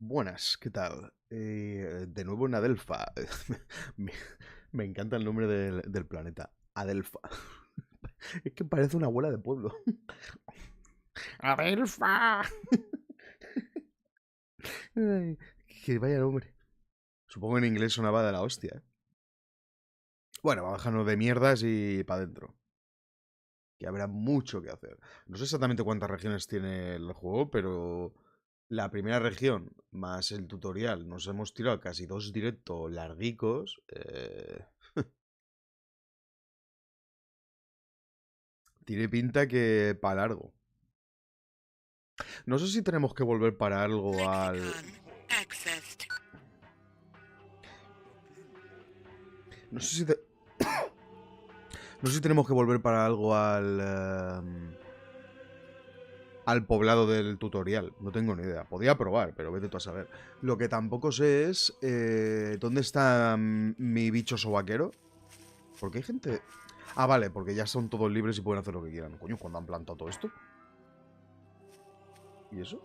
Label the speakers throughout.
Speaker 1: Buenas, ¿qué tal? De nuevo en Adelfa. me, me encanta el nombre del planeta. Adelfa. Es que parece una abuela de pueblo. ¡Adelfa! Ay, que vaya nombre. Supongo que en inglés sonaba de la hostia, ¿eh? Bueno, va a bajarnos de mierdas y para adentro. Que habrá mucho que hacer. No sé exactamente cuántas regiones tiene el juego, pero la primera región más el tutorial nos hemos tirado casi 2 directos larguicos. Tiene pinta que para largo. No sé si tenemos que volver para algo al... No sé si No sé si tenemos que volver para algo al poblado del tutorial. No tengo ni idea. Podía probar, pero vete tú a saber. Lo que tampoco sé es... ¿dónde está mi bicho sobaquero? Porque hay gente... Ah, vale, porque ya son todos libres y pueden hacer lo que quieran. Coño, ¿cuándo han plantado todo esto? ¿Y eso?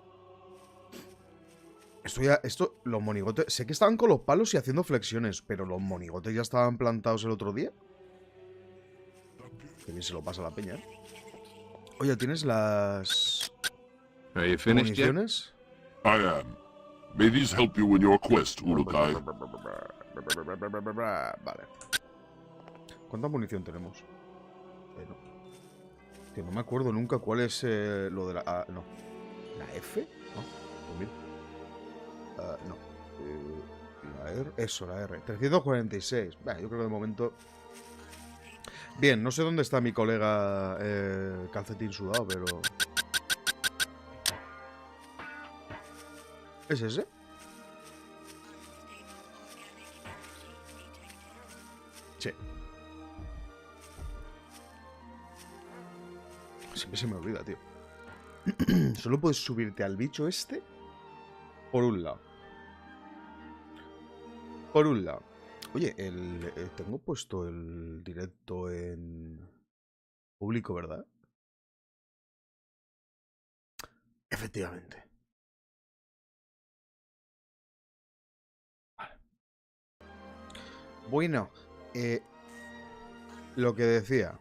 Speaker 1: Los monigotes... Sé que estaban con los palos y haciendo flexiones, pero los monigotes ya estaban plantados el otro día. Que bien se lo pasa a la peña, ¿eh? Oye, ¿tienes las... municiones?
Speaker 2: I am. May these help you in your quest, Urukai.
Speaker 1: Vale. ¿Cuánta munición tenemos? No. Tío, no me acuerdo nunca cuál es lo de la... no. ¿La F? No. Pues mira. No. La R. Eso, la R. 346. Bueno, yo creo que de momento... Bien, no sé dónde está mi colega calcetín sudado, pero... ¿Es ese? Sí. Siempre se me olvida, tío. Solo puedes subirte al bicho este por un lado. Por un lado. Oye, tengo puesto el directo en público, ¿verdad? Efectivamente. Vale. Bueno, lo que decía.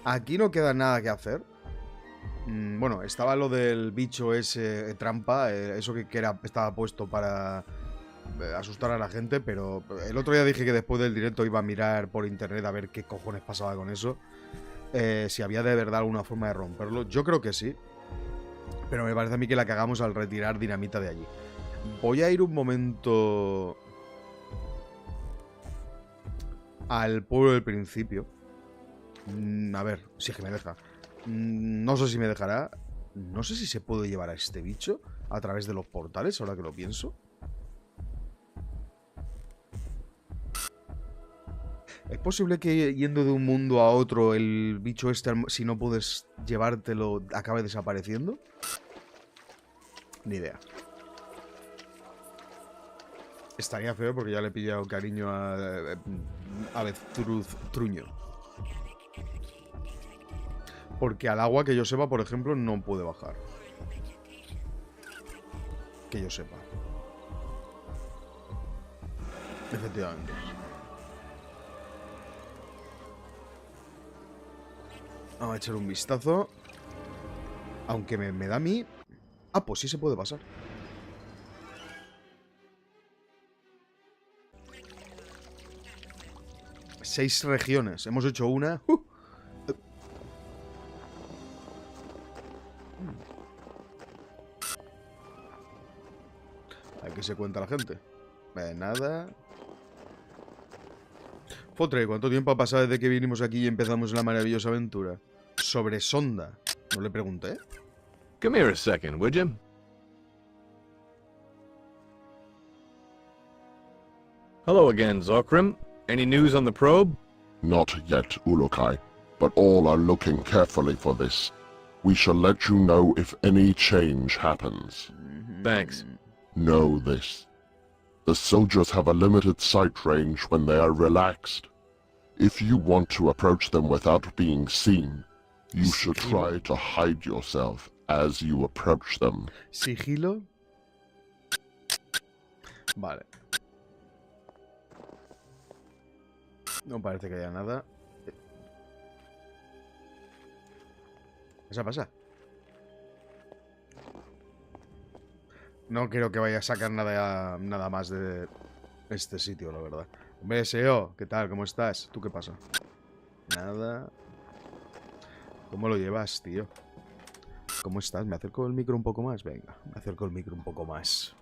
Speaker 1: Aquí no queda nada que hacer. Bueno, estaba lo del bicho ese trampa, eso que estaba puesto para asustar a la gente, pero el otro día dije que después del directo iba a mirar por internet a ver qué cojones pasaba con eso. Si había de verdad alguna forma de romperlo. Yo creo que sí. Pero me parece a mí que la cagamos al retirar dinamita de allí. Voy a ir un momento al pueblo del principio. A ver, si es que me deja. No sé si me dejará. No sé si se puede llevar a este bicho a través de los portales, ahora que lo pienso. ¿Es posible que yendo de un mundo a otro el bicho este, si no puedes llevártelo, acabe desapareciendo? Ni idea. Estaría feo porque ya le he pillado cariño a Truño. Porque al agua, que yo sepa, por ejemplo, no puede bajar. Que yo sepa. Efectivamente. Vamos a echar un vistazo. Aunque me da a mí... Ah, pues sí se puede pasar. Seis regiones. Hemos hecho una. A ver qué se cuenta la gente. Nada. Fotre, ¿cuánto tiempo ha pasado desde que vinimos aquí y empezamos la maravillosa aventura? Sobre Sonda. No le pregunté.
Speaker 3: Come here a second, would you? Hello again, Zokrim. Any news on the probe?
Speaker 2: Not yet, Urukai, but all are looking carefully for this. We shall let you know if any change happens.
Speaker 3: Thanks.
Speaker 2: Know this. The soldiers have a limited sight range when they are relaxed. If you want to approach them without being seen, you should try to hide yourself as you approach them.
Speaker 1: Sigilo. Vale. No parece que haya nada. ¿Esa pasa? No creo que vaya a sacar nada más de este sitio, la verdad. Hombre, SEO, ¿qué tal? ¿Cómo estás? ¿Tú qué pasa? Nada. ¿Cómo lo llevas, tío? ¿Cómo estás? ¿Me acerco el micro un poco más? Venga, me acerco el micro un poco más.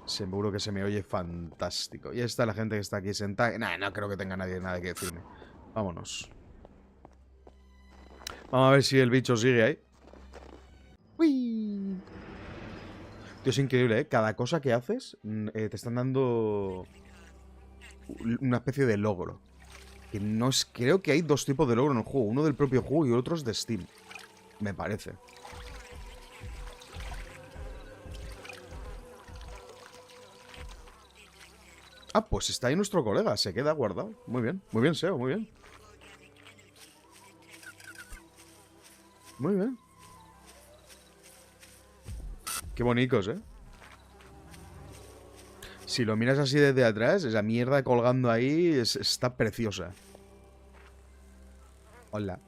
Speaker 1: Seguro que se me oye fantástico. Y está la gente que está aquí sentada. Nah, no creo que tenga nadie nada que decirme. Vámonos. Vamos a ver si el bicho sigue ahí. ¡Uy! Tío, es increíble, ¿eh? Cada cosa que haces te están dando una especie de logro. Que no es... Creo que hay dos tipos de logro en el juego. Uno del propio juego y otro es de Steam. Me parece. Ah, pues está ahí nuestro colega. Se queda guardado. Muy bien, SEO, muy bien. Muy bien. Qué bonitos, ¿eh? Si lo miras así desde atrás, esa mierda colgando ahí está preciosa. Hola.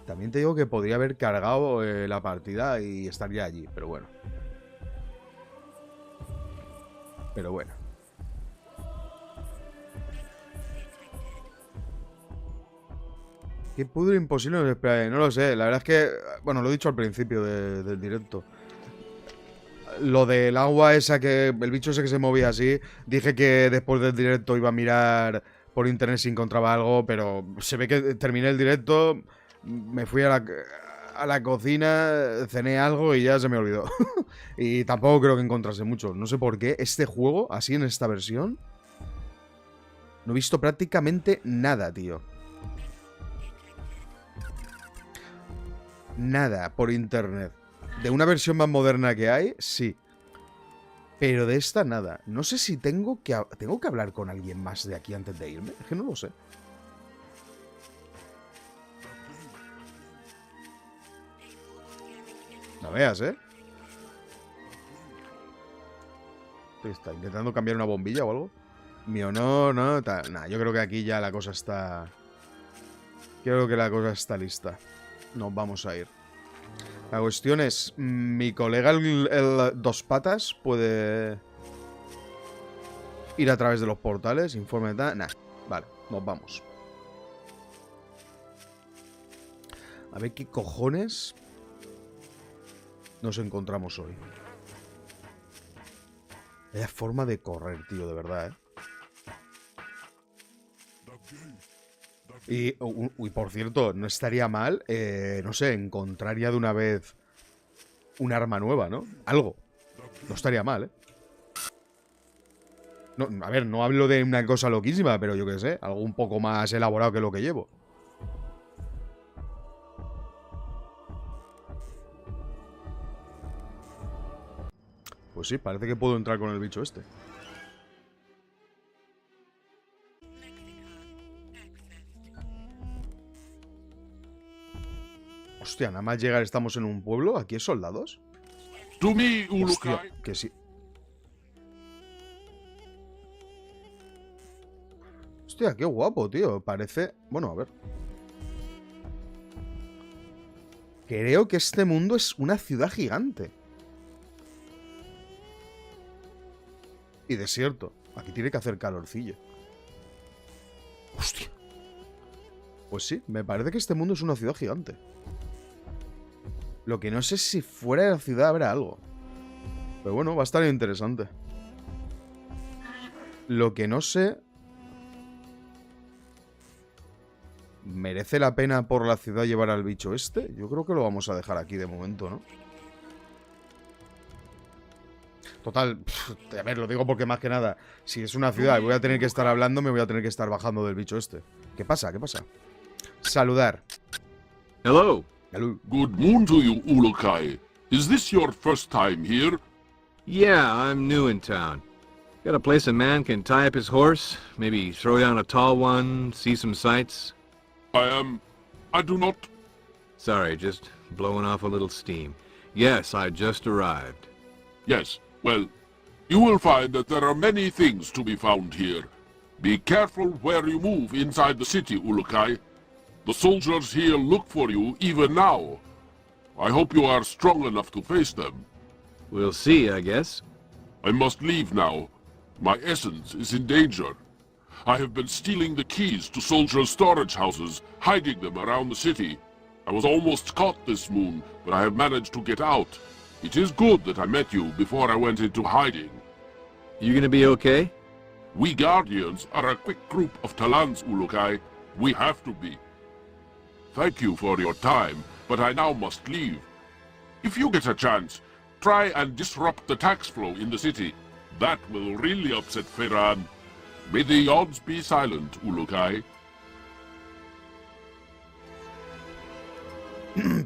Speaker 1: También te digo que podría haber cargado la partida y estaría allí, pero bueno. Qué pudre imposible nos espera. No lo sé, la verdad es que... Bueno, lo he dicho al principio del directo. Lo del agua esa que... El bicho ese que se movía así. Dije que después del directo iba a mirar por internet si encontraba algo, pero se ve que terminé el directo, me fui a la cocina, cené algo y ya se me olvidó. Y tampoco creo que encontrase mucho. No sé por qué. Este juego, así en esta versión, no he visto prácticamente nada, tío. Nada por internet. De una versión más moderna que hay, sí. Pero de esta nada. No sé si tengo que hablar con alguien más de aquí antes de irme. Es que no lo sé. No veas, ¿eh? ¿Está intentando cambiar una bombilla o algo? Mi honor, no, nah, yo creo que aquí ya la cosa está... Creo que la cosa está lista. Nos vamos a ir. La cuestión es... Mi colega, el dos patas, puede... ir a través de los portales, informe de tal... Nah, vale, nos vamos. A ver qué cojones nos encontramos hoy. Vaya forma de correr, tío, de verdad, ¿eh? Y, uy, por cierto, no estaría mal, no sé, encontrar ya de una vez un arma nueva, ¿no? Algo. No estaría mal, ¿eh? No, a ver, no hablo de una cosa loquísima, pero yo qué sé, algo un poco más elaborado que lo que llevo. Pues sí, parece que puedo entrar con el bicho este. Hostia, nada más llegar estamos en un pueblo. ¿Aquí hay soldados? Hostia, que sí. Hostia, qué guapo, tío. Parece... Bueno, a ver. Creo que este mundo es una ciudad gigante. Y desierto. Aquí tiene que hacer calorcillo. Hostia. Pues sí, me parece que este mundo es una ciudad gigante. Lo que no sé es si fuera de la ciudad habrá algo. Pero bueno, va a estar interesante. Lo que no sé... ¿Merece la pena por la ciudad llevar al bicho este? Yo creo que lo vamos a dejar aquí de momento, ¿no? Total, a ver, lo digo porque más que nada, si es una ciudad y voy a tener que estar hablando, me voy a tener que estar bajando del bicho este. ¿Qué pasa? ¿Qué pasa? Saludar.
Speaker 4: Hello.
Speaker 1: Hello.
Speaker 4: Good moon to you, Ulukai. Is this your first time here?
Speaker 3: Yeah, I'm new in town. Got a place a man can tie up his horse, maybe throw down a tall one, see some sights?
Speaker 4: I do not...
Speaker 3: Sorry, just blowing off a little steam. Yes, I just arrived.
Speaker 4: Yes, well, you will find that there are many things to be found here. Be careful where you move inside the city, Ulukai. The soldiers here look for you even now. I hope you are strong enough to face them.
Speaker 3: We'll see, I guess.
Speaker 4: I must leave now. My essence is in danger. I have been stealing the keys to soldiers' storage houses, hiding them around the city. I was almost caught this moon, but I have managed to get out. It is good that I met you before I went into hiding.
Speaker 3: You gonna be okay?
Speaker 4: We Guardians are a quick group of Talans, Ulukai. We have to be. Thank you for your time, but I now must leave. If you get a chance, try and disrupt the tax flow in the city. That will really upset Ferran. May the odds be silent, Ulukai.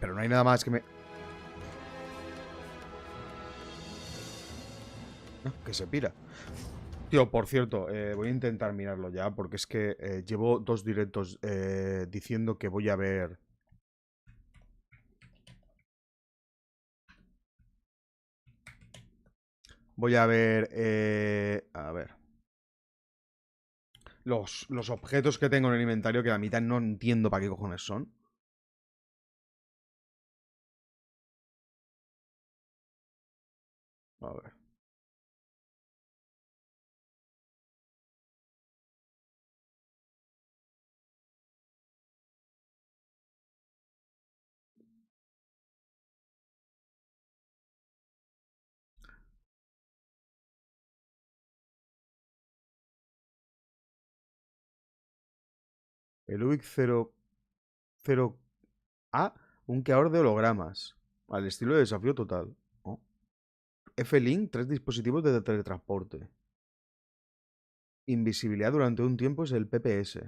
Speaker 1: Pero no hay nada más que me... Ah, que se pira. Tío, por cierto, voy a intentar mirarlo ya, porque es que llevo 2 directos diciendo que voy a ver... Voy a ver... a ver. Los objetos que tengo en el inventario, que la mitad no entiendo para qué cojones son. A ver. El UBIC 0A, un creador de hologramas. Al estilo de desafío total. Oh. F-Link, 3 dispositivos de teletransporte. Invisibilidad durante un tiempo es el PPS.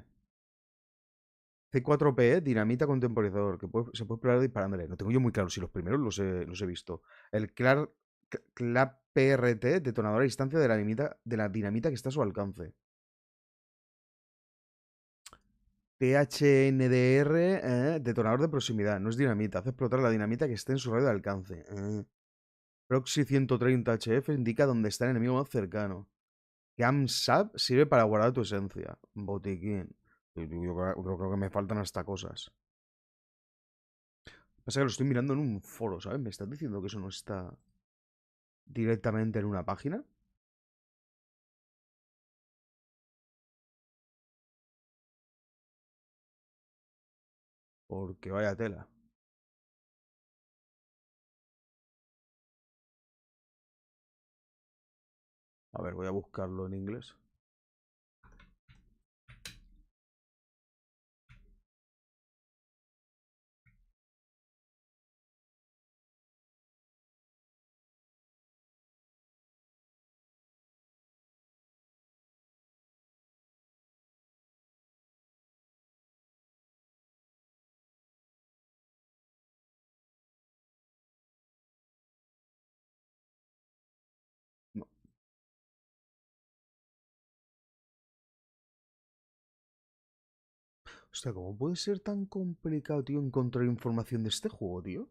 Speaker 1: C4PE, dinamita contemporizador, que se puede explorar disparándole. No tengo yo muy claro si los primeros los he visto. El CLAP-PRT, detonador a distancia de la dinamita que está a su alcance. THNDR, detonador de proximidad. No es dinamita, hace explotar la dinamita que esté en su radio de alcance. Proxy 130 HF indica dónde está el enemigo más cercano. CamSap sirve para guardar tu esencia. Botiquín. Yo creo que me faltan hasta cosas. Pasa que lo estoy mirando en un foro, ¿sabes? ¿Me estás diciendo que eso no está directamente en una página? Porque vaya tela. A ver, voy a buscarlo en inglés. No. Hostia, ¿cómo puede ser tan complicado, tío, encontrar información de este juego, tío?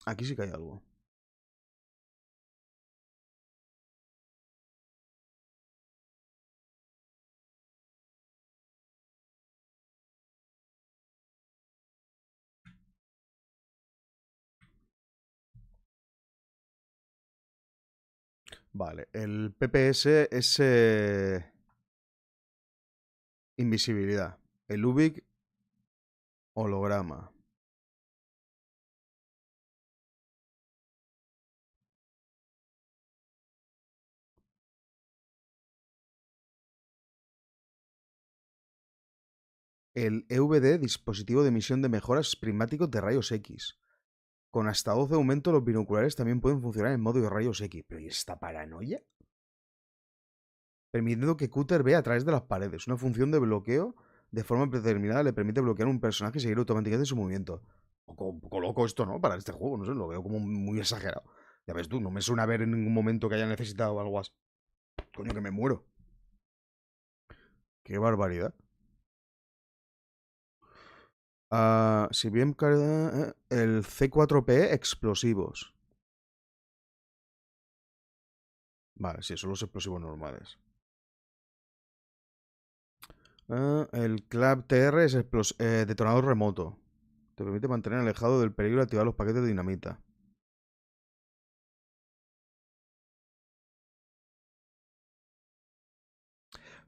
Speaker 1: Aquí sí que hay algo. Vale, el PPS es invisibilidad. El UBIC, holograma. El EVD, dispositivo de emisión de mejoras prismáticos de rayos X. Con hasta 12 aumentos, los binoculares también pueden funcionar en modo de rayos X. ¿Pero y esta paranoia? Permitiendo que Cutter vea a través de las paredes. Una función de bloqueo de forma predeterminada le permite bloquear a un personaje y seguir automáticamente su movimiento. Un poco loco esto, ¿no? Para este juego, no sé, lo veo como muy exagerado. Ya ves tú, no me suena ver en ningún momento que haya necesitado algo así. Coño, que me muero. Qué barbaridad. Si bien el C4P, explosivos. Vale, sí, son los explosivos normales. El Club TR es detonador remoto. Te permite mantener alejado del peligro y activar los paquetes de dinamita.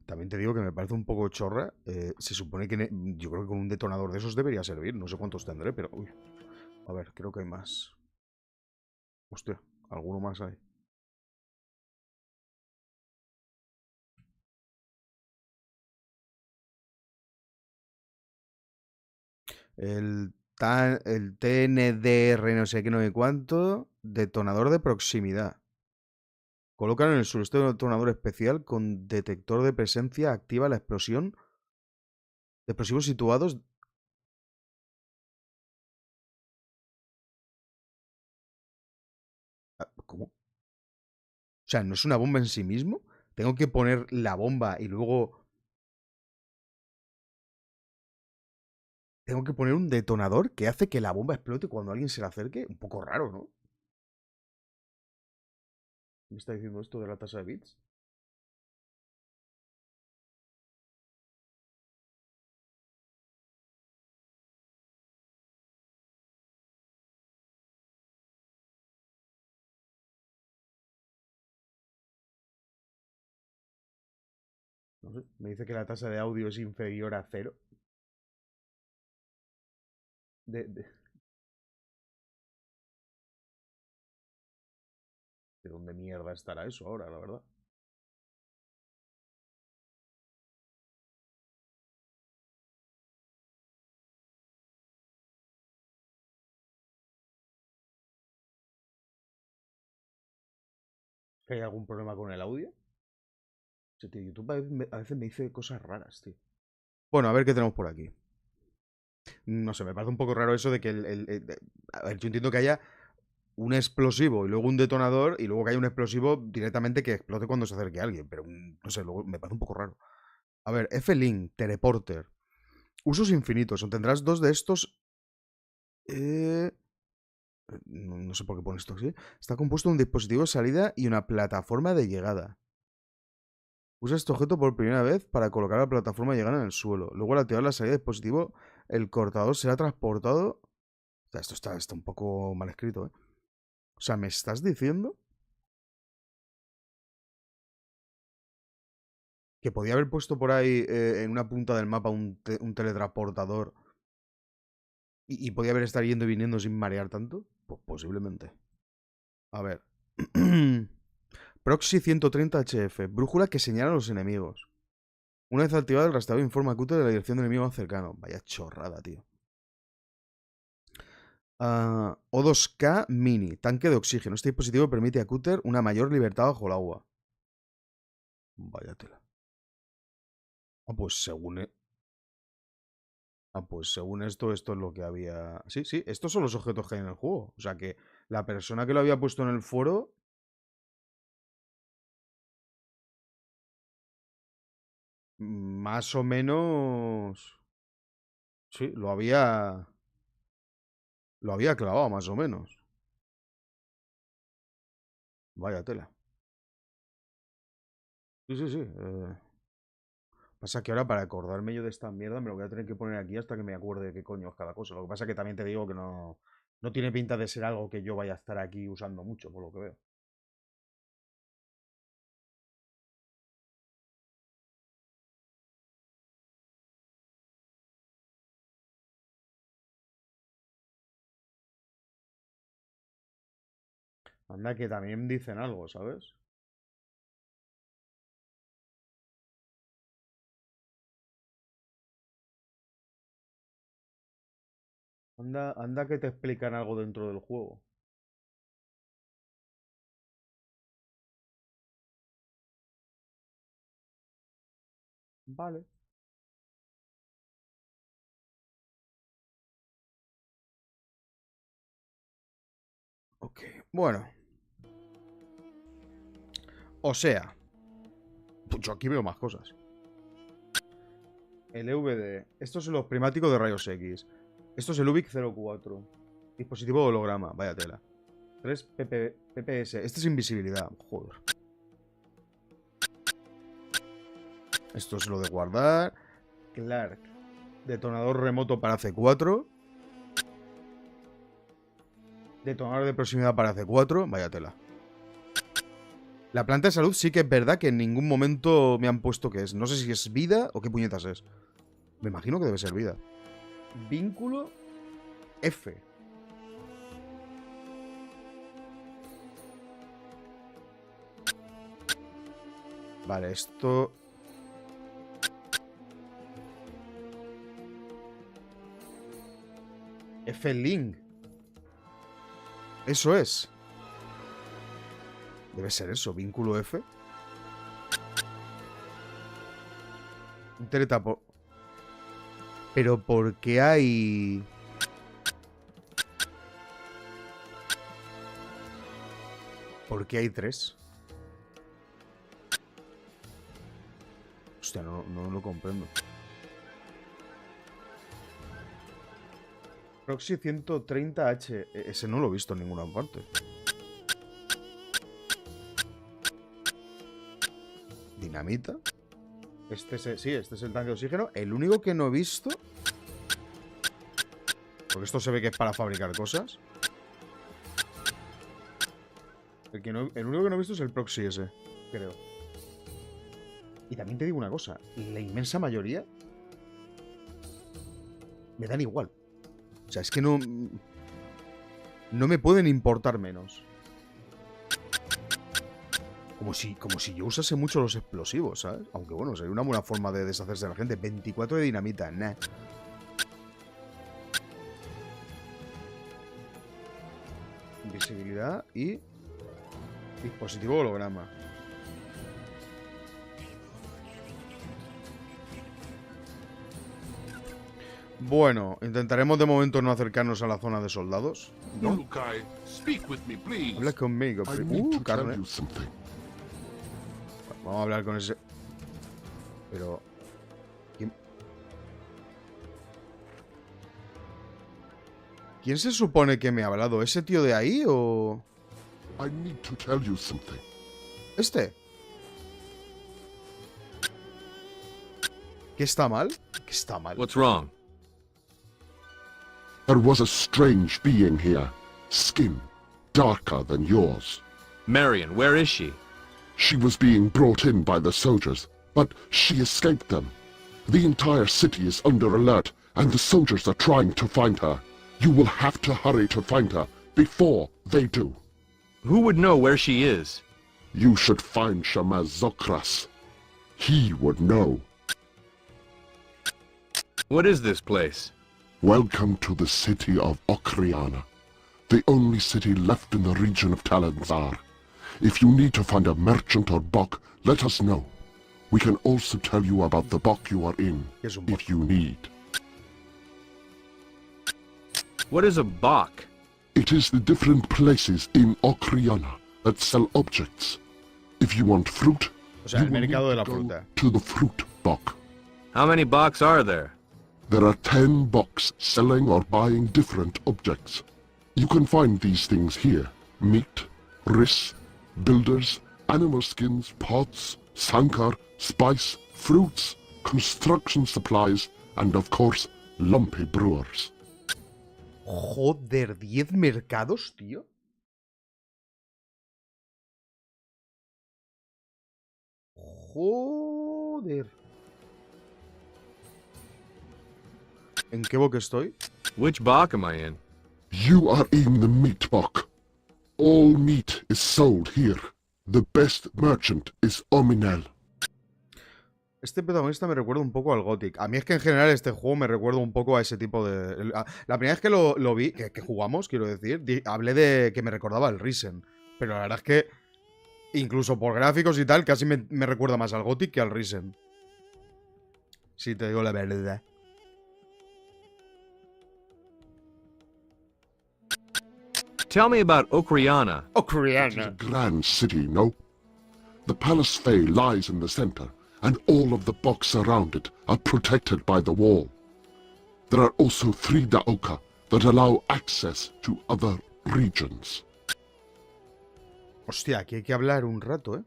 Speaker 1: También te digo que me parece un poco chorra. Se supone que yo creo que con un detonador de esos debería servir. No sé cuántos tendré, pero... Uy. A ver, creo que hay más. Hostia, alguno más hay. El TNDR no sé qué, no sé cuánto. Detonador de proximidad. Colocan en el suelo este detonador especial con detector de presencia. Activa la explosión de explosivos situados. ¿Cómo? O sea, ¿no es una bomba en sí mismo? Tengo que poner la bomba y luego... Tengo que poner un detonador que hace que la bomba explote cuando alguien se le acerque. Un poco raro, ¿no? ¿Me está diciendo esto de la tasa de bits? No sé. Me dice que la tasa de audio es inferior a cero. De, de- ¿De dónde mierda estará eso ahora, la verdad? ¿Que hay algún problema con el audio? Sí, tío, YouTube a veces me dice cosas raras, tío. Bueno, a ver qué tenemos por aquí. No sé, me parece un poco raro eso de que a ver, yo entiendo que haya un explosivo y luego un detonador y luego que haya un explosivo directamente que explote cuando se acerque a alguien. Pero no sé, luego me parece un poco raro. A ver, F-Link, Teleporter. Usos infinitos. Obtendrás dos de estos. Eh, no sé por qué pone esto así. Está compuesto de un dispositivo de salida y una plataforma de llegada. Usa este objeto por primera vez para colocar la plataforma de llegada en el suelo. Luego, al activar la salida del dispositivo, el cortador será transportado. O sea, esto está un poco mal escrito, ¿eh? O sea, ¿me estás diciendo que podía haber puesto por ahí en una punta del mapa un teletransportador y podía haber estado yendo y viniendo sin marear tanto? Pues posiblemente. A ver. Proxy 130 HF. Brújula que señala a los enemigos. Una vez activado, el rastreador informa a Cutter de la dirección del enemigo más cercano. Vaya chorrada, tío. O2K Mini. Tanque de oxígeno. Este dispositivo permite a Cutter una mayor libertad bajo el agua. Vaya tela. Ah, pues según... pues según esto es lo que había... Sí, sí, estos son los objetos que hay en el juego. O sea que la persona que lo había puesto en el foro... Más o menos... Sí, lo había... Lo había clavado, más o menos. Vaya tela. Sí, sí, sí. Pasa que ahora para acordarme yo de esta mierda me lo voy a tener que poner aquí hasta que me acuerde de qué coño es cada cosa. Lo que pasa que también te digo que no tiene pinta de ser algo que yo vaya a estar aquí usando mucho, por lo que veo. Anda que también dicen algo, ¿sabes? Anda que te explican algo dentro del juego. Vale. Ok. Bueno. O sea, pues yo aquí veo más cosas. El EVD. Estos son los primáticos de rayos X. Esto es el UBIC 04. Dispositivo holograma. Vaya tela. 3 PPS. Este es invisibilidad. Joder. Esto es lo de guardar. Clark. Detonador remoto para C4. Detonador de proximidad para C4. Vaya tela. La planta de salud sí que es verdad que en ningún momento me han puesto qué es. No sé si es vida o qué puñetas es. Me imagino que debe ser vida. Vínculo F. Vale, esto... F-Link. Eso es. Debe ser eso, vínculo F. Un teletapo. Pero ¿por qué hay...? ¿Por qué hay 3? Hostia, no lo comprendo. Proxy 130H. Ese no lo he visto en ninguna parte. Dinamita. Sí, este es el tanque de oxígeno. El único que no he visto... Porque esto se ve que es para fabricar cosas. El único que no he visto es el proxy ese, creo. Y también te digo una cosa. La inmensa mayoría... me dan igual. O sea, es que no... no me pueden importar menos. Como si yo usase mucho los explosivos, ¿sabes? Aunque bueno, sería una buena forma de deshacerse de la gente. 24 de dinamita, nah. Invisibilidad y... dispositivo holograma. Bueno, intentaremos de momento no acercarnos a la zona de soldados. ¿No?
Speaker 4: Ulukai, speak with me, please.
Speaker 1: Habla conmigo.
Speaker 2: I need to tell
Speaker 1: Carne.
Speaker 2: you something.
Speaker 1: Vamos a hablar con ese... Pero... ¿Quién se supone que me ha hablado? ¿Ese tío de ahí o...?
Speaker 2: I need to tell you something.
Speaker 1: ¿Este? ¿Qué está mal? ¿Qué está mal?
Speaker 3: What's wrong?
Speaker 2: There was a strange being here. Skin darker than yours.
Speaker 3: Marion, where is she?
Speaker 2: She was being brought in by the soldiers, but she escaped them. The entire city is under alert, and the soldiers are trying to find her. You will have to hurry to find her before they do.
Speaker 3: Who would know where she is?
Speaker 2: You should find Shamaz Zokras. He would know.
Speaker 3: What is this place?
Speaker 2: Welcome to the city of Okriana, the only city left in the region of Talanzaar. If you need to find a merchant or bok, let us know. We can also tell you about the bok you are in, if you need.
Speaker 3: What is a bok?
Speaker 2: It is the different places in Okriana that sell objects. If you want fruit,
Speaker 1: O sea,
Speaker 2: you
Speaker 1: el
Speaker 2: will
Speaker 1: mercado de
Speaker 2: need
Speaker 1: la
Speaker 2: to go
Speaker 1: fruta.
Speaker 2: to the fruit bok.
Speaker 3: How many boks are there?
Speaker 2: There are 10 boks selling or buying different objects. You can find these things here. Meat, ris, builders, animal skins, pots, sankar, spice, fruits, construction supplies, and of course, lumpy brewers.
Speaker 1: Joder, 10 mercados, tío. Joder. ¿En qué boque estoy?
Speaker 3: Which bok am I in?
Speaker 2: You are in the meat bok. All meat is sold here. The best merchant is Ominel.
Speaker 1: Este protagonista me recuerda un poco al Gothic. A mí es que en general este juego me recuerda un poco a ese tipo de... La primera vez que lo vi, que jugamos, quiero decir, hablé de que me recordaba al Risen. Pero la verdad es que, incluso por gráficos y tal, casi me recuerda más al Gothic que al Risen. Si te digo la verdad.
Speaker 3: Tell me about Okriana.
Speaker 2: It is a grand city, no? The Palace Fay lies in the center, and all of the boks around it are protected by the wall. There are also 3 Daoka that allow access to other regions.
Speaker 1: Hostia, aquí hay que hablar un rato, ¿eh?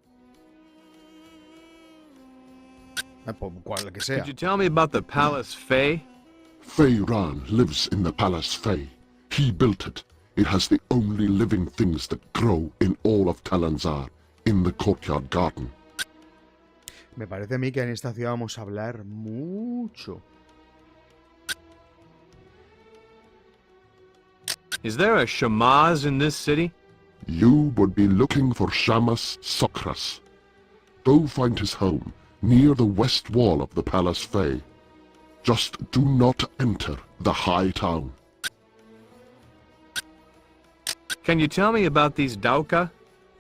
Speaker 1: Por cual que sea.
Speaker 3: Could you tell me about the Palace Fey?
Speaker 2: Fei Ran lives in the Palace Fei. He built it. It has the only living things that grow in all of Talanzaar, in the courtyard garden.
Speaker 1: Me parece a mí que en esta ciudad vamos a hablar mucho.
Speaker 3: Is there a Shamaz in this city?
Speaker 2: You would be looking for Shamas Sokras. Go find his home, near the west wall of the Palace Fei. Just do not enter the high town.
Speaker 3: Can you tell me about these Dauka?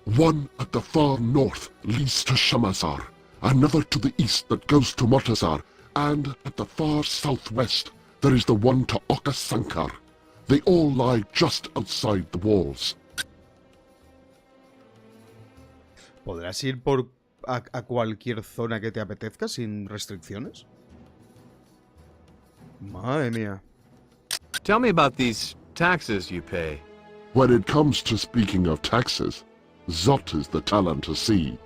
Speaker 2: One at the far north leads to Shamazar, another to the east that goes to Mortazar, and at the far southwest there is the one to Okasankar. They all lie just outside the walls.
Speaker 1: ¿Podrás ir a cualquier zona que te apetezca sin restricciones? Madre mía.
Speaker 3: Tell me about these taxes you pay.
Speaker 2: When it comes to speaking of taxes, Zot is the talent to see.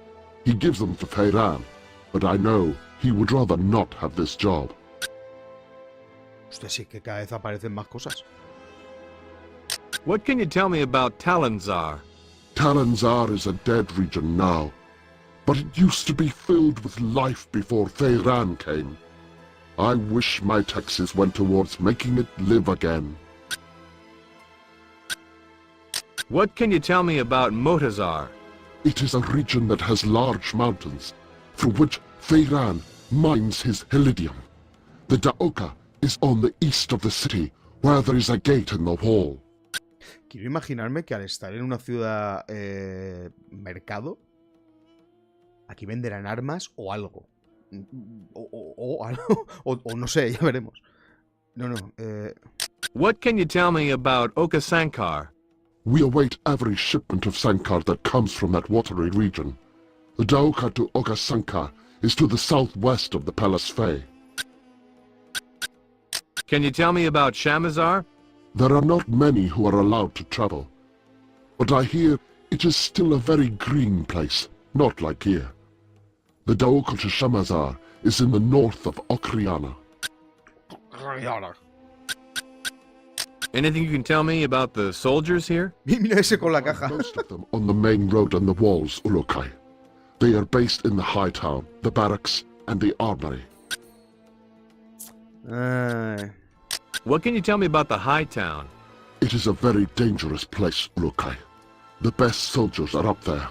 Speaker 2: He gives them to Feiran, but I know he would rather not have this job.
Speaker 1: Hostia, sí que cada vez aparecen más cosas.
Speaker 3: What can you tell me about Talanzaar?
Speaker 2: Talanzaar is a dead region now, but it used to be filled with life before Feiran came. I wish my taxes went towards making it live again.
Speaker 3: What can you tell me about Motazar?
Speaker 2: It is a region that has large mountains, through which Feiran mines his Helidium. The Daoka is on the east of the city, where there is a gate in the wall.
Speaker 1: Quiero imaginarme que al estar en una ciudad mercado, aquí venderán armas o algo. O no sé, ya veremos. No.
Speaker 3: What can you tell me about Okasankar?
Speaker 2: We await every shipment of Sankar that comes from that watery region. The Daoka to Okasankar is to the southwest of the Palace Fei.
Speaker 3: Can you tell me about Shamazar?
Speaker 2: There are not many who are allowed to travel, but I hear it is still a very green place, not like here. The Daoka to Shamazar is in the north of Okriana.
Speaker 3: Anything you can tell me about the soldiers here?
Speaker 1: Mira ese con la caja.
Speaker 2: Most of them on the main road and the walls, Urukai. They are based in the high town, the barracks, and the armory.
Speaker 3: What can you tell me about the high town?
Speaker 2: It is a very dangerous place, Urukai. The best soldiers are up there.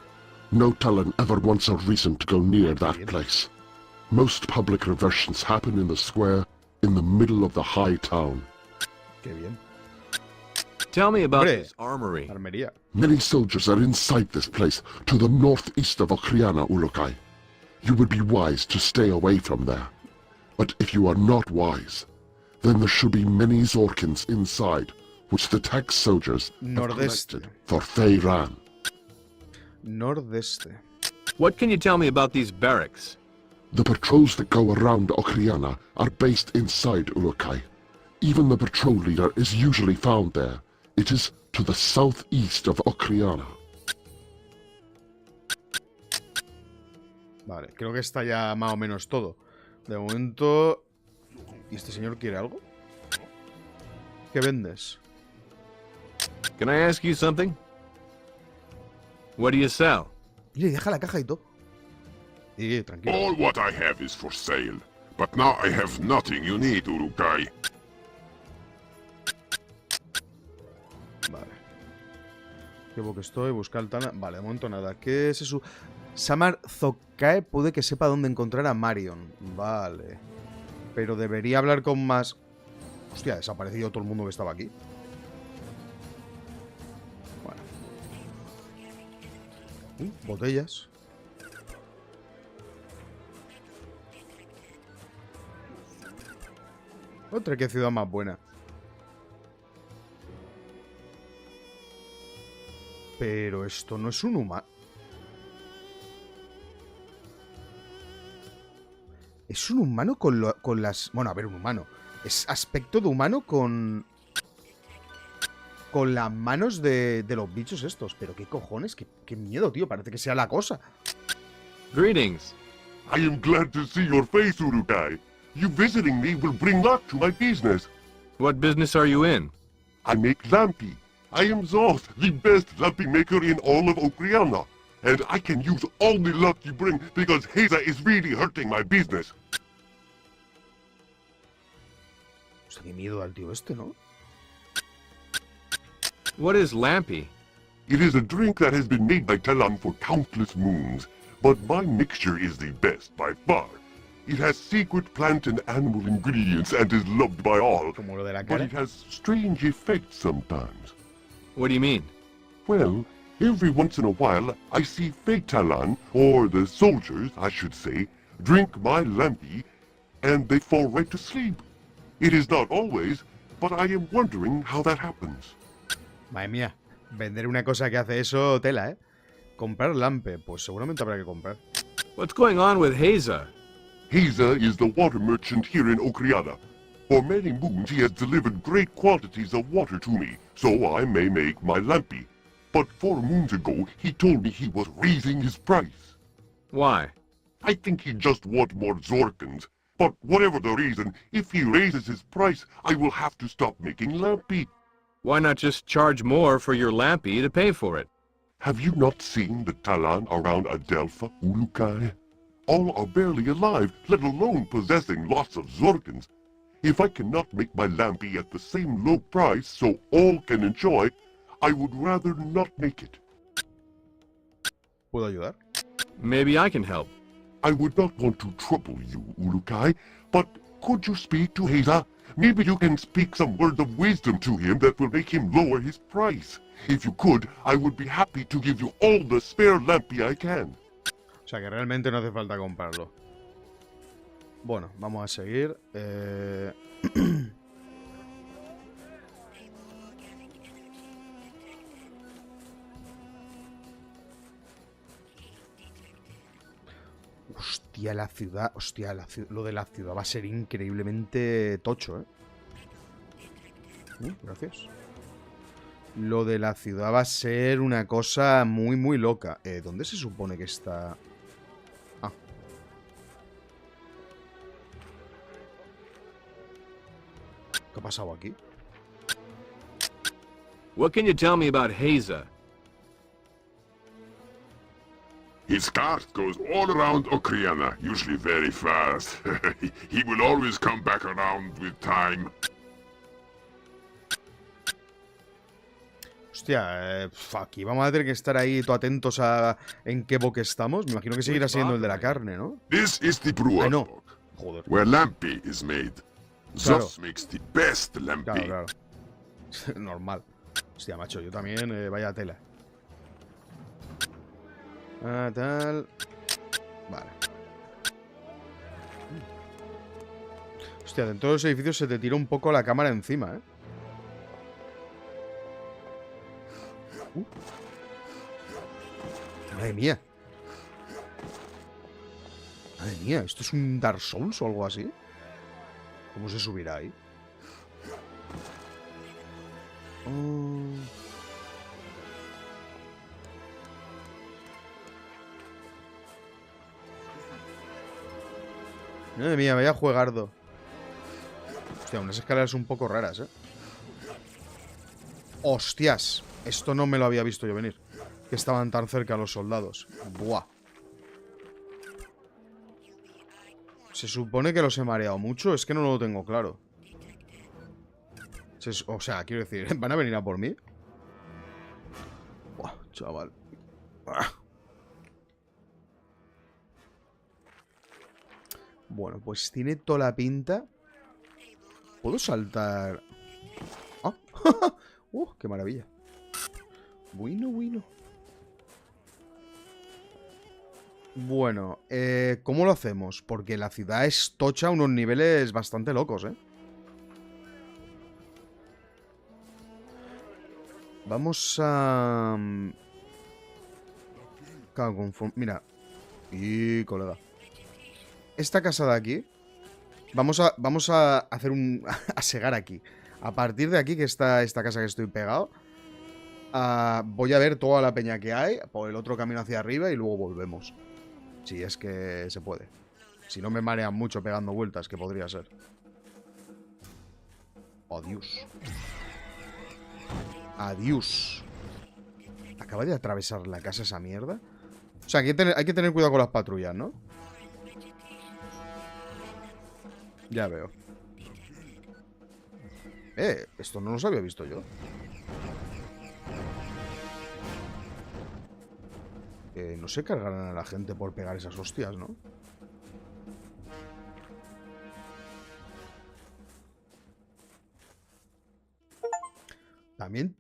Speaker 2: No Talon ever wants a reason to go near that place. Most public reversions happen in the square, in the middle of the high town.
Speaker 1: Qué bien.
Speaker 3: Tell me about
Speaker 1: Hombre,
Speaker 3: this armory.
Speaker 1: Armería.
Speaker 2: Many soldiers are inside this place, to the northeast of Okriana, Urukai. You would be wise to stay away from there. But if you are not wise, then there should be many Zorkins inside, which the tax soldiers have collected for Feiran.
Speaker 1: Nordeste.
Speaker 3: What can you tell me about these barracks?
Speaker 2: The patrols that go around Okriana are based inside Urukai. Even the patrol leader is usually found there. It is to the southeast of Okriana.
Speaker 1: Vale, creo que está ya más o menos todo. De momento... ¿Y este señor quiere algo? ¿Qué vendes?
Speaker 3: Can I ask you something? What do you sell?
Speaker 1: Mire, deja la caja y todo. Tranquilo.
Speaker 4: All what I have is for sale, but now I have nothing you need, Urukai.
Speaker 1: Vale. Llevo que estoy, buscar Tana. Vale, de momento nada. ¿Qué es eso? Samar Zokae puede que sepa dónde encontrar a Marion. Vale. Pero debería hablar con más... Hostia, ha desaparecido todo el mundo que estaba aquí. Bueno. Botellas. Otra, qué ciudad más buena. Pero esto no es un humano. Es un humano con las... Bueno, a ver, un humano. Es aspecto de humano con las manos de los bichos estos. Pero qué cojones, qué miedo, tío. Parece que sea la cosa.
Speaker 3: Greetings.
Speaker 2: I am glad to see your face, Urukai. You visiting me will bring luck to my business.
Speaker 3: What business are you in?
Speaker 2: I make lampi. I am Zoth, the best lampi maker in all of Okriana. And I can use all the luck you bring because Haza is really hurting my business.
Speaker 1: Hostia, qué miedo al tío este, ¿no?
Speaker 3: What is Lampy?
Speaker 2: It is a drink that has been made by Talan for countless moons, but my mixture is the best by far. It has secret plant and animal ingredients and is loved by all,
Speaker 1: Como lo de la
Speaker 2: but
Speaker 1: cara.
Speaker 2: it has strange effects sometimes.
Speaker 3: What do you mean?
Speaker 2: Well, every once in a while I see fake Talan, or the soldiers, I should say, drink my lampi, and they fall right to sleep. It is not always, but I am wondering how that happens.
Speaker 1: Madre mía. Vender una cosa que hace eso, tela, ¿eh? Comprar lampe. Pues seguramente habrá que comprar.
Speaker 3: What's going on with Haza?
Speaker 2: Haza is the water merchant here in Okriana. For many moons he has delivered great quantities of water to me, so I may make my lampi. But 4 moons ago he told me he was raising his price.
Speaker 3: Why?
Speaker 2: I think he just wants more Zorkans. But whatever the reason, if he raises his price, I will have to stop making lampi.
Speaker 3: Why not just charge more for your Lampy to pay for it?
Speaker 2: Have you not seen the Talan around Adelpha, Ulukai? All are barely alive, let alone possessing lots of Zorkans. If I cannot make my lampi at the same low price so all can enjoy, I would rather not make it.
Speaker 1: ¿Puedo ayudar?
Speaker 3: Maybe I can help.
Speaker 2: I would not want to trouble you, Ulukai, but could you speak to Haza? Maybe you can speak some words of wisdom to him that will make him lower his price. If you could, I would be happy to give you all the spare lampi I can.
Speaker 1: O sea que realmente no hace falta comprarlo. Bueno, vamos a seguir. Hostia, la ciudad. Hostia, lo de la ciudad va a ser increíblemente tocho, ¿eh? Gracias. Lo de la ciudad va a ser una cosa muy, muy loca. ¿Dónde se supone que está? Ah. ¿Qué ha pasado aquí?
Speaker 3: What can you tell me about Haza?
Speaker 4: His cart goes all around Okriana, usually very fast. He will always come back around with time.
Speaker 1: Hostia, aquí vamos a tener que estar ahí todo atentos a en qué boque estamos. Me imagino que seguirá siendo el de la carne, ¿no?
Speaker 4: This is the brewer's
Speaker 1: I know.
Speaker 4: book,
Speaker 1: Joder.
Speaker 4: where lampi is made.
Speaker 1: Claro.
Speaker 4: Zoth makes the best lampi.
Speaker 1: Claro, claro. Normal. Hostia, macho, yo también, vaya tela. Ah, tal. Vale. Hostia, dentro de los edificios se te tira un poco la cámara encima, ¿eh? Madre mía. Madre mía, ¿esto es un Dark Souls o algo así? ¿Cómo se subirá ahí? Oh. Madre mía, vaya juegardo. Hostia, unas escaleras un poco raras, ¿eh? Hostias, esto no me lo había visto yo venir. Que estaban tan cerca los soldados. Buah. Se supone que los he mareado mucho. Es que no lo tengo claro. O sea, quiero decir, ¿van a venir a por mí? Buah, chaval. Ah. Bueno, pues tiene toda la pinta. ¿Puedo saltar? ¡Ah! ¡Qué maravilla! Bueno, bueno. Bueno, ¿cómo lo hacemos? Porque la ciudad es tocha a unos niveles bastante locos, ¿eh? Vamos a... Claro, mira. Y colega. Esta casa de aquí Vamos a hacer un... a segar aquí. A partir de aquí, que está esta casa que estoy pegado, voy a ver toda la peña que hay por el otro camino hacia arriba y luego volvemos. Si es que se puede. Si no me marean mucho pegando vueltas, que podría ser. Adiós. Adiós. Acaba de atravesar la casa esa mierda. O sea, hay que tener cuidado con las patrullas, ¿no? Ya veo. Esto no los había visto yo. No se cargarán a la gente por pegar esas hostias, ¿no? También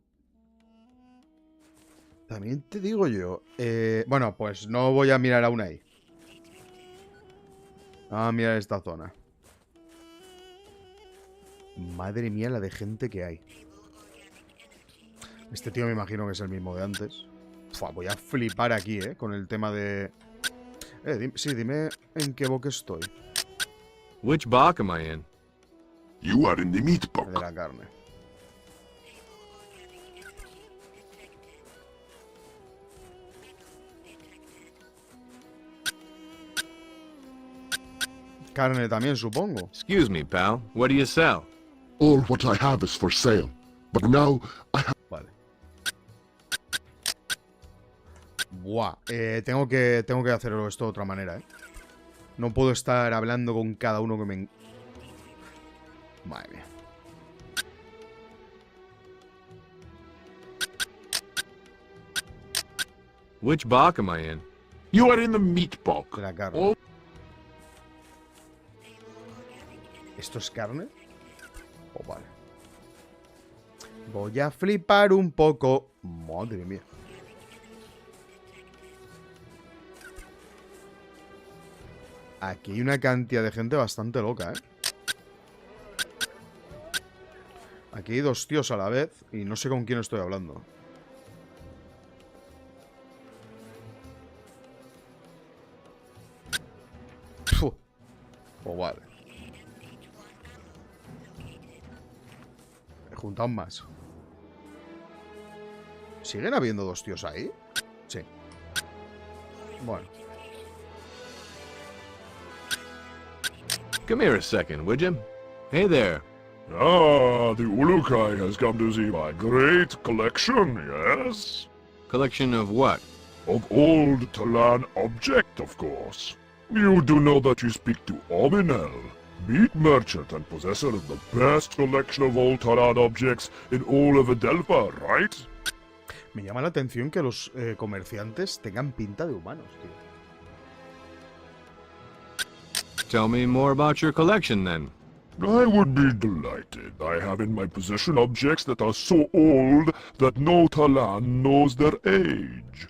Speaker 1: te digo yo. Bueno, pues no voy a mirar aún ahí. Vamos a mirar esta zona. Madre mía, la de gente que hay. Este tío me imagino que es el mismo de antes. Fua, voy a flipar aquí, con el tema de... sí, dime en qué boque estoy.
Speaker 3: Which box am I in?
Speaker 4: You are in the meat
Speaker 1: De
Speaker 4: box.
Speaker 1: la carne. Carne también, supongo.
Speaker 3: Excuse me, pal. What do you sell?
Speaker 2: All what I have is for sale, but now I have...
Speaker 1: Vale. Buah. Tengo que hacerlo esto de otra manera, No puedo estar hablando con cada uno que me... Madre mía.
Speaker 3: Which box am I in?
Speaker 4: You are in the meat box.
Speaker 1: De la carne.
Speaker 4: Oh,
Speaker 1: ¿Esto es carne? Oh, vale. Voy a flipar un poco. Madre mía. Aquí hay una cantidad de gente bastante loca, Aquí hay dos tíos a la vez y no sé con quién estoy hablando. Oh, vale. He juntado más. ¿Siguen habiendo dos tíos ahí? Sí. Bueno.
Speaker 3: Come here a second, would you? Hey there.
Speaker 4: ah, the Ulukai has come to see my great collection, yes?
Speaker 3: Collection of what?
Speaker 4: Of old Talan object, of course. You do know that you speak to Ominel, meat merchant and possessor of the best collection of old Talan objects in all of Adelpha, right?
Speaker 1: Me llama la atención que los comerciantes tengan pinta de humanos, tío.
Speaker 3: Tell me more about your collection, then.
Speaker 4: I would be delighted. I have in my possession objects that are so old that no Talan knows their age.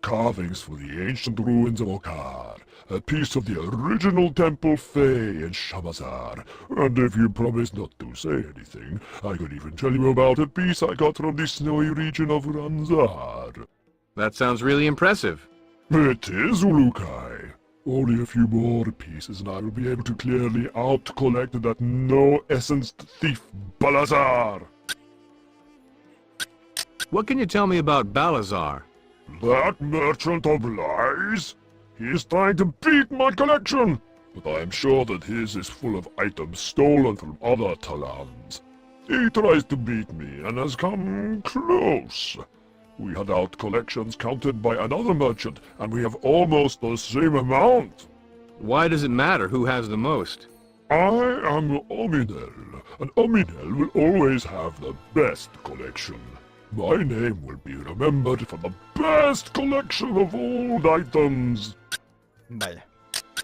Speaker 4: Carvings for the ancient ruins of Okar, a piece of the original Temple Fey in Shamazar, and if you promise not to say anything, I could even tell you about a piece I got from the snowy region of Ranzar.
Speaker 3: That sounds really impressive.
Speaker 4: It is, Ulukai. Only a few more pieces and I will be able to clearly out-collect that no-essenced thief, Balazar!
Speaker 3: What can you tell me about Balazar?
Speaker 4: That merchant of lies? He is trying to beat my collection! But I am sure that his is full of items stolen from other Talans. He tries to beat me and has come close. We had out collections counted by another merchant, and we have almost the same amount.
Speaker 3: Why does it matter who has the most?
Speaker 4: I am Ominel, and Ominel will always have the best collection. My name will be remembered for the best collection of old items.
Speaker 1: Vaya.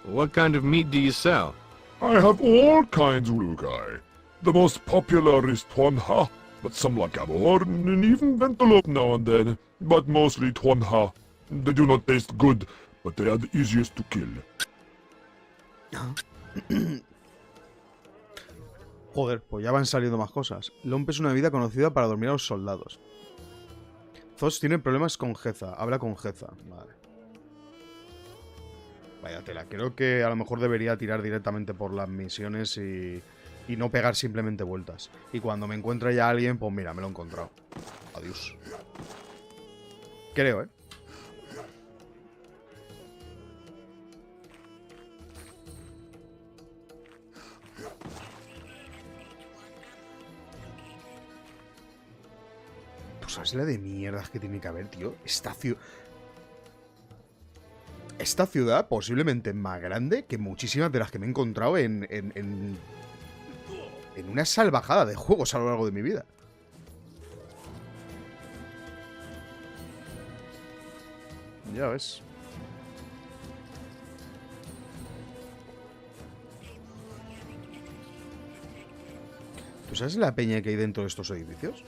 Speaker 3: What kind of meat do you sell?
Speaker 4: I have all kinds, Ulukai. The most popular is Tuanha, but some like Amor, and even Ventelope now and then, but mostly Tuanha. They do not taste good, but they are the easiest to kill.
Speaker 1: Joder, pues ya van saliendo más cosas. Lomp es una bebida conocida para dormir a los soldados. Zos tiene problemas con Geza. Habla con Geza. Vale. Vaya tela. Creo que a lo mejor debería tirar directamente por las misiones y no pegar simplemente vueltas. Y cuando me encuentre ya alguien, pues mira, me lo he encontrado. Adiós. Creo, ¿eh? ¿Tú sabes la de mierdas que tiene que haber, tío? Esta ciudad posiblemente es más grande que muchísimas de las que me he encontrado en una salvajada de juegos a lo largo de mi vida. Ya ves. ¿Tú sabes la peña que hay dentro de estos edificios?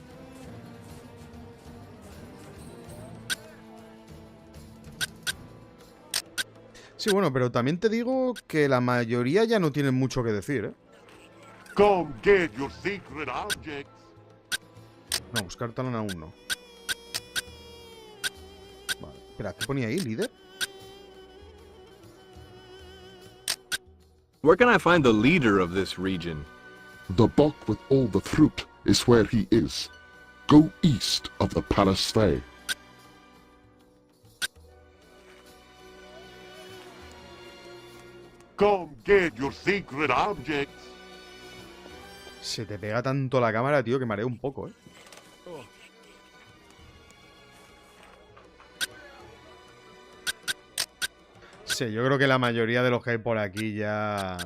Speaker 1: Sí, bueno, pero también te digo que la mayoría ya no tienen mucho que decir, ¿eh?
Speaker 4: Come get your secret objects.
Speaker 1: No, buscar talón aún no. Vale, espera, ¿qué ponía ahí, líder?
Speaker 3: Where can I find the leader of this region?
Speaker 2: The bog with all the fruit is where he is. Go east of the Palace Fair.
Speaker 4: Come get your secret objects.
Speaker 1: Se te pega tanto la cámara, tío, que mareo un poco, ¿eh? Sí, yo creo que la mayoría de los que hay por aquí ya...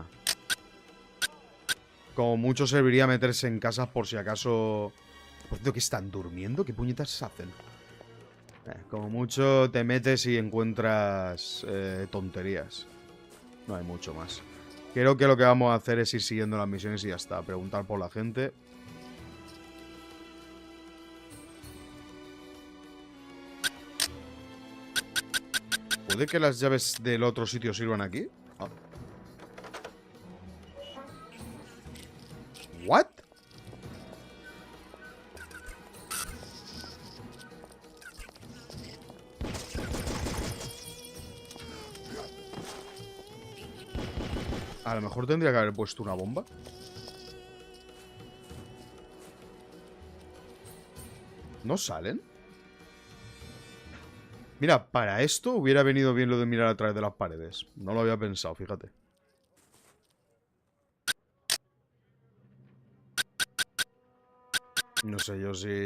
Speaker 1: Como mucho serviría meterse en casas por si acaso... Por cierto, ¿que están durmiendo? ¿Qué puñetas hacen? Como mucho te metes y encuentras tonterías. No hay mucho más. Creo que lo que vamos a hacer es ir siguiendo las misiones y ya está. Preguntar por la gente. ¿Puede que las llaves del otro sitio sirvan aquí? Ah. ¿What? A lo mejor tendría que haber puesto una bomba. ¿No salen? Mira, para esto hubiera venido bien lo de mirar a través de las paredes. No lo había pensado, fíjate. No sé yo si...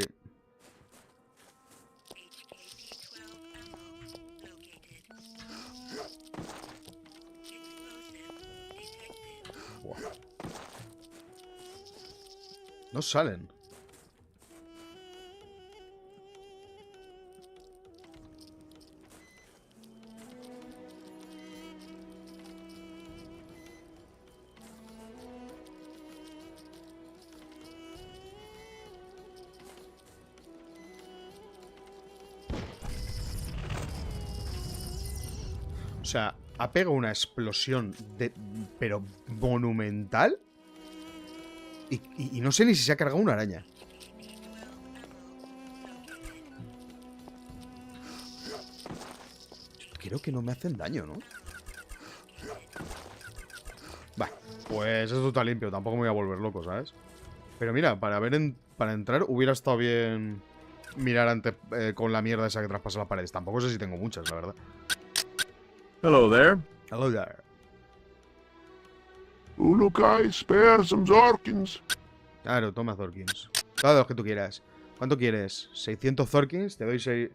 Speaker 1: Buah. No salen. O sea, ha pegado una explosión pero monumental. Y no sé ni si se ha cargado una araña. Creo que no me hacen daño, ¿no? Va, pues esto está limpio. Tampoco me voy a volver loco, ¿sabes? Pero mira, para entrar hubiera estado bien mirar antes con la mierda esa que traspasa las paredes. Tampoco sé si tengo muchas, la verdad.
Speaker 3: Hello there.
Speaker 1: Hello there.
Speaker 2: Ulukai, spare some Zorkins.
Speaker 1: Claro, toma Zorkins. Todos los que tú quieras. ¿Cuánto quieres? 600 Zorkins, te doy 6...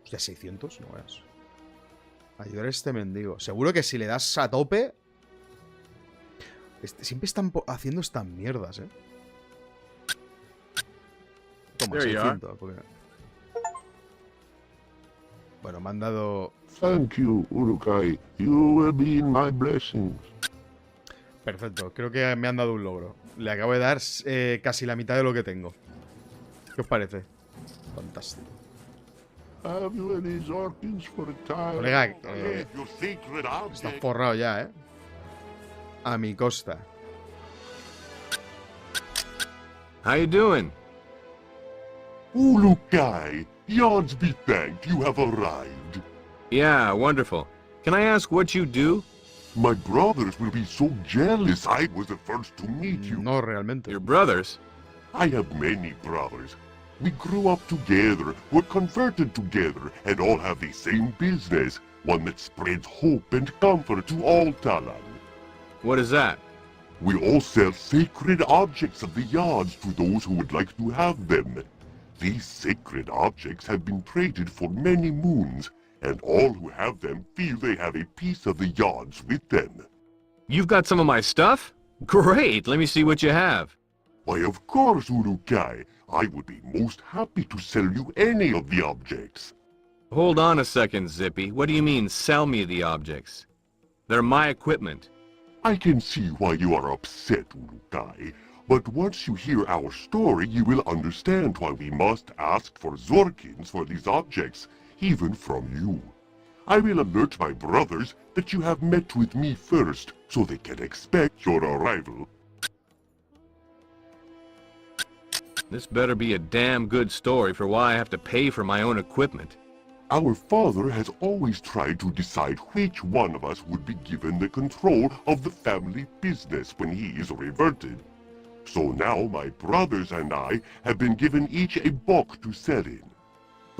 Speaker 1: Hostia, 600, no veas. Ayudar a este mendigo. Seguro que si le das a tope... Siempre están haciendo estas mierdas, ¿eh? Toma, 600. Porque... Bueno, me han dado...
Speaker 2: Thank you, Ulukai. You will be in my blessings.
Speaker 1: Perfecto, creo que me han dado un logro. Le acabo de dar casi la mitad de lo que tengo. ¿Qué os parece? Fantástico.
Speaker 2: Have you any Zorkins for a time?
Speaker 1: Colega,
Speaker 4: Get your secret
Speaker 1: estás
Speaker 4: objects.
Speaker 1: forrado ya, ¿eh? A mi costa.
Speaker 3: How you doing?
Speaker 4: Ulukai, Yawns be thanked you have arrived.
Speaker 3: Yeah, wonderful. Can I ask what you do?
Speaker 2: My brothers will be so jealous I was the first to meet you.
Speaker 1: No, realmente.
Speaker 3: Your brothers?
Speaker 2: I have many brothers. We grew up together, were converted together, and all have the same business, one that spreads hope and comfort to all Talan.
Speaker 3: What is that?
Speaker 2: We all sell sacred objects of the yards to those who would like to have them. These sacred objects have been traded for many moons, and all who have them feel they have a piece of the yards with them.
Speaker 3: You've got some of my stuff? Great, let me see what you have.
Speaker 2: Why, of course, Urukai. I would be most happy to sell you any of the objects.
Speaker 3: Hold on a second, Zippy. What do you mean, sell me the objects? They're my equipment.
Speaker 2: I can see why you are upset, Urukai, but once you hear our story, you will understand why we must ask for Zorkins for these objects, even from you. I will alert my brothers that you have met with me first, so they can expect your arrival.
Speaker 3: This better be a damn good story for why I have to pay for my own equipment.
Speaker 2: Our father has always tried to decide which one of us would be given the control of the family business when he is reverted. So now my brothers and I have been given each a book to sell in.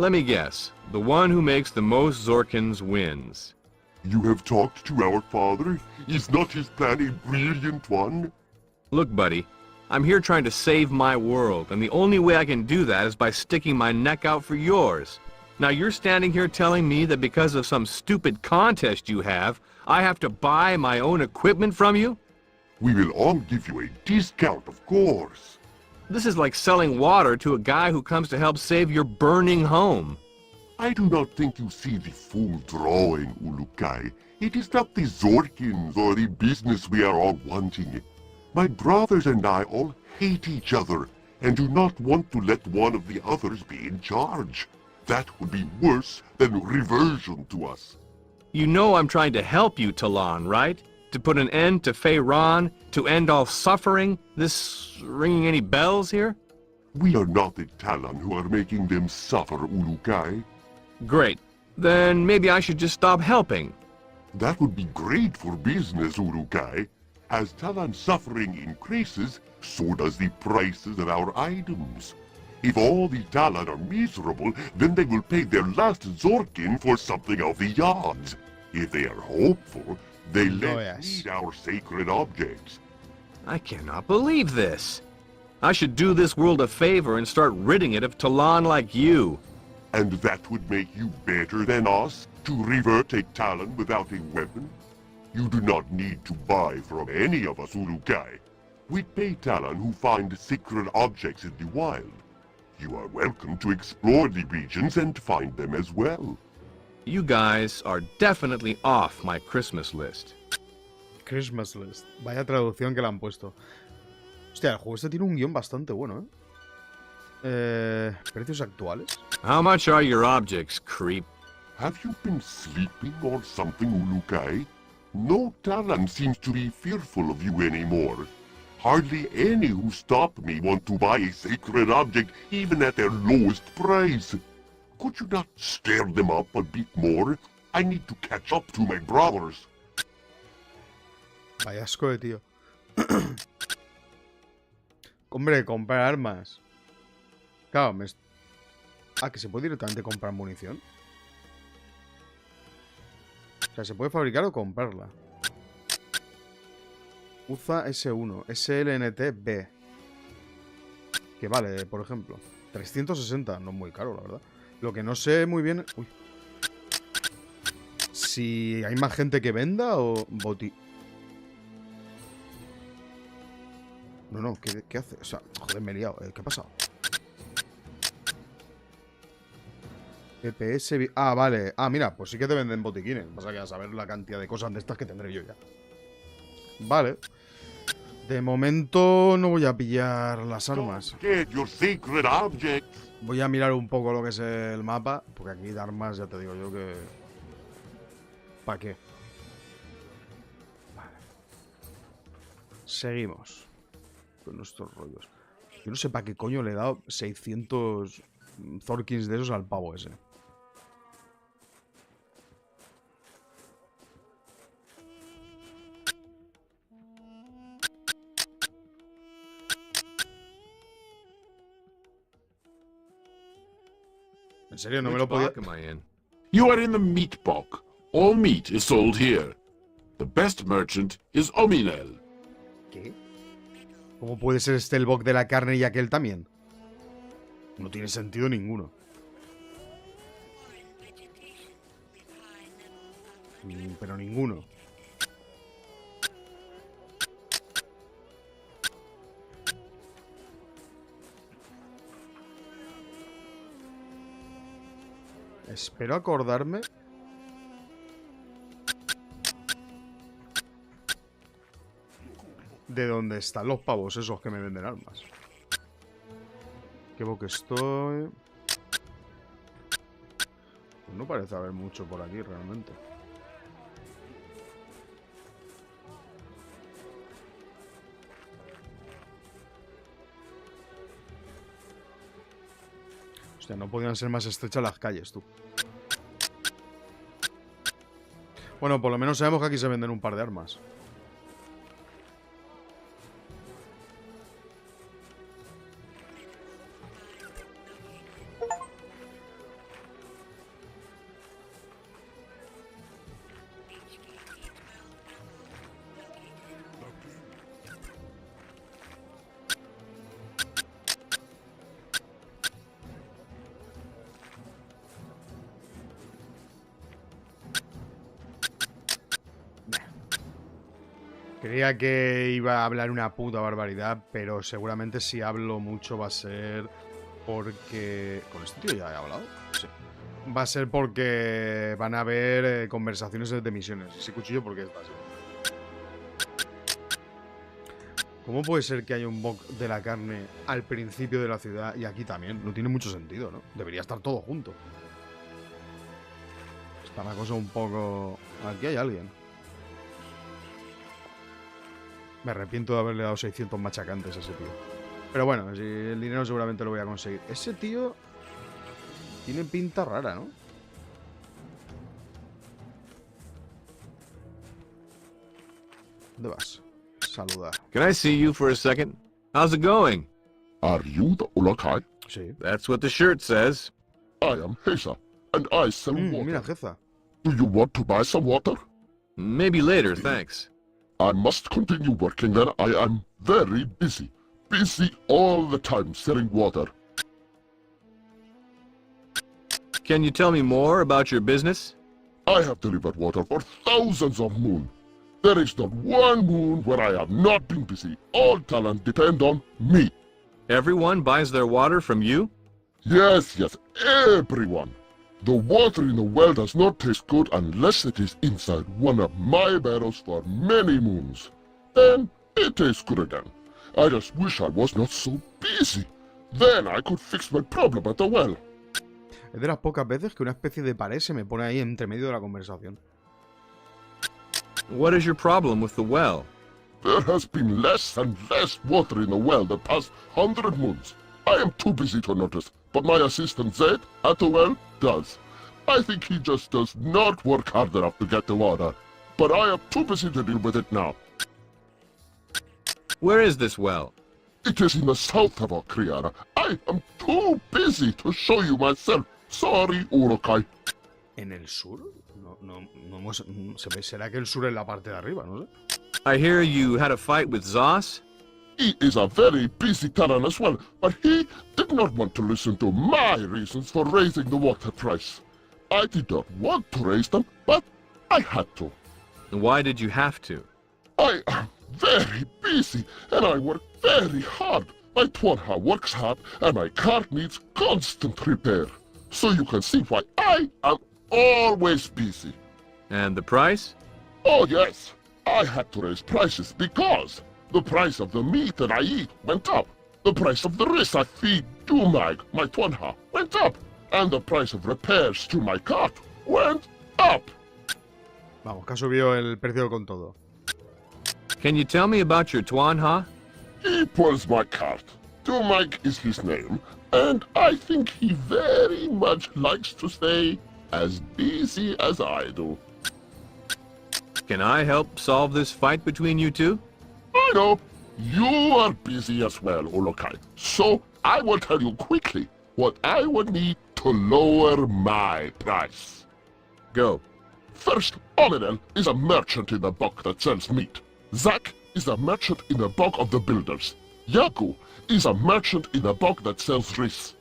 Speaker 3: Let me guess. The one who makes the most Zorkins wins.
Speaker 2: You have talked to our father? Is not his plan a brilliant one?
Speaker 3: Look, buddy. I'm here trying to save my world, and the only way I can do that is by sticking my neck out for yours. Now you're standing here telling me that because of some stupid contest you have, I have to buy my own equipment from you?
Speaker 2: We will all give you a discount, of course.
Speaker 3: This is like selling water to a guy who comes to help save your burning home.
Speaker 2: I do not think you see the full drawing, Ulukai. It is not the Zorkins or the business we are all wanting. My brothers and I all hate each other, and do not want to let one of the others be in charge. That would be worse than reversion to us.
Speaker 3: You know I'm trying to help you, Talan, right? To put an end to Feyran, to end all suffering? This ringing any bells here?
Speaker 2: We are not the Talan who are making them suffer, Ulukai.
Speaker 3: Great. Then maybe I should just stop helping.
Speaker 2: That would be great for business, Urukai. As Talan's suffering increases, so does the prices of our items. If all the Talan are miserable, then they will pay their last Zorkin for something of the yards. If they are hopeful, they less need our sacred objects.
Speaker 3: I cannot believe this. I should do this world a favor and start ridding it of Talan like you.
Speaker 2: And that would make you better than us, to revert a Talan without a weapon? You do not need to buy from any of us, Urukai. We pay Talan who find sacred objects in the wild. You are welcome to explore the regions and find them as well.
Speaker 3: You guys are definitely off my Christmas list.
Speaker 1: Christmas list. Vaya traducción que le han puesto. Hostia, el juego este tiene un guión bastante bueno, ¿precios actuales?
Speaker 3: How much are your objects, creep?
Speaker 2: Have you been sleeping or something, Ulukai? No Talan seems to be fearful of you anymore. Hardly any who stop me want to buy a sacred object even at their lowest price. Could you not stir them up a bit more? I need to catch up to my brothers.
Speaker 1: Vaya asco de tío. Hombre, comprar armas. Claro, que se puede directamente comprar munición. O sea, se puede fabricar o comprarla. UZA S1, SLNT-B. Que vale, por ejemplo. 360, no es muy caro, la verdad. Lo que no sé muy bien... Uy. Si hay más gente que venda o boti... No, ¿qué hace? O sea, joder, me he liado. ¿Qué ha pasado? EPS... Ah, vale. Ah, mira, pues sí que te venden botiquines. Pasa que a saber la cantidad de cosas de estas que tendré yo ya. Vale. De momento no voy a pillar las armas. Voy a mirar un poco lo que es el mapa. Porque aquí de armas ya te digo yo que... ¿Para qué? Vale. Seguimos con nuestros rollos. Yo no sé para qué coño le he dado 600 Zorkins de esos al pavo ese. En serio, no me
Speaker 3: Which
Speaker 1: lo podía...
Speaker 3: bog am I in?
Speaker 4: You are in the meat bog. All meat is sold here. The best merchant is Ominel.
Speaker 1: ¿Qué? ¿Cómo puede ser este el bog de la carne y aquel también? No tiene sentido ninguno. Pero ninguno. Espero acordarme. De dónde están los pavos esos que me venden armas. ¿Qué boque estoy? Pues no parece haber mucho por aquí realmente. Hostia, no podían ser más estrechas las calles, tú. Bueno, por lo menos sabemos que aquí se venden un par de armas. Creía que iba a hablar una puta barbaridad, pero seguramente si hablo mucho va a ser porque... ¿Con este tío ya he hablado? Sí. Va a ser porque van a haber conversaciones de misiones. Ese cuchillo, ¿por qué está así? ¿Cómo puede ser que haya un bog de la carne al principio de la ciudad y aquí también? No tiene mucho sentido, ¿no? Debería estar todo junto. Está la cosa un poco... Aquí hay alguien. Me arrepiento de haberle dado 600 machacantes a ese tío. Pero bueno, si el dinero seguramente lo voy a conseguir. Ese tío tiene pinta rara, ¿no? ¿Dónde vas? Saludar.
Speaker 3: Can I see you for a second? How's it going?
Speaker 2: Are you the Ulukai?
Speaker 1: Sí.
Speaker 3: That's what the shirt says.
Speaker 2: I am Hesa, and I sell
Speaker 1: Mira,
Speaker 2: water.
Speaker 1: jefa.
Speaker 2: Do you want to buy some water?
Speaker 3: Maybe later, thanks.
Speaker 2: I must continue working then. I am very busy. Busy all the time selling water.
Speaker 3: Can you tell me more about your business?
Speaker 2: I have delivered water for thousands of moons. There is not one moon where I have not been busy. All talent depend on me.
Speaker 3: Everyone buys their water from you?
Speaker 2: Yes, everyone. The water in the well does not taste good unless it is inside one of my barrels for many moons. Then it tastes good again. I just wish I was not so busy. Then I could fix my problem at the well.
Speaker 1: Es de las pocas veces que una especie de pared se me pone ahí entre medio de la conversación.
Speaker 3: What is your problem with the well?
Speaker 2: There has been less and less water in the well the past 100 moons. I am too busy to notice, but my assistant Zed at the well does. I think he just does not work hard enough to get the water. But I am too busy to deal with it now.
Speaker 3: Where is this well?
Speaker 2: It is in the south of Okriara. I am too busy to show you myself. Sorry, Urukai.
Speaker 1: ¿En el sur? No hemos... ¿Será que el sur es la parte de arriba? No sé.
Speaker 3: I hear you had a fight with Zos?
Speaker 2: He is a very busy Talon as well, but he did not want to listen to my reasons for raising the water price. I did not want to raise them, but I had to.
Speaker 3: Why did you have to?
Speaker 2: I am very busy, and I work very hard. My Twanha works hard, and my cart needs constant repair. So you can see why I am always busy.
Speaker 3: And the price?
Speaker 2: Oh yes, I had to raise prices because the price of the meat that I eat went up. The price of the rice I feed Dumag, my Twanha, went up. And the price of repairs to my cart went up.
Speaker 1: Vamos, que ha subido el precio con todo.
Speaker 3: Can you tell me about your Twanha?
Speaker 2: He pulls my cart. Dumag is his name, and I think he very much likes to stay as busy as I do.
Speaker 3: Can I help solve this fight between you two?
Speaker 2: I know. You are busy as well, Ulukai. So I will tell you quickly what I would need to lower my price.
Speaker 3: Go.
Speaker 2: First, Omenel is a merchant in the bog that sells meat. Zack is a merchant in the bog of the builders. Yaku is a merchant in the bog that sells rice.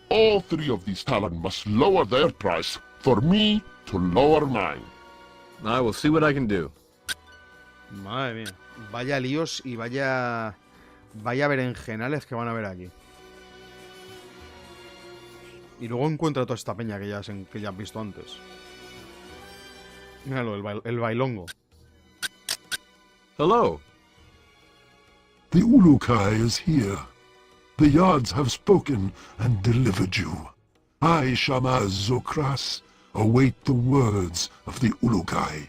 Speaker 2: All three of these Talon must lower their price for me to lower mine.
Speaker 3: I will see what I can do.
Speaker 1: Madre mía. Vaya líos y vaya berenjenales que van a haber aquí. Y luego encuentra toda esta peña que ya has visto antes. Míralo, el bailongo.
Speaker 3: Hello.
Speaker 2: The Ulukai is here. The Yards have spoken and delivered you. I, Shamaz Zokras, await the words of the Ulukai.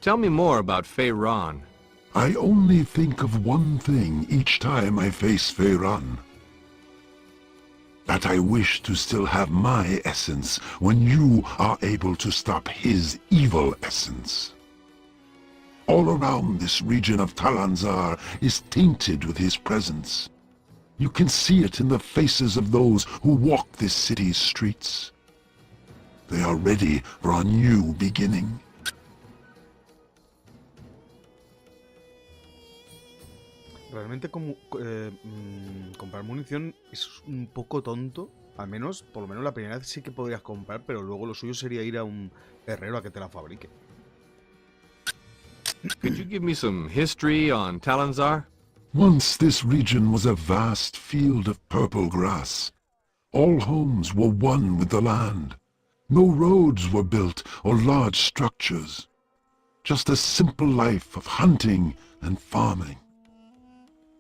Speaker 3: Tell me more about Feyran.
Speaker 2: I only think of one thing each time I face Feyran. That I wish to still have my essence when you are able to stop his evil essence. All around this region of Talanzaar is tainted with his presence. You can see it in the faces of those who walk this city's streets. They are ready for a new beginning.
Speaker 1: Realmente comprar munición es un poco tonto. Al menos, por lo menos la primera vez sí que podrías comprar, pero luego lo suyo sería ir a un herrero a que te la fabrique.
Speaker 3: Could you give me some history on Talanzaar?
Speaker 2: Once this region was a vast field of purple grass. All homes were one with the land. No roads were built or large structures. Just a simple life of hunting and farming.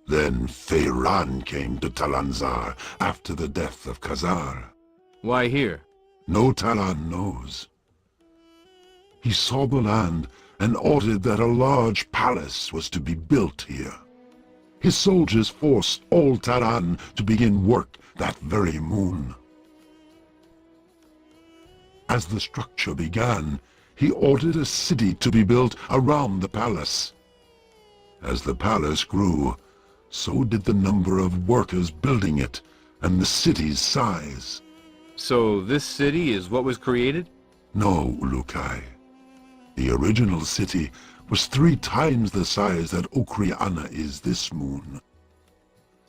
Speaker 2: Then Feyran came to Talanzaar after the death of Khazar.
Speaker 3: Why here?
Speaker 2: No Talan knows. He saw the land and ordered that a large palace was to be built here. His soldiers forced all Talan to begin work that very moon. As the structure began, he ordered a city to be built around the palace. As the palace grew, so did the number of workers building it and the city's size.
Speaker 3: So this city is what was created?
Speaker 2: No, Ulukai. The original city was 3 times the size that Okriana is this moon.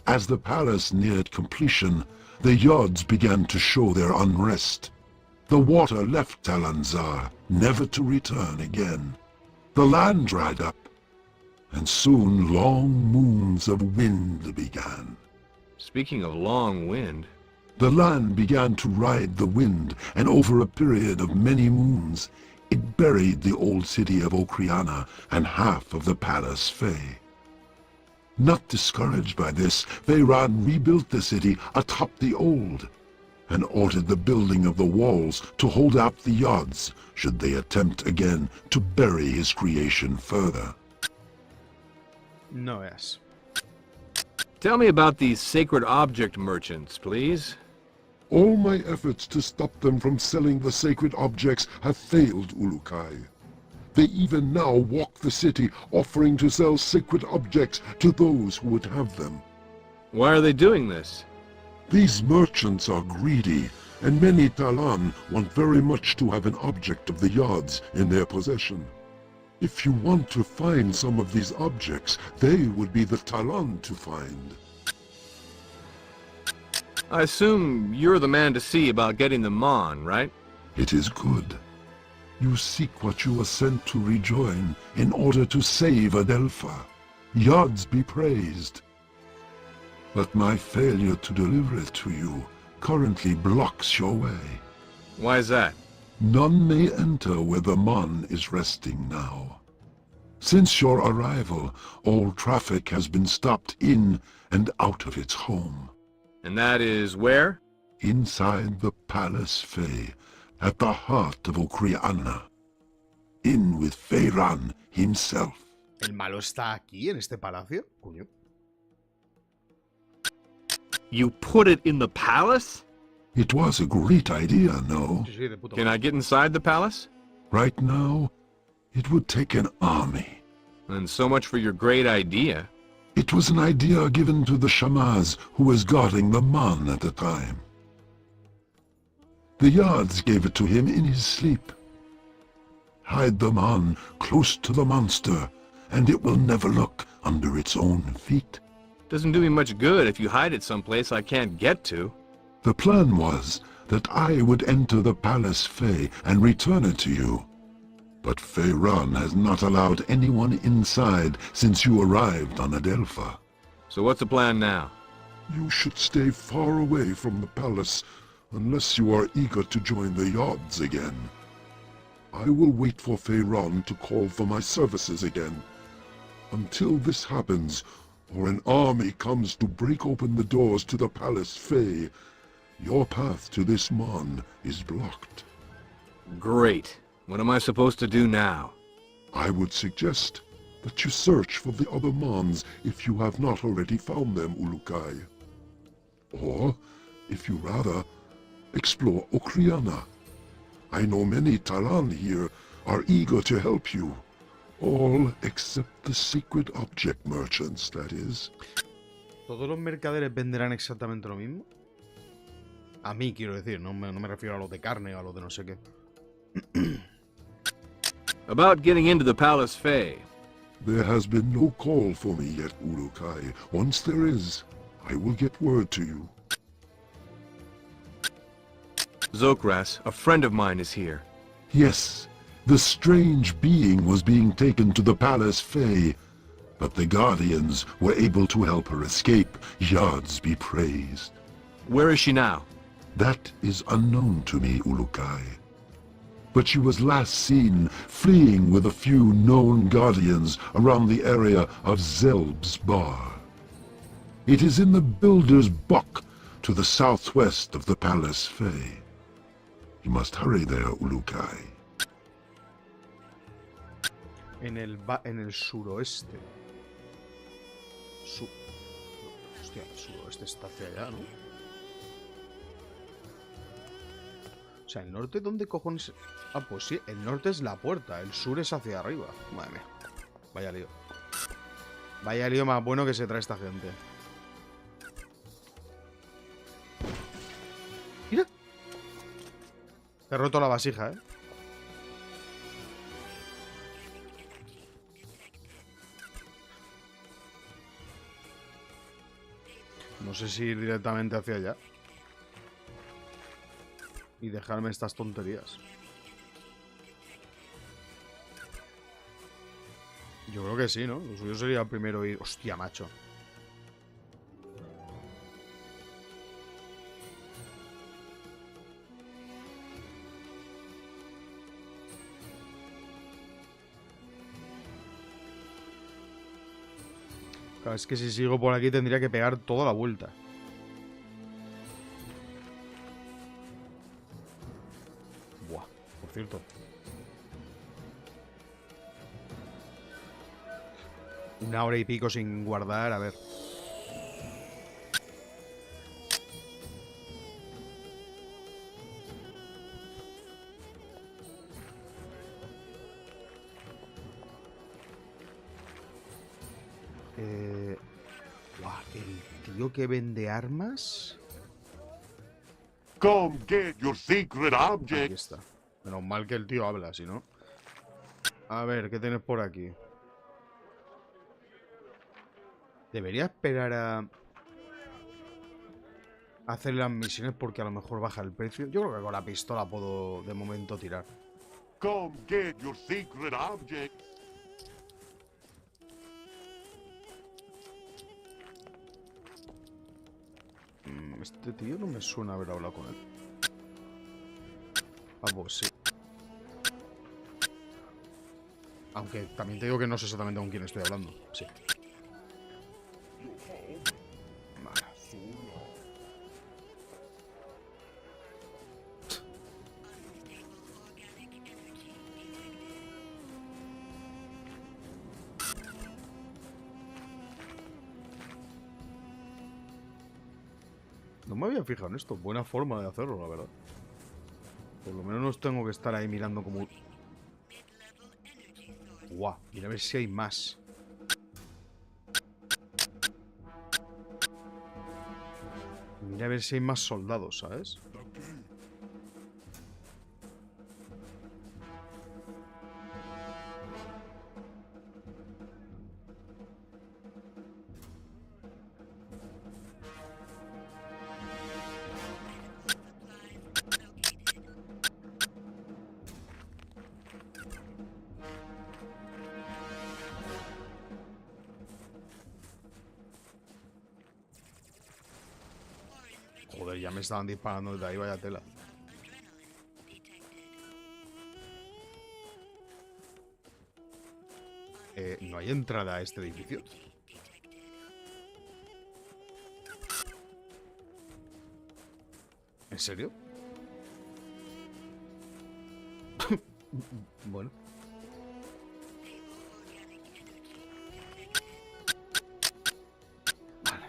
Speaker 2: As the palace neared completion, the Yards began to show their unrest. The water left Talanzaar, never to return again. The land dried up, and soon long moons of wind began.
Speaker 3: Speaking of long wind...
Speaker 2: The land began to ride the wind, and over a period of many moons, it buried the old city of Okriana and half of the palace Fey. Not discouraged by this, Feyran rebuilt the city atop the old, and ordered the building of the walls to hold out the Yards should they attempt again to bury his creation further.
Speaker 1: No es.
Speaker 3: Tell me about these sacred object merchants, please.
Speaker 2: All my efforts to stop them from selling the sacred objects have failed, Ulukai. They even now walk the city offering to sell sacred objects to those who would have them.
Speaker 3: Why are they doing this?
Speaker 2: These merchants are greedy, and many Talan want very much to have an object of the Yards in their possession. If you want to find some of these objects, they would be the Talan to find.
Speaker 3: I assume you're the man to see about getting them on, right?
Speaker 2: It is good. You seek what you were sent to rejoin in order to save Adelpha. Yards be praised. But my failure to deliver it to you currently blocks your way.
Speaker 3: Why is that?
Speaker 2: None may enter where the Mon is resting now. Since your arrival, all traffic has been stopped in and out of its home.
Speaker 3: And that is where?
Speaker 2: Inside the Palace Fey, at the heart of Okriana. In with Feyran himself.
Speaker 1: ¿El malo está aquí, en este palacio? Coño.
Speaker 3: You put it in the palace?
Speaker 2: It was a great idea, no?
Speaker 1: Sí, sí, de puta
Speaker 3: Can
Speaker 1: madre.
Speaker 3: I get inside the palace?
Speaker 2: Right now, it would take an army.
Speaker 3: And so much for your great idea.
Speaker 2: It was an idea given to the Shamaz who was guarding the Mon at the time. The Yards gave it to him in his sleep. Hide the Mon close to the monster, and it will never look under its own feet.
Speaker 3: Doesn't do me much good if you hide it someplace I can't get to.
Speaker 2: The plan was that I would enter the Palace Fey and return it to you. But Feyran has not allowed anyone inside since you arrived on Adelpha.
Speaker 3: So what's the plan now?
Speaker 2: You should stay far away from the palace unless you are eager to join the Yards again. I will wait for Feyran to call for my services again. Until this happens, or an army comes to break open the doors to the Palace Fey, your path to this Mon is blocked.
Speaker 3: Great. What am I supposed to do now?
Speaker 2: I would suggest that you search for the other Mons if you have not already found them, Ulukai. Or, if you rather, explore Okriana. I know many Talan here are eager to help you. All except the secret object merchants, that is.
Speaker 1: ¿Todos los mercaderes venderán exactamente lo mismo? A mí, quiero decir, no me refiero a los de carne o a los de no sé qué.
Speaker 3: About getting into the Palace Fey.
Speaker 2: There has been no call for me yet, Ulukai. Once there is, I will get word to you.
Speaker 3: Zokras, a friend of mine, is here.
Speaker 2: Yes, the strange being was being taken to the Palace Fey, but the Guardians were able to help her escape. Yards be praised.
Speaker 3: Where is she now?
Speaker 2: That is unknown to me, Ulukai. But she was last seen fleeing with a few known Guardians around the area of Zelb's Bar. It is in the Builder's Buck to the southwest of the Palace Fey. You must hurry there, Ulukai.
Speaker 1: En el suroeste. Hostia, el suroeste está hacia allá, ¿no? O sea, ¿el norte dónde cojones? Ah, pues sí, el norte es la puerta, el sur es hacia arriba. Madre mía. Vaya lío. Vaya lío más bueno que se trae esta gente. Mira. He roto la vasija, ¿eh? No sé si ir directamente hacia allá y dejarme estas tonterías. Yo creo que sí, ¿no? Lo suyo sería primero ir... Hostia, macho. Claro, es que si sigo por aquí tendría que pegar toda la vuelta. Buah, por cierto. Una hora y pico sin guardar, a ver. Buah, el tío que vende armas.
Speaker 4: Come get your secret
Speaker 1: Aquí
Speaker 4: object.
Speaker 1: está. Menos mal que el tío habla, si no. A ver, ¿qué tienes por aquí? Debería esperar a hacer las misiones porque a lo mejor baja el precio. Yo creo que con la pistola puedo de momento tirar.
Speaker 4: Come get your secret object.
Speaker 1: Este tío no me suena haber hablado con él. Ah, pues sí. Aunque también te digo que no sé exactamente con quién estoy hablando. Sí. Vale. No me había fijado en esto. Buena forma de hacerlo, la verdad. Por lo menos no tengo que estar ahí mirando como... Guau, mira a ver si hay más. Mira a ver si hay más soldados, ¿sabes? Joder, ya me estaban disparando desde ahí, vaya tela. No hay entrada a este edificio. ¿En serio? Bueno. Vale.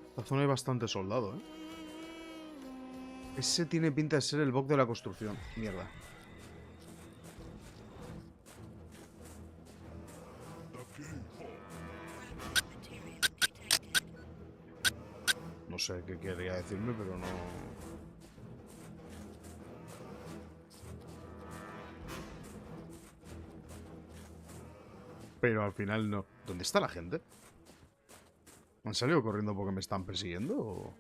Speaker 1: Esta zona hay bastante soldado, ¿eh? Ese tiene pinta de ser el bug de la construcción. Mierda. No sé qué quería decirme, pero no... Pero al final no. ¿Dónde está la gente? ¿Han salido corriendo porque me están persiguiendo o...?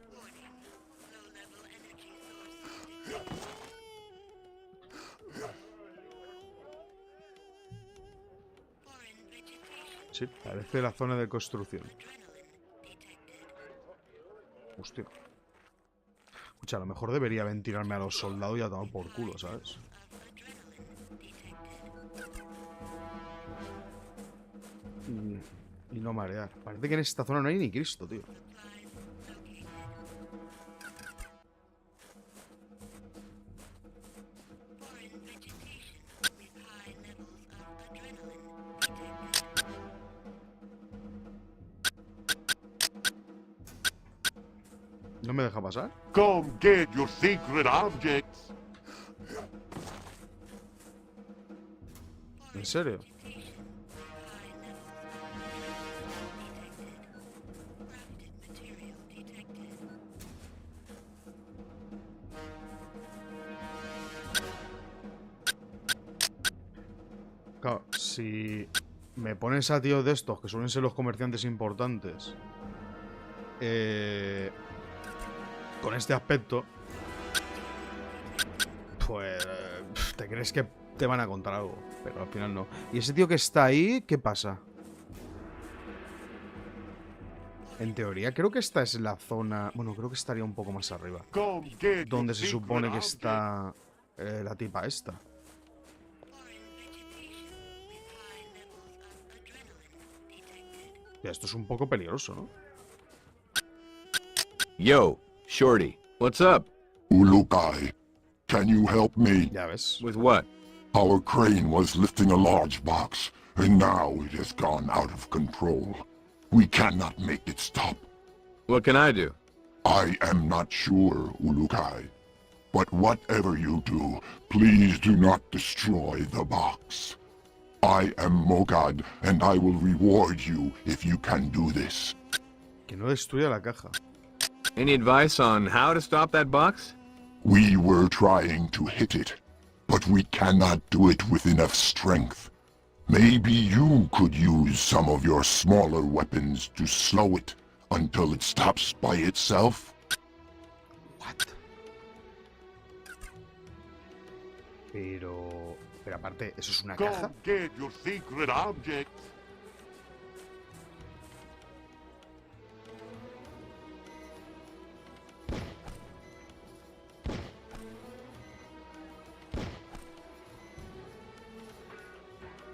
Speaker 1: Sí, parece la zona de construcción. Hostia. Escucha, a lo mejor debería ventilarme a los soldados y a tomar por culo, ¿sabes? Y no marear. Parece que en esta zona no hay ni Cristo, tío. ¿No me deja pasar?
Speaker 4: Come get your secret objects.
Speaker 1: ¿En serio? Claro, si me pones a tíos de estos, que suelen ser los comerciantes importantes, con este aspecto, pues te crees que te van a contar algo, pero al final no. ¿Y ese tío que está ahí, qué pasa? En teoría, creo que esta es la zona... Bueno, creo que estaría un poco más arriba,
Speaker 4: Come get your
Speaker 1: donde se
Speaker 4: secret
Speaker 1: supone que
Speaker 4: objects.
Speaker 1: está la tipa esta. Ya, esto es un poco peligroso, ¿no?
Speaker 3: Yo, Shorty, what's up?
Speaker 2: Ulukai, can you help me?
Speaker 1: Ya ves.
Speaker 3: With what?
Speaker 2: Our crane was lifting a large box, and now it has gone out of control. We cannot make it stop.
Speaker 3: What can I do?
Speaker 2: I am not sure, Ulukai. But whatever you do, please do not destroy the box. I am Mogad, and I will reward you if you can do this.
Speaker 1: Que no destruya la caja.
Speaker 3: Any advice on how to stop that box?
Speaker 2: We were trying to hit it, but we cannot do it with enough strength. Maybe you could use some of your smaller weapons to slow it until it stops by itself.
Speaker 1: What? Pero aparte, ¿eso es una caja?
Speaker 4: Come get your secret objects.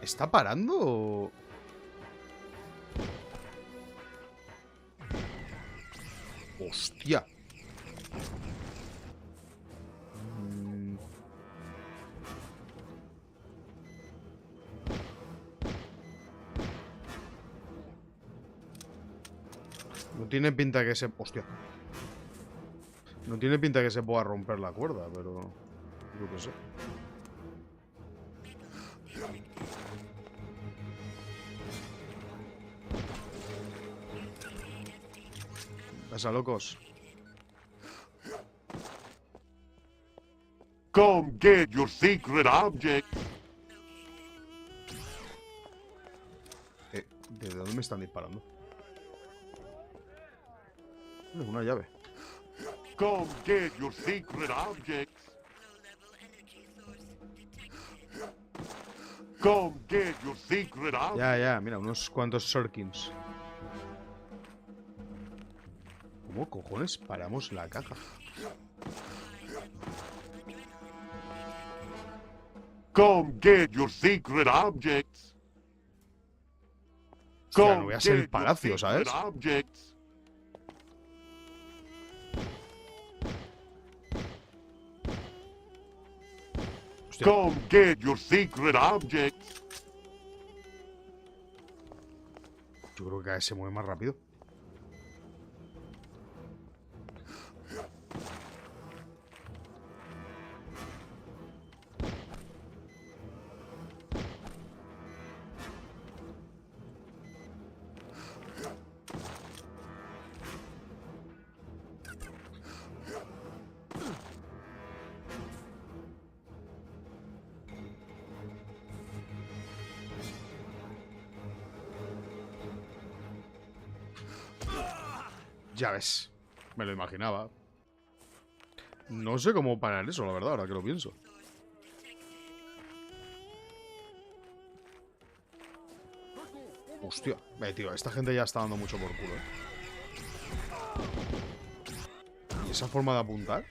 Speaker 1: ¿Está parando o...? ¡Hostia! No tiene pinta que se... ¡Hostia! No tiene pinta que se pueda romper la cuerda, pero... Yo qué sé. Pasa, locos.
Speaker 4: Come get your secret object.
Speaker 1: ¿De dónde me están disparando? Una llave.
Speaker 4: Come get your secret object. Come get your secret object.
Speaker 1: Ya, mira, unos cuantos Sorkins. ¿Cómo cojones paramos la caja?
Speaker 4: Come get your secret objects.
Speaker 1: Hostia, no voy a ser el
Speaker 4: get your
Speaker 1: palacio, ¿sabes?
Speaker 4: secret objects.
Speaker 1: Hostia,
Speaker 4: Come get your secret objects.
Speaker 1: yo creo que cada vez se mueve más rápido. Ya ves, me lo imaginaba. No sé cómo parar eso, la verdad, ahora que lo pienso. Hostia, tío, esta gente ya está dando mucho por culo, ¿Y esa forma de apuntar?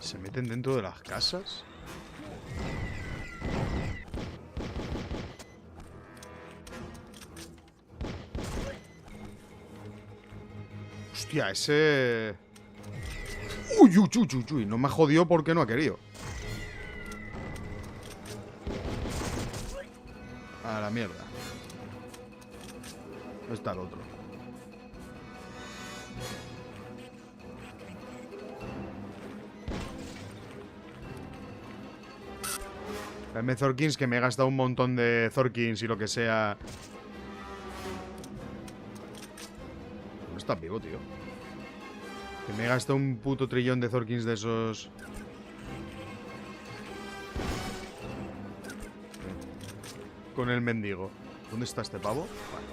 Speaker 1: ¿Se meten dentro de las casas? Hostia, ese... Uy, no me ha jodido porque no ha querido. A la mierda. ¿Dónde está el otro? Dame Zorkins, que me he gastado un montón de Zorkins y lo que sea. No estás vivo, tío. Que me he gastado un puto trillón de Zorkins de esos. Con el mendigo. ¿Dónde está este pavo? Vale.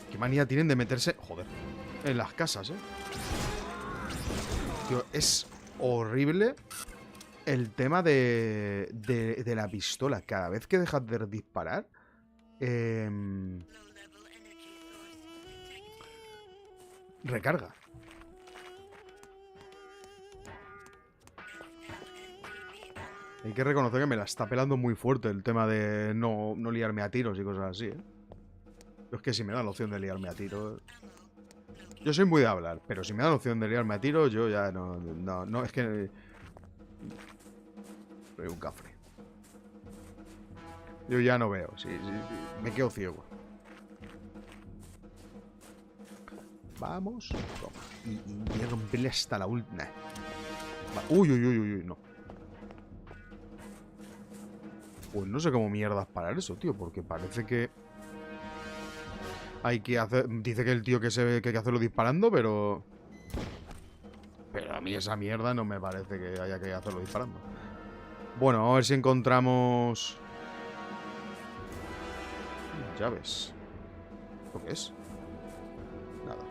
Speaker 1: Qué manía tienen de meterse, joder, en las casas, Tío, es horrible el tema de la pistola. Cada vez que dejas de disparar, recarga. Hay que reconocer que me la está pelando muy fuerte el tema de no liarme a tiros y cosas así, Es que si me dan la opción de liarme a tiros... Yo soy muy de hablar, pero si me dan la opción de liarme a tiros, yo ya no, es que... Soy un cafre. Yo ya no veo, sí, me quedo ciego. Vamos, toma. Y voy a romperle hasta la última. Uy, no. Pues no sé cómo mierdas parar eso, tío, porque parece que... Hay que hacer... Dice que el tío que hay que hacerlo disparando, pero... Pero a mí esa mierda no me parece que haya que hacerlo disparando. Bueno, a ver si encontramos... Llaves. ¿Esto qué es? Nada.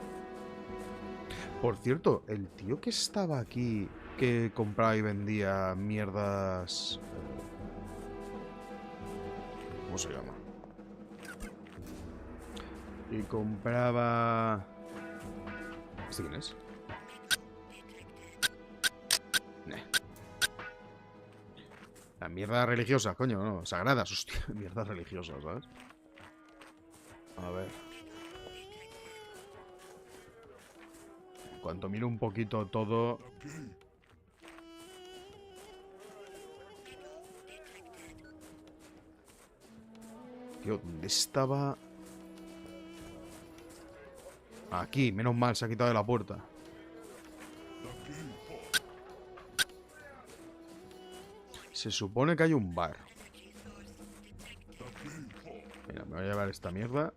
Speaker 1: Por cierto, el tío que estaba aquí, que compraba y vendía mierdas... ¿Cómo se llama? Y compraba... ¿Este quién es? Las mierdas religiosas, coño, no, sagradas, hostia, mierdas religiosas, ¿sabes? A ver. En cuanto miro un poquito todo... Tío, ¿dónde estaba? Aquí, menos mal, se ha quitado de la puerta. Se supone que hay un bar. Mira, me voy a llevar esta mierda.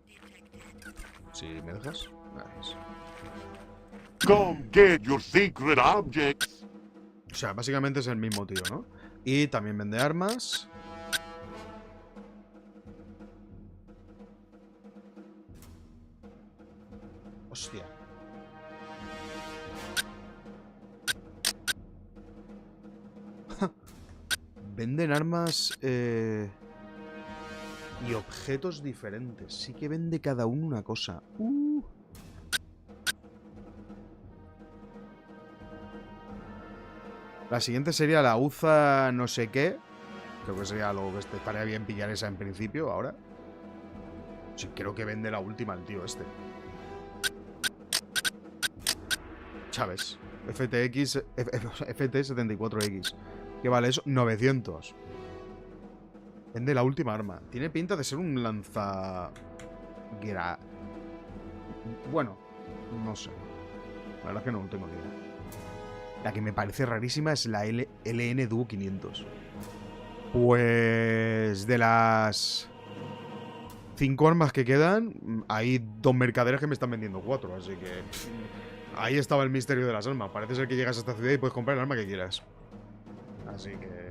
Speaker 1: Si me dejas. Gracias.
Speaker 4: Come get your secret objects.
Speaker 1: O sea, básicamente es el mismo tío, ¿no? Y también vende armas. Hostia. Venden armas y objetos diferentes. Sí que vende cada uno una cosa. La siguiente sería la UZA no sé qué. Creo que sería lo que estaría bien pillar esa en principio ahora. Sí, creo que vende la última el tío este. Chávez. FT74X. ¿Qué vale eso? 900. Vende la última arma. Tiene pinta de ser un lanza... Bueno, no sé. La verdad es que no tengo ni idea. La que me parece rarísima es la LN Duo 500. Pues... de las... 5 armas que quedan, hay 2 mercaderes que me están vendiendo 4, así que... ahí estaba el misterio de las armas. Parece ser que llegas a esta ciudad y puedes comprar el arma que quieras. Así que...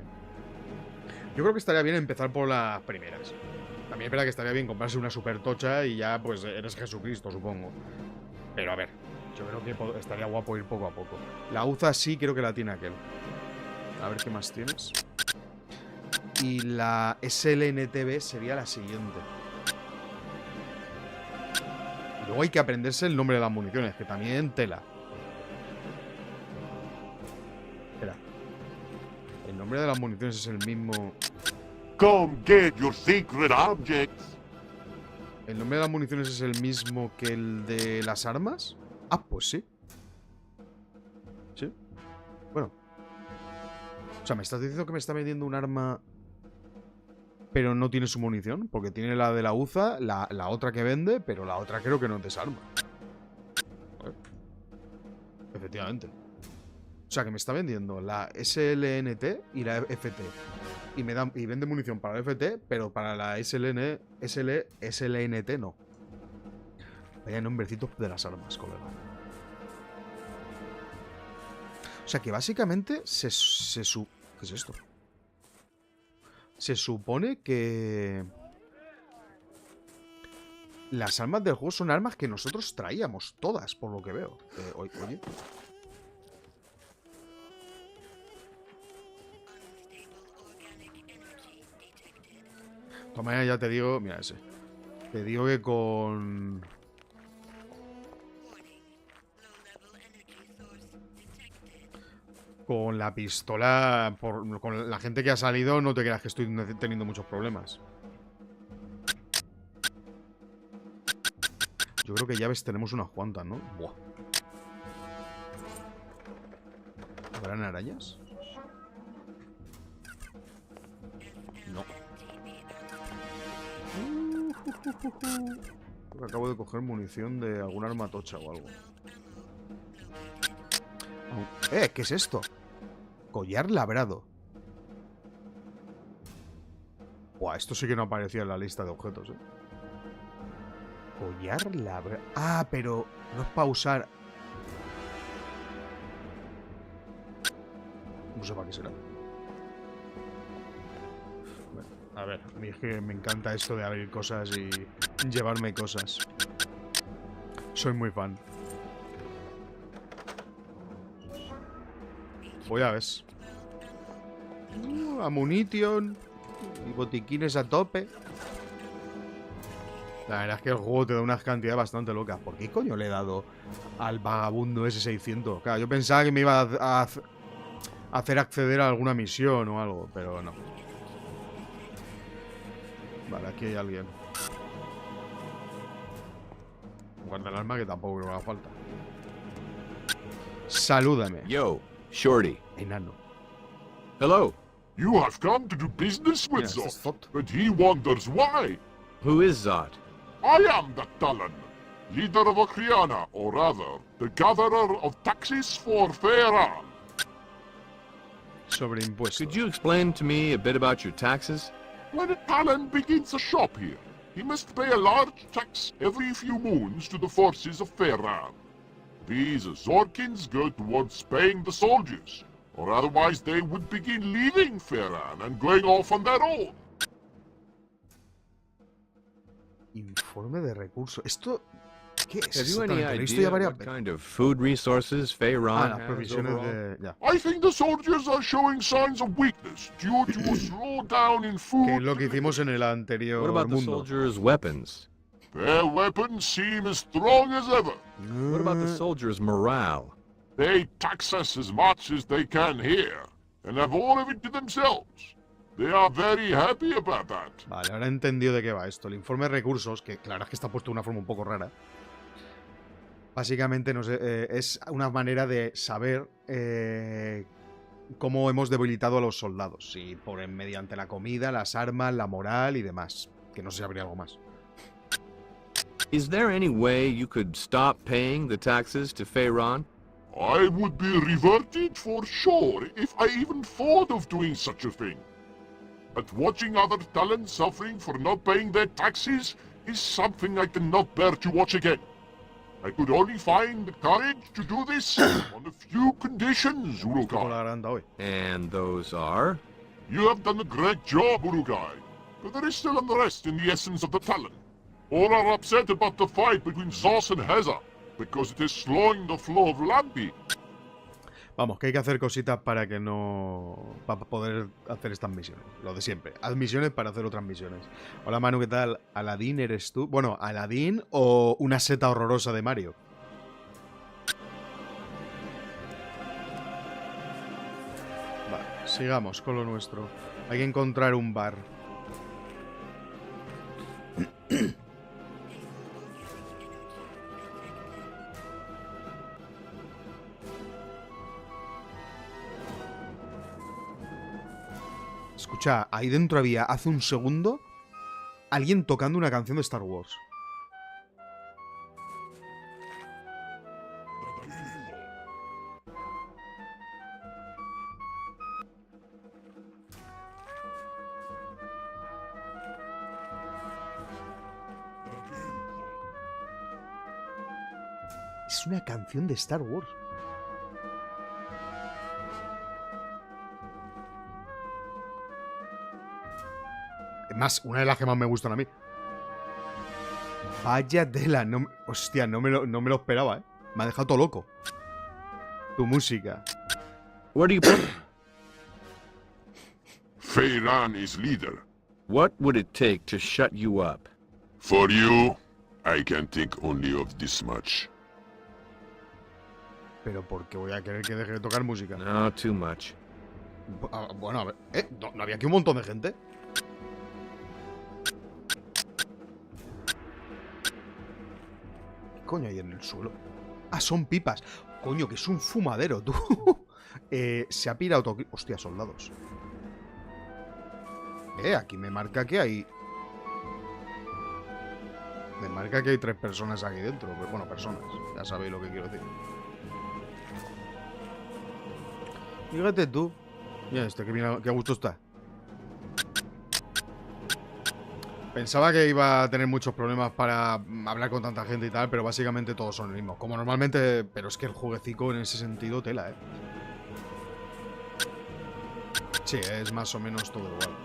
Speaker 1: yo creo que estaría bien empezar por las primeras. También es verdad que estaría bien comprarse una super tocha y ya pues eres Jesucristo, supongo. Pero a ver, yo creo que estaría guapo ir poco a poco. La UZA sí creo que la tiene aquel. A ver qué más tienes. Y la SLNTB sería la siguiente. Y luego hay que aprenderse el nombre de las municiones, que también tela. Espera. El nombre de las municiones es el mismo...
Speaker 4: Come get your secret objects.
Speaker 1: ¿El nombre de las municiones es el mismo que el de las armas? Ah, pues sí. Sí. Bueno. O sea, ¿me estás diciendo que me está vendiendo un arma... pero no tiene su munición? Porque tiene la de la UZA, la otra que vende, pero la otra creo que no es desarma. Efectivamente. O sea, que me está vendiendo la SLNT y la FT. Y vende munición para la FT, pero para la SLNT no. Vaya nombrecitos de las armas, colega. O sea, que básicamente ¿qué es esto? Se supone que... las armas del juego son armas que nosotros traíamos todas, por lo que veo. Oye. De todas maneras, ya te digo... mira ese. Te digo que con... con la pistola... con la gente que ha salido, no te creas que estoy teniendo muchos problemas. Yo creo que llaves tenemos unas cuantas, ¿no? Buah. ¿Habrán arañas? No. Creo que acabo de coger munición de alguna arma tocha o algo. ¿Qué es esto? Collar labrado. Buah, esto sí que no aparecía en la lista de objetos, ¿eh? Collar labrado. Ah, pero no es para usar. No sé para qué será. Bueno, a ver, a mí es que me encanta esto de abrir cosas y llevarme cosas. Soy muy fan. Pues ya ves. Amunition y botiquines a tope. La verdad es que el juego te da unas cantidades bastante locas. ¿Por qué coño le he dado al vagabundo S600? Claro, yo pensaba que me iba a hacer acceder a alguna misión o algo, pero no. Vale, aquí hay alguien. Guarda el arma que tampoco me haga falta. Salúdame.
Speaker 3: Yo, Shorty.
Speaker 1: Enano.
Speaker 3: Hello.
Speaker 4: You have come to do business with
Speaker 1: Mira, este es
Speaker 4: us,
Speaker 1: Zot.
Speaker 4: but he wonders why.
Speaker 3: Who is Zot?
Speaker 4: I am the Talan, leader of Okriana, or rather, the gatherer of taxes for Feyran.
Speaker 1: Sobre impuestos.
Speaker 3: Could you explain to me a bit about your taxes?
Speaker 4: When a Talan begins a shop here, he must pay a large tax every few moons to the forces of Feyran. These Zorkins go towards paying the soldiers, or otherwise they would begin leaving Feyran and going off on their own.
Speaker 1: Informe de recursos. ¿Esto qué es?
Speaker 3: Have you any
Speaker 1: exactamente? Lo he visto ya
Speaker 3: idea
Speaker 1: varias
Speaker 3: what
Speaker 1: veces.
Speaker 3: kind of food resources Feyran
Speaker 1: Las
Speaker 3: has
Speaker 1: provisiones
Speaker 3: overall?
Speaker 1: de... Ya.
Speaker 4: I think the soldiers are showing signs of weakness due to a slowdown in food.
Speaker 1: Que es lo que hicimos en el anterior
Speaker 3: What about the
Speaker 1: mundo.
Speaker 3: soldiers' weapons?
Speaker 4: Their weapons seem as strong as ever.
Speaker 3: What about the soldiers' morale?
Speaker 4: They tax us as much as they can here, and have all of it to themselves. They are very happy about that.
Speaker 1: Vale, ahora he entendido de qué va esto. El informe de recursos, que claro es que está puesto de una forma un poco rara. Básicamente es una manera de saber cómo hemos debilitado a los soldados. Si mediante la comida, las armas, la moral y demás. Que no sé si habría algo más.
Speaker 3: Is there any way you could stop paying the taxes to Feyran?
Speaker 4: I would be reverted for sure if I even thought of doing such a thing. But watching other talents suffering for not paying their taxes is something I cannot bear to watch again. I could only find the courage to do this on a few conditions,
Speaker 1: Con la
Speaker 4: Urukai.
Speaker 1: garganta hoy.
Speaker 3: And those are?
Speaker 4: You have done a great job, Urukai. But there is still unrest in the essence of the Talon. All are upset about the fight between Zos and Heza, because it is slowing the flow of Lampi.
Speaker 1: Vamos, que hay que hacer cositas para que no... para poder hacer estas misiones. Lo de siempre. Haz misiones para hacer otras misiones. Hola Manu, ¿qué tal? ¿Aladín eres tú? Bueno, ¿Aladín o una seta horrorosa de Mario? Vale, sigamos con lo nuestro. Hay que encontrar un bar. Escucha, ahí dentro había, hace un segundo, alguien tocando una canción de Star Wars. Es una canción de Star Wars. Es más, una de las que más me gustan a mí. Vaya tela, no, hostia, no me lo esperaba, ¿eh? Me ha dejado todo loco. Tu música.
Speaker 3: Where do you put?
Speaker 4: Feyran is leader.
Speaker 3: What would it take to shut you up?
Speaker 4: For you, I can think only of this much.
Speaker 1: Pero ¿por qué voy a querer que deje de tocar música?
Speaker 3: No, too much.
Speaker 1: Bueno, a ver. ¿No había aquí un montón de gente? ¿Qué coño hay en el suelo? Ah, son pipas. Coño, que es un fumadero, tú. Se ha pirado todo. Hostia, soldados. Aquí me marca que hay... Me marca que hay 3 personas aquí dentro. Bueno, personas. Ya sabéis lo que quiero decir. Fíjate tú. Mira este, que a gusto está. Pensaba que iba a tener muchos problemas para hablar con tanta gente y tal, pero básicamente todos son el mismo. Como normalmente, pero es que el jueguecico en ese sentido tela, ¿eh? Sí, es más o menos todo igual.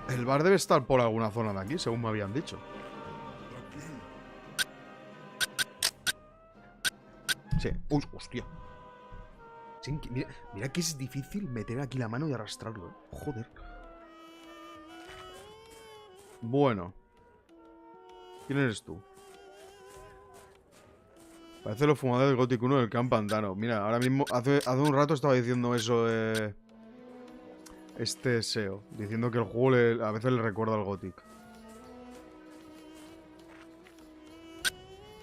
Speaker 1: El bar debe estar por alguna zona de aquí, según me habían dicho. Sí. Uy, hostia. Sí, mira que es difícil meter aquí la mano y arrastrarlo, ¿eh? Joder. Bueno. ¿Quién eres tú? Parece los fumadores del Gothic 1 del Camp Pantano. Mira, ahora mismo, hace un rato estaba diciendo eso este SEO. Diciendo que el juego a veces le recuerda al Gothic.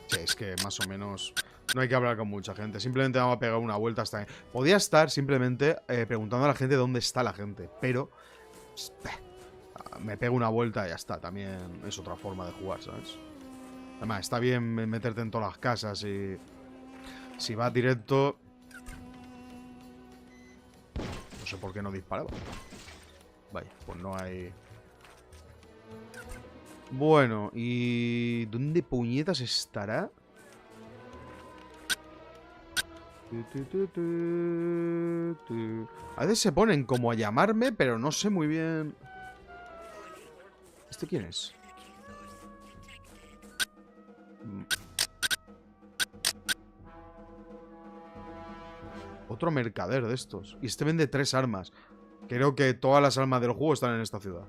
Speaker 1: Sí, es que más o menos no hay que hablar con mucha gente. Simplemente vamos a pegar una vuelta hasta ahí. Podía estar simplemente preguntando a la gente dónde está la gente. Pero me pego una vuelta y ya está. También es otra forma de jugar, ¿sabes? Además, está bien meterte en todas las casas y... Si vas directo... No sé por qué no disparaba. Vaya, pues no hay... Bueno, ¿y dónde puñetas estará? A veces se ponen como a llamarme, pero no sé muy bien... ¿Este quién es? Otro mercader de estos. Y este vende 3 armas. Creo que todas las armas del juego están en esta ciudad.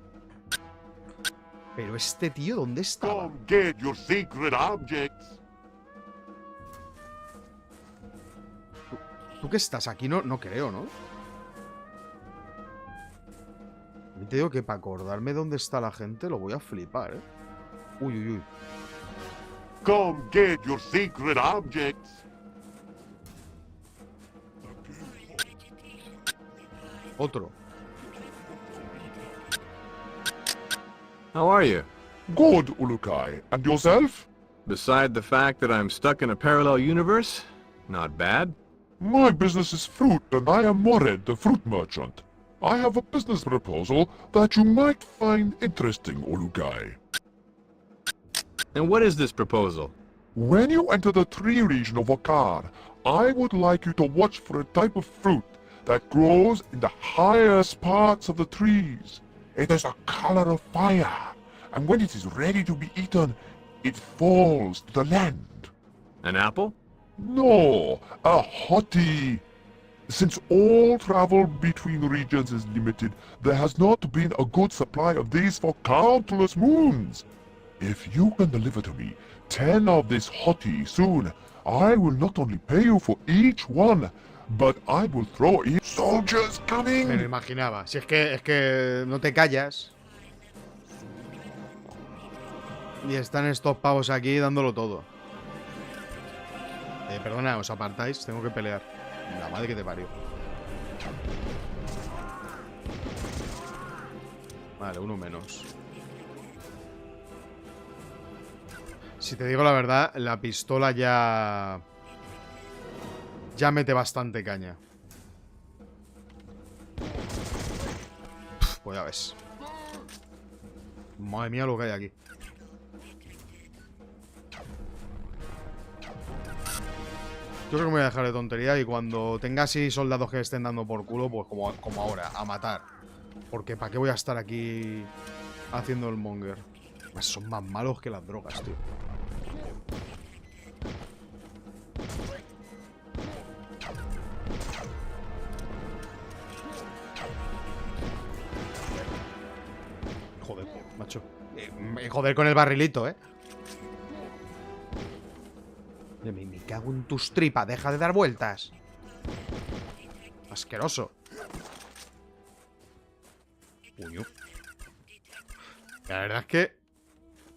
Speaker 1: Pero este tío, ¿dónde estaba?
Speaker 4: Come get your secret objects.
Speaker 1: ¿Tú qué estás aquí? No creo, ¿no? Y te digo que para acordarme dónde está la gente lo voy a flipar, ¿eh? Uy, uy, uy.
Speaker 4: Come get your secret objects.
Speaker 1: Otro.
Speaker 3: How are you?
Speaker 4: Good, Ulukai. And yourself?
Speaker 3: Beside the fact that I'm stuck in a parallel universe, not bad.
Speaker 2: My business is fruit, and I am Mored, the fruit merchant. I have a business proposal that you might find interesting, Ulukai.
Speaker 3: And what is this proposal?
Speaker 2: When you enter the tree region of Wakar, I would like you to watch for a type of fruit that grows in the highest parts of the trees. It is a color of fire, and when it is ready to be eaten, it falls to the land.
Speaker 3: An apple?
Speaker 2: No, a hottie. Since all travel between regions is limited, there has not been a good supply of these for countless moons. If you can deliver to me 10 of this hottie soon, I will not only pay you for each one, but I will throw in soldiers
Speaker 1: Me lo
Speaker 2: coming.
Speaker 1: imaginaba. Si es que no te callas. Y están estos pavos aquí dándolo todo. Perdona, os apartáis, tengo que pelear. La madre que te parió. Vale, uno menos. Si te digo la verdad, la pistola ya mete bastante caña. Pues ya ves. Madre mía lo que hay aquí. Yo creo que me voy a dejar de tontería y cuando tenga así soldados que estén dando por culo, pues como ahora, a matar. Porque ¿para qué voy a estar aquí haciendo el monger? Pues son más malos que las drogas, tío. Joder, macho. Joder con el barrilito, ¿eh? Me cago en tus tripas, deja de dar vueltas. Asqueroso. Puño. La verdad es que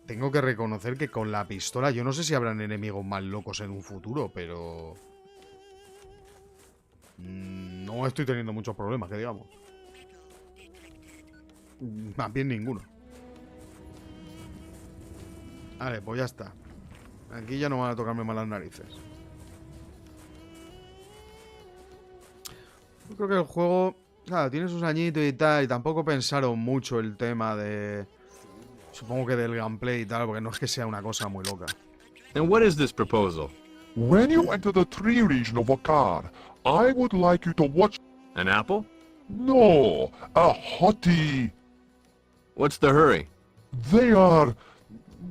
Speaker 1: tengo que reconocer que con la pistola, yo no sé si habrán enemigos más locos en un futuro, pero no estoy teniendo muchos problemas, que digamos. Más bien ninguno. Vale, pues ya está. Aquí ya no van a tocarme más las narices. Yo creo que el juego, claro, tiene sus añitos y tal, y tampoco pensaron mucho el tema de... Supongo que del gameplay y tal, porque no es que sea una cosa muy loca.
Speaker 3: And what is this proposal?
Speaker 2: When you enter the tree region of Wakar, I would like you to watch...
Speaker 3: An apple?
Speaker 2: No, a hottie.
Speaker 3: What's the hurry?
Speaker 2: They are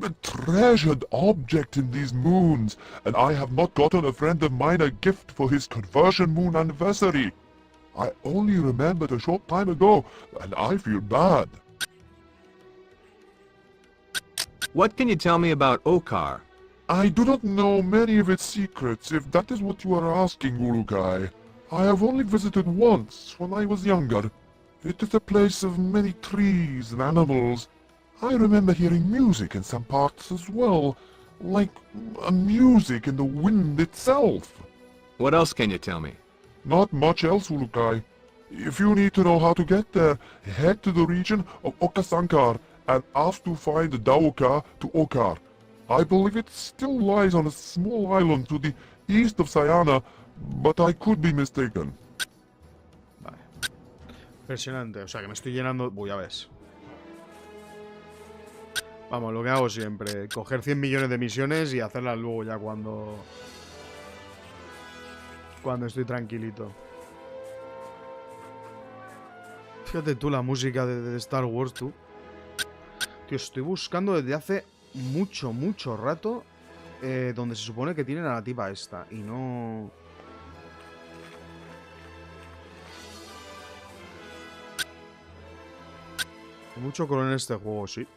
Speaker 2: a treasured object in these moons, and I have not gotten a friend of mine a gift for his conversion moon anniversary. I only remembered a short time ago, and I feel bad.
Speaker 3: What can you tell me about Okar?
Speaker 2: I do not know many of its secrets, if that is what you are asking, Urukai. I have only visited once, when I was younger. It is a place of many trees and animals. I remember hearing music in some parts as well, like a music in the wind itself.
Speaker 3: What else can you tell me?
Speaker 2: Not much else, Urukai. If you need to know how to get there, head to the region of Okasankar and ask to find the Dauka to Okar. I believe it still lies on a small island to the east of Sayana, but I could be mistaken.
Speaker 1: Vale. Impresionante. O sea, que me estoy llenando... Uy, ya ves. Vamos, lo que hago siempre. Coger 100 millones de misiones y hacerlas luego ya cuando... Cuando estoy tranquilito. Fíjate tú la música de Star Wars, tú. Tío, estoy buscando desde hace mucho rato donde se supone que tienen a la tipa esta. Y no... Hay mucho color en este juego, sí.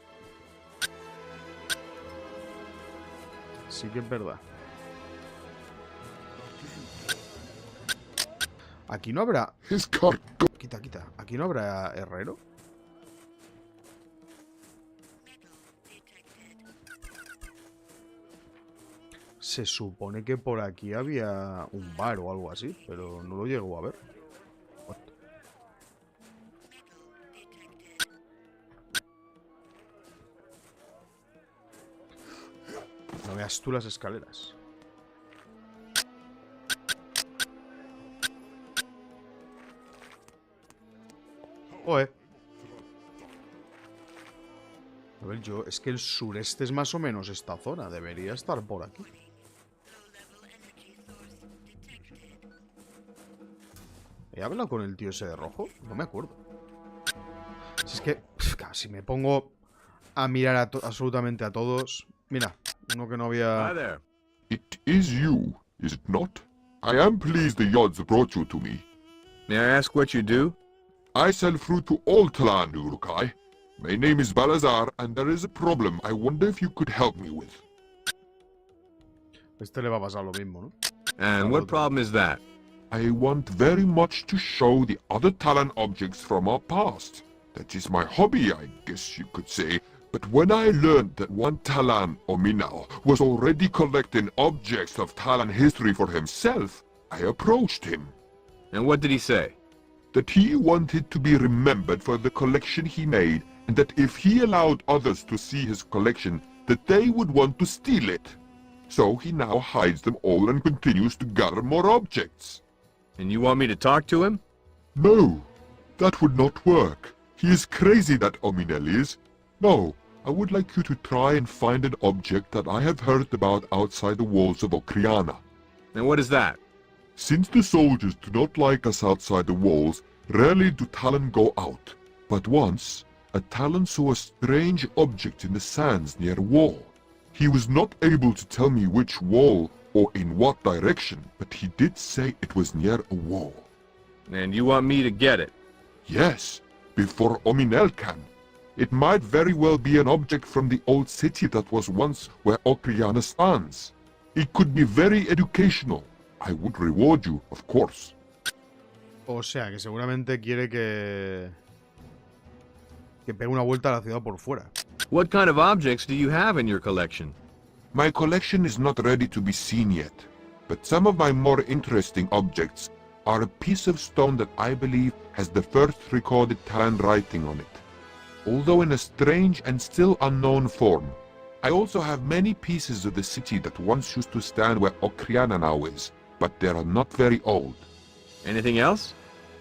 Speaker 1: Sí que es verdad. Aquí no habrá...
Speaker 2: His car
Speaker 1: Quita. Aquí no habrá herrero. Se supone que por aquí había un bar o algo así, pero no lo llego a ver. What? No veas tú las escaleras. Oye. A ver, es que el sureste es más o menos esta zona. Debería estar por aquí. ¿He hablado con el tío ese de rojo? No me acuerdo. Si es que si me pongo a mirar absolutamente a todos... Mira, uno que no
Speaker 3: Hi
Speaker 1: había...
Speaker 3: there.
Speaker 2: It is you, is it not? I am pleased the Yods brought you to me.
Speaker 3: May I ask what you do?
Speaker 2: I sell fruit to all Talan, Urukai. My name is Balazar, and there is a problem I wonder if you could help me with.
Speaker 1: Este le va a pasar lo mismo, ¿no?
Speaker 3: And what problem is that?
Speaker 2: I want very much to show the other Talan objects from our past. That is my hobby, I guess you could say. But when I learned that one Talan, Ominal, was already collecting objects of Talan history for himself, I approached him.
Speaker 3: And what did he say?
Speaker 2: That he wanted to be remembered for the collection he made, and that if he allowed others to see his collection, that they would want to steal it. So he now hides them all and continues to gather more objects.
Speaker 3: And you want me to talk to him?
Speaker 2: No, that would not work. He is crazy, that Ominel is. No, I would like you to try and find an object that I have heard about outside the walls of Okriana.
Speaker 3: And what is that?
Speaker 2: Since the soldiers do not like us outside the walls, rarely do Talon go out. But once, a Talon saw a strange object in the sands near a wall. He was not able to tell me which wall or in what direction, but he did say it was near a wall.
Speaker 3: And you want me to get it?
Speaker 2: Yes, before Ominel can. It might very well be an object from the old city that was once where Okriana stands. It could be very educational. I would reward you, of course.
Speaker 1: O sea, que seguramente quiere que pegue una vuelta a la ciudad por fuera.
Speaker 3: What kind of objects do you have in your collection?
Speaker 2: My collection is not ready to be seen yet, but some of my more interesting objects are a piece of stone that I believe has the first recorded Talan writing on it, although in a strange and still unknown form. I also have many pieces of the city that once used to stand where Okriana now is, but they are not very old.
Speaker 3: Anything else?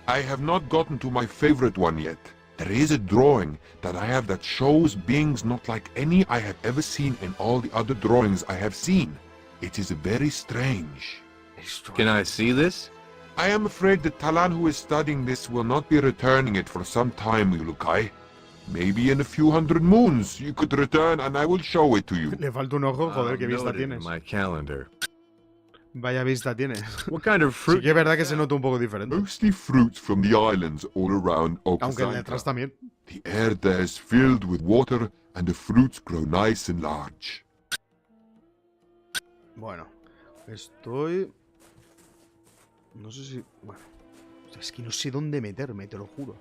Speaker 2: I have not gotten to my favorite one yet. There is a drawing that I have that shows beings not like any I have ever seen in all the other drawings I have seen. It is very strange.
Speaker 3: Can I see this?
Speaker 2: I am afraid the Talan who is studying this will not be returning it for some time, Ulukai. Maybe in a few hundred moons you could return and I will show it to you.
Speaker 1: Le falta un ojo, joder, qué vista
Speaker 3: Noted in
Speaker 1: tienes.
Speaker 3: my calendar.
Speaker 1: Vaya vista tienes.
Speaker 3: What kind of
Speaker 1: Sí
Speaker 3: fruit?
Speaker 1: que es verdad que se nota un poco diferente.
Speaker 2: Mostly fruits from the islands all around
Speaker 1: Aunque el de
Speaker 2: Okasanka.
Speaker 1: atrás también.
Speaker 2: The air there is filled with water and the fruits grow nice and large.
Speaker 1: Bueno, estoy... No sé si... Bueno, es que no sé dónde meterme, te lo juro.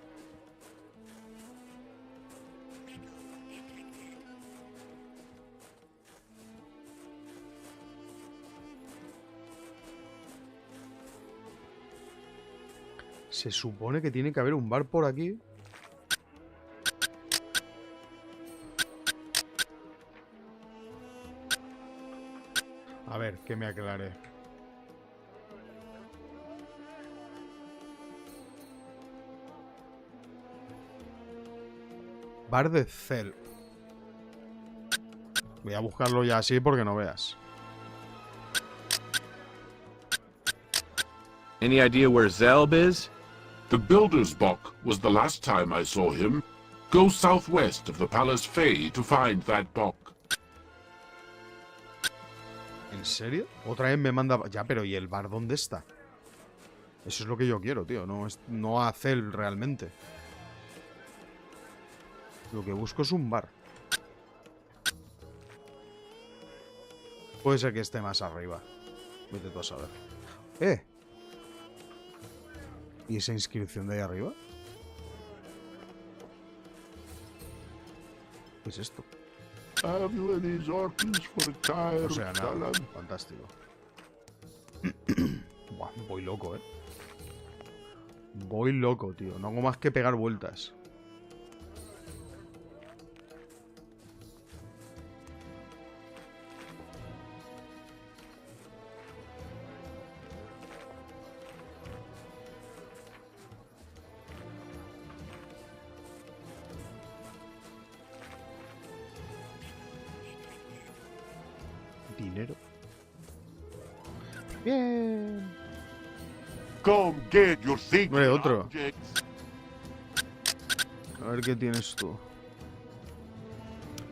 Speaker 1: Se supone que tiene que haber un bar por aquí. A ver, que me aclare. Bar de Cell. Voy a buscarlo ya así porque no veas.
Speaker 3: Any idea where Zelb is?
Speaker 4: The Builder's Bock was the last time I saw him. Go southwest of the Palace Fay to find that Bock.
Speaker 1: ¿En serio? Otra vez me manda... Ya, pero ¿y el bar dónde está? Eso es lo que yo quiero, tío. No a Cell realmente. Lo que busco es un bar. Puede ser que esté más arriba. Vete tú a saber. ¿Y esa inscripción de ahí arriba? ¿Qué es esto? O sea, nada. Fantástico. Buah, voy loco, Voy loco, tío. No hago más que pegar vueltas. Dinero. Bien.
Speaker 4: Come get your secret
Speaker 1: Hombre, otro.
Speaker 4: objects.
Speaker 1: A ver qué tienes tú.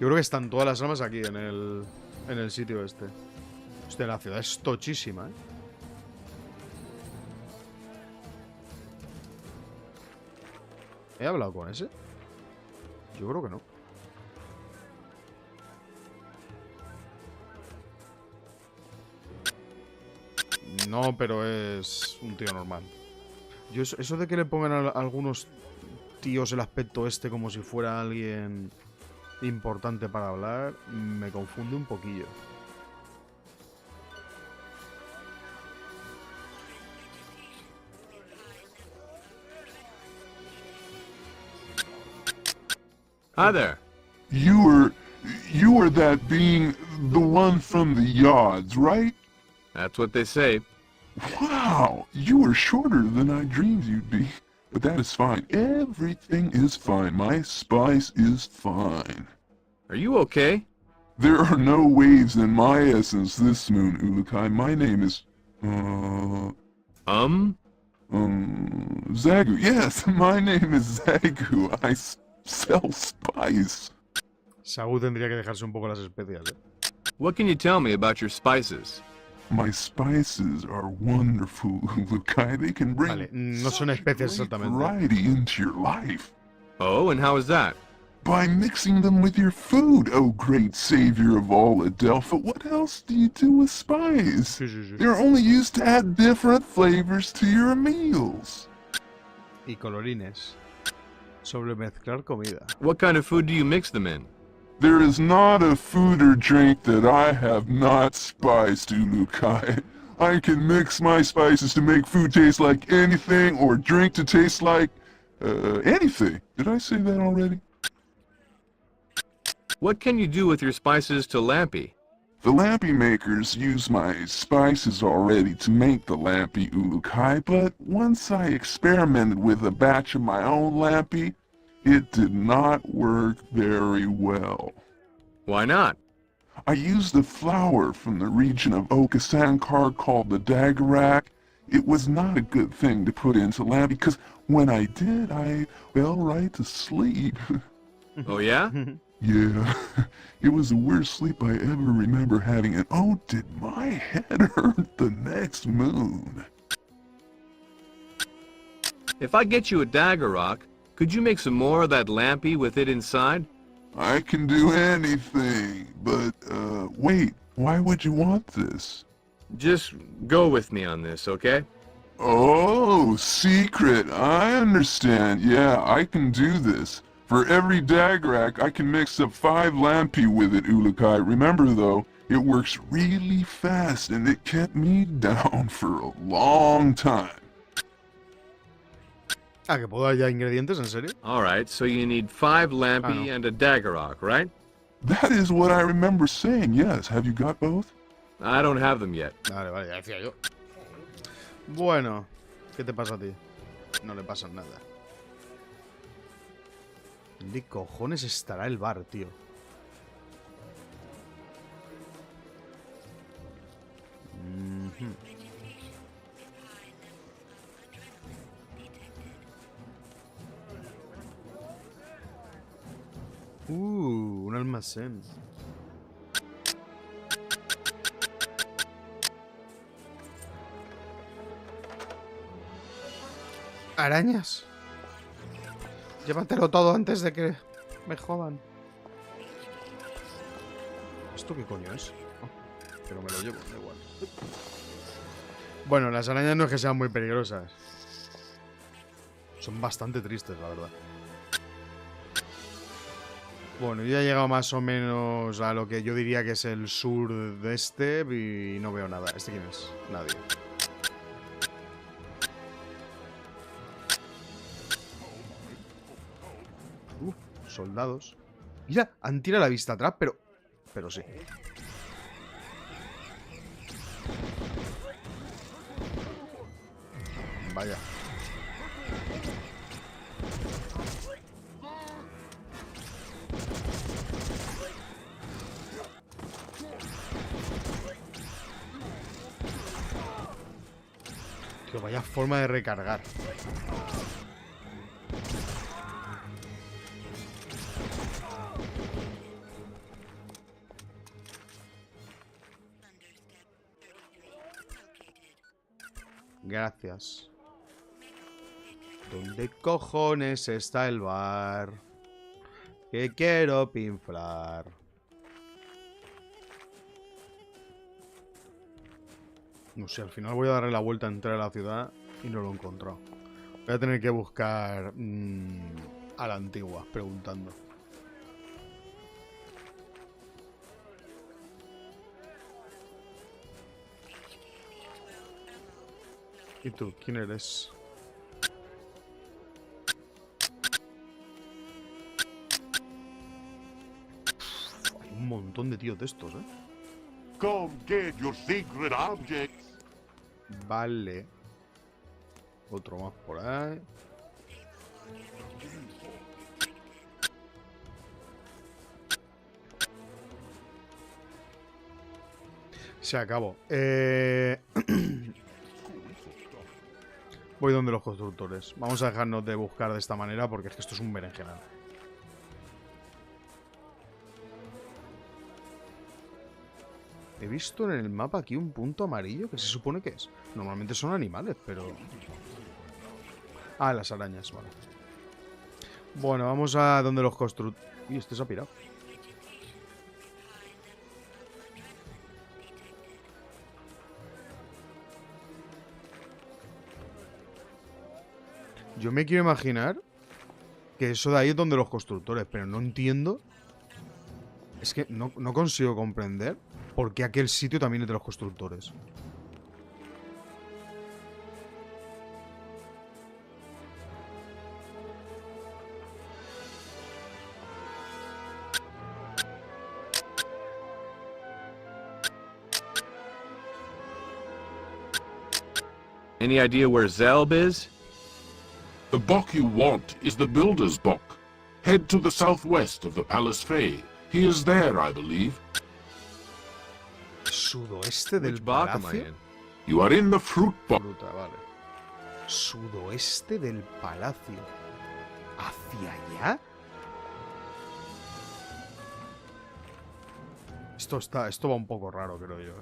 Speaker 1: Yo creo que están todas las armas aquí en el sitio este. Hostia, la ciudad es tochísima, ¿He hablado con ese? Yo creo que no. No, pero es un tío normal. Yo eso de que le pongan a algunos tíos el aspecto este como si fuera alguien importante para hablar, me confunde un poquillo.
Speaker 3: Hi there.
Speaker 2: You were that being, the one from the yards, right?
Speaker 3: That's what they say.
Speaker 2: Wow, you were shorter than I dreamed you'd be. But that is fine. Everything is fine. My spice is fine.
Speaker 3: Are you okay?
Speaker 2: There are no waves in my essence this moon, Ulukai. My name is, Zagu. Yes, my name is Zagu. I sell spice.
Speaker 1: Saúl tendría que dejarse un poco las especias,
Speaker 3: What can you tell me about your spices?
Speaker 2: My spices are wonderful, Ulukai. They can bring
Speaker 1: Vale, no son
Speaker 2: such
Speaker 1: especias
Speaker 2: great
Speaker 1: exactamente.
Speaker 2: variety into your life.
Speaker 3: Oh, and how is that?
Speaker 2: By mixing them with your food, oh great savior of all Adelpha. What else do you do with spice?
Speaker 1: Sí, sí, sí.
Speaker 2: They're only used to add different flavors to your meals.
Speaker 1: Y colorines. Sobre mezclar comida.
Speaker 3: What kind of food do you mix them in?
Speaker 2: There is not a food or drink that I have not spiced, Ulukai. I can mix my spices to make food taste like anything or drink to taste like, anything. Did I say that already?
Speaker 3: What can you do with your spices to Lampy?
Speaker 2: The Lampy makers use my spices already to make the Lampy, Ulukai, but once I experimented with a batch of my own Lampy, it did not work very well.
Speaker 3: Why not?
Speaker 2: I used a flower from the region of Okasankar called the Dagarak. It was not a good thing to put into Lampy, because when I did, I fell right to sleep.
Speaker 3: Oh, yeah?
Speaker 2: Yeah, it was the worst sleep I ever remember having, and oh, did my head hurt the next moon.
Speaker 3: If I get you a dagger rock, could you make some more of that Lampy with it inside?
Speaker 2: I can do anything, but, wait, why would you want this?
Speaker 3: Just go with me on this, okay?
Speaker 2: Oh, secret, I understand. Yeah, I can do this. For every Dagrak, I can mix up 5 Lampy with it, Ulukai. Remember though, it works really fast and it kept me down for a long time.
Speaker 1: Ah, que puedo dar ya ingredientes, ¿en serio?
Speaker 3: All right, so you need 5 lampy
Speaker 1: no.
Speaker 3: and a daggerrock, right?
Speaker 5: That is what I remember seeing, yes. Have you got both?
Speaker 3: I don't have them yet.
Speaker 1: Vale, vale, ya decía yo. Bueno, ¿qué te pasa a ti? No le pasa nada. ¿Dónde cojones estará el bar, tío? Un almacén. Arañas. Llévatelo todo antes de que me jodan. ¿Esto qué coño es? Oh, pero me lo llevo, da igual. Bueno, las arañas no es que sean muy peligrosas. Son bastante tristes, la verdad. Bueno, yo ya he llegado más o menos a lo que yo diría que es el sur de este y no veo nada. ¿Este quién es? Nadie. Soldados. Mira, han tirado la vista atrás, pero sí. Vaya. Tío, vaya forma de recargar. Gracias. ¿Dónde cojones está el bar? Que quiero pinflar. No sé, al final voy a darle la vuelta entera a la ciudad y no lo he encontrado. Voy a tener que buscar a la antigua, preguntando. ¿Y tú? ¿Quién eres? Hay un montón de tíos de estos, ¿eh?
Speaker 4: Come get your secret objects.
Speaker 1: Vale. Otro más por ahí. Se acabó. Voy donde los constructores. Vamos a dejarnos de buscar de esta manera porque es que esto es un berenjenal. He visto en el mapa aquí un punto amarillo que se supone que es. Normalmente son animales, pero... Ah, las arañas, vale. Bueno, vamos a donde los constructores... Uy, este se ha pirado. Yo me quiero imaginar que eso de ahí es donde los constructores, pero no entiendo. Es que no consigo comprender por qué aquel sitio también es de los constructores.
Speaker 3: Any idea where Zelb is?
Speaker 4: The bock you want is the Builder's Bock. Head to the southwest of the Palace Fay. He is there, I believe.
Speaker 1: Sudoeste del
Speaker 3: Which block am I
Speaker 1: palacio.
Speaker 3: in?
Speaker 4: You are in the Fruit Bock.
Speaker 1: Fruta, vale. Sudoeste del palacio. ¿Hacia allá? Esto va un poco raro, creo yo.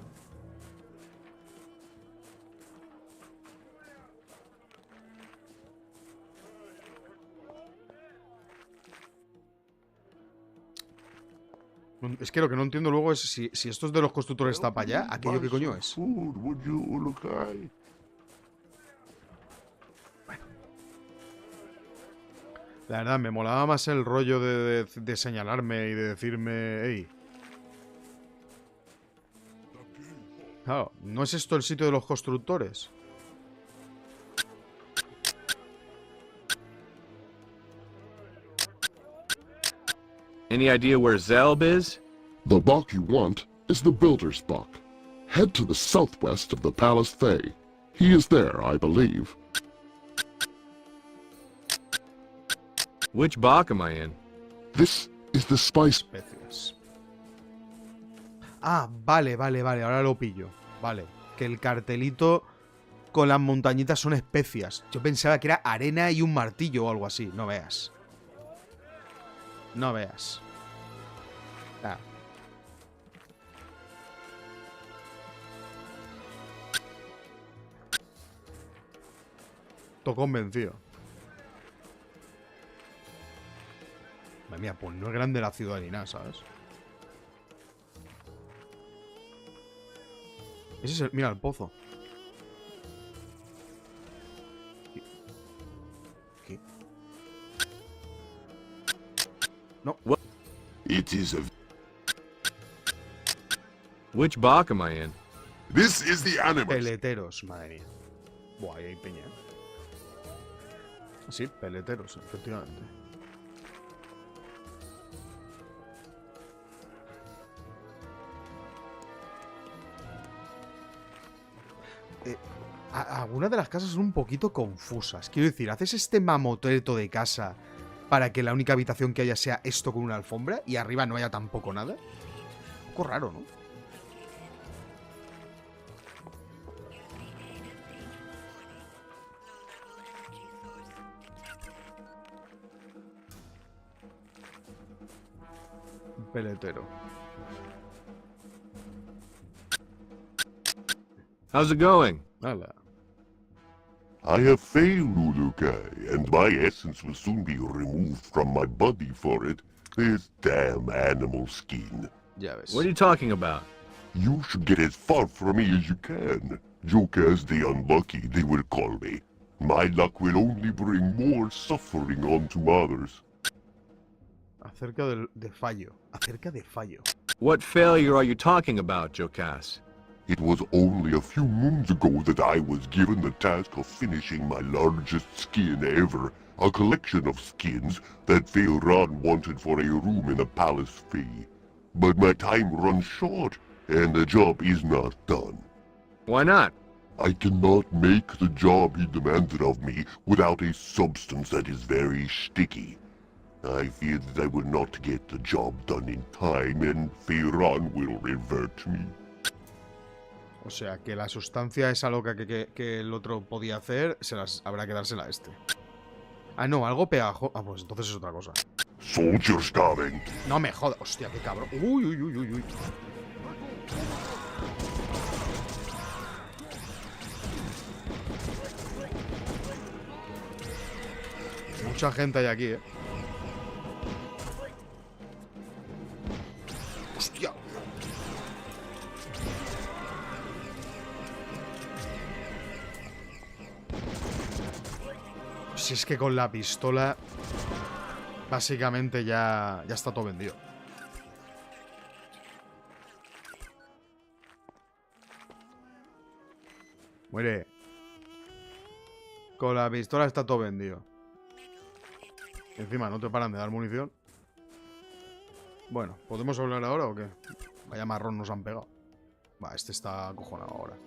Speaker 1: Es que lo que no entiendo luego es si esto es de los constructores está para allá, ¿aquello qué coño es?
Speaker 4: Food, would you, Ulukai?
Speaker 1: La verdad, me molaba más el rollo de señalarme y de decirme, hey. Claro, ¿no es esto el sitio de los constructores?
Speaker 3: Any idea where Zelb is?
Speaker 2: The Bach you want is the Builder's Bach. Head to the southwest of the Palace Thay. He is there, I believe.
Speaker 3: Which Bach am I in?
Speaker 2: This is the spice.
Speaker 1: Especias. Ah, vale, ahora lo pillo. Vale, que el cartelito con las montañitas son especias. Yo pensaba que era arena y un martillo o algo así. No veas. No veas. Ah. Estoy convencido. Madre mía, pues no es grande la ciudad ni nada, ¿sabes? Ese es el... Mira, el pozo. ¿Qué? No.
Speaker 4: It is a...
Speaker 3: Which Bach am I in?
Speaker 4: This is the animus.
Speaker 1: Peleteros, madre mía. Buah, ahí hay peña. Sí, peleteros, efectivamente. Algunas de las casas son un poquito confusas. Quiero decir, haces este mamotreto de casa para que la única habitación que haya sea esto con una alfombra y arriba no haya tampoco nada. Un poco raro, ¿no? Un peletero.
Speaker 3: How's it going?
Speaker 1: Hala.
Speaker 6: I have failed, Ulukai, and my essence will soon be removed from my body for it. This damn animal skin.
Speaker 1: Ya ves.
Speaker 3: What are you talking about?
Speaker 6: You should get as far from me as you can. Jokas the unlucky, they will call me. My luck will only bring more suffering onto others.
Speaker 1: Acerca de fallo. Acerca de fallo.
Speaker 3: What failure are you talking about, Jokas?
Speaker 6: It was only a few moons ago that I was given the task of finishing my largest skin ever, a collection of skins that Feilran wanted for a room in the palace fee. But my time runs short, and the job is not done.
Speaker 3: Why not?
Speaker 6: I cannot make the job he demanded of me without a substance that is very sticky. I fear that I will not get the job done in time, and Feilran will revert me.
Speaker 1: O sea, que la sustancia esa loca que el otro podía hacer, habrá que dársela a este. Ah, no, algo pegajoso. Ah, pues entonces es otra cosa.
Speaker 6: Soldiers coming.
Speaker 1: No me jodas. Hostia, qué cabrón. Uy, uy, uy, uy, uy. Mucha gente hay aquí, ¿eh? Hostia. Si es que con la pistola básicamente ya está todo vendido. Muere. Con la pistola está todo vendido. Y encima no te paran de dar munición. Bueno, ¿podemos hablar ahora o qué? Vaya marrón nos han pegado. Va, este está acojonado ahora.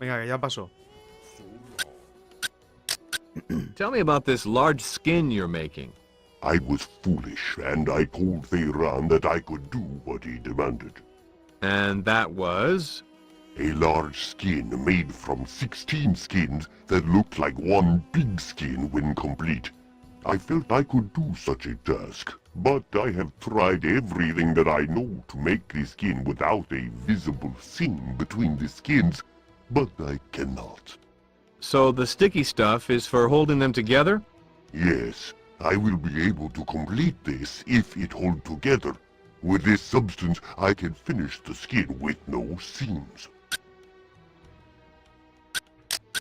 Speaker 1: Venga, que ya pasó.
Speaker 3: Tell me about this large skin you're making.
Speaker 6: I was foolish, and I told Feilran that I could do what he demanded.
Speaker 3: And that was?
Speaker 6: A large skin made from 16 skins that looked like one big skin when complete. I felt I could do such a task, but I have tried everything that I know to make the skin without a visible seam between the skins, but I cannot.
Speaker 3: So the sticky stuff is for holding them together?
Speaker 6: Yes, I will be able to complete this if it holds together. With this substance, I can finish the skin with no seams.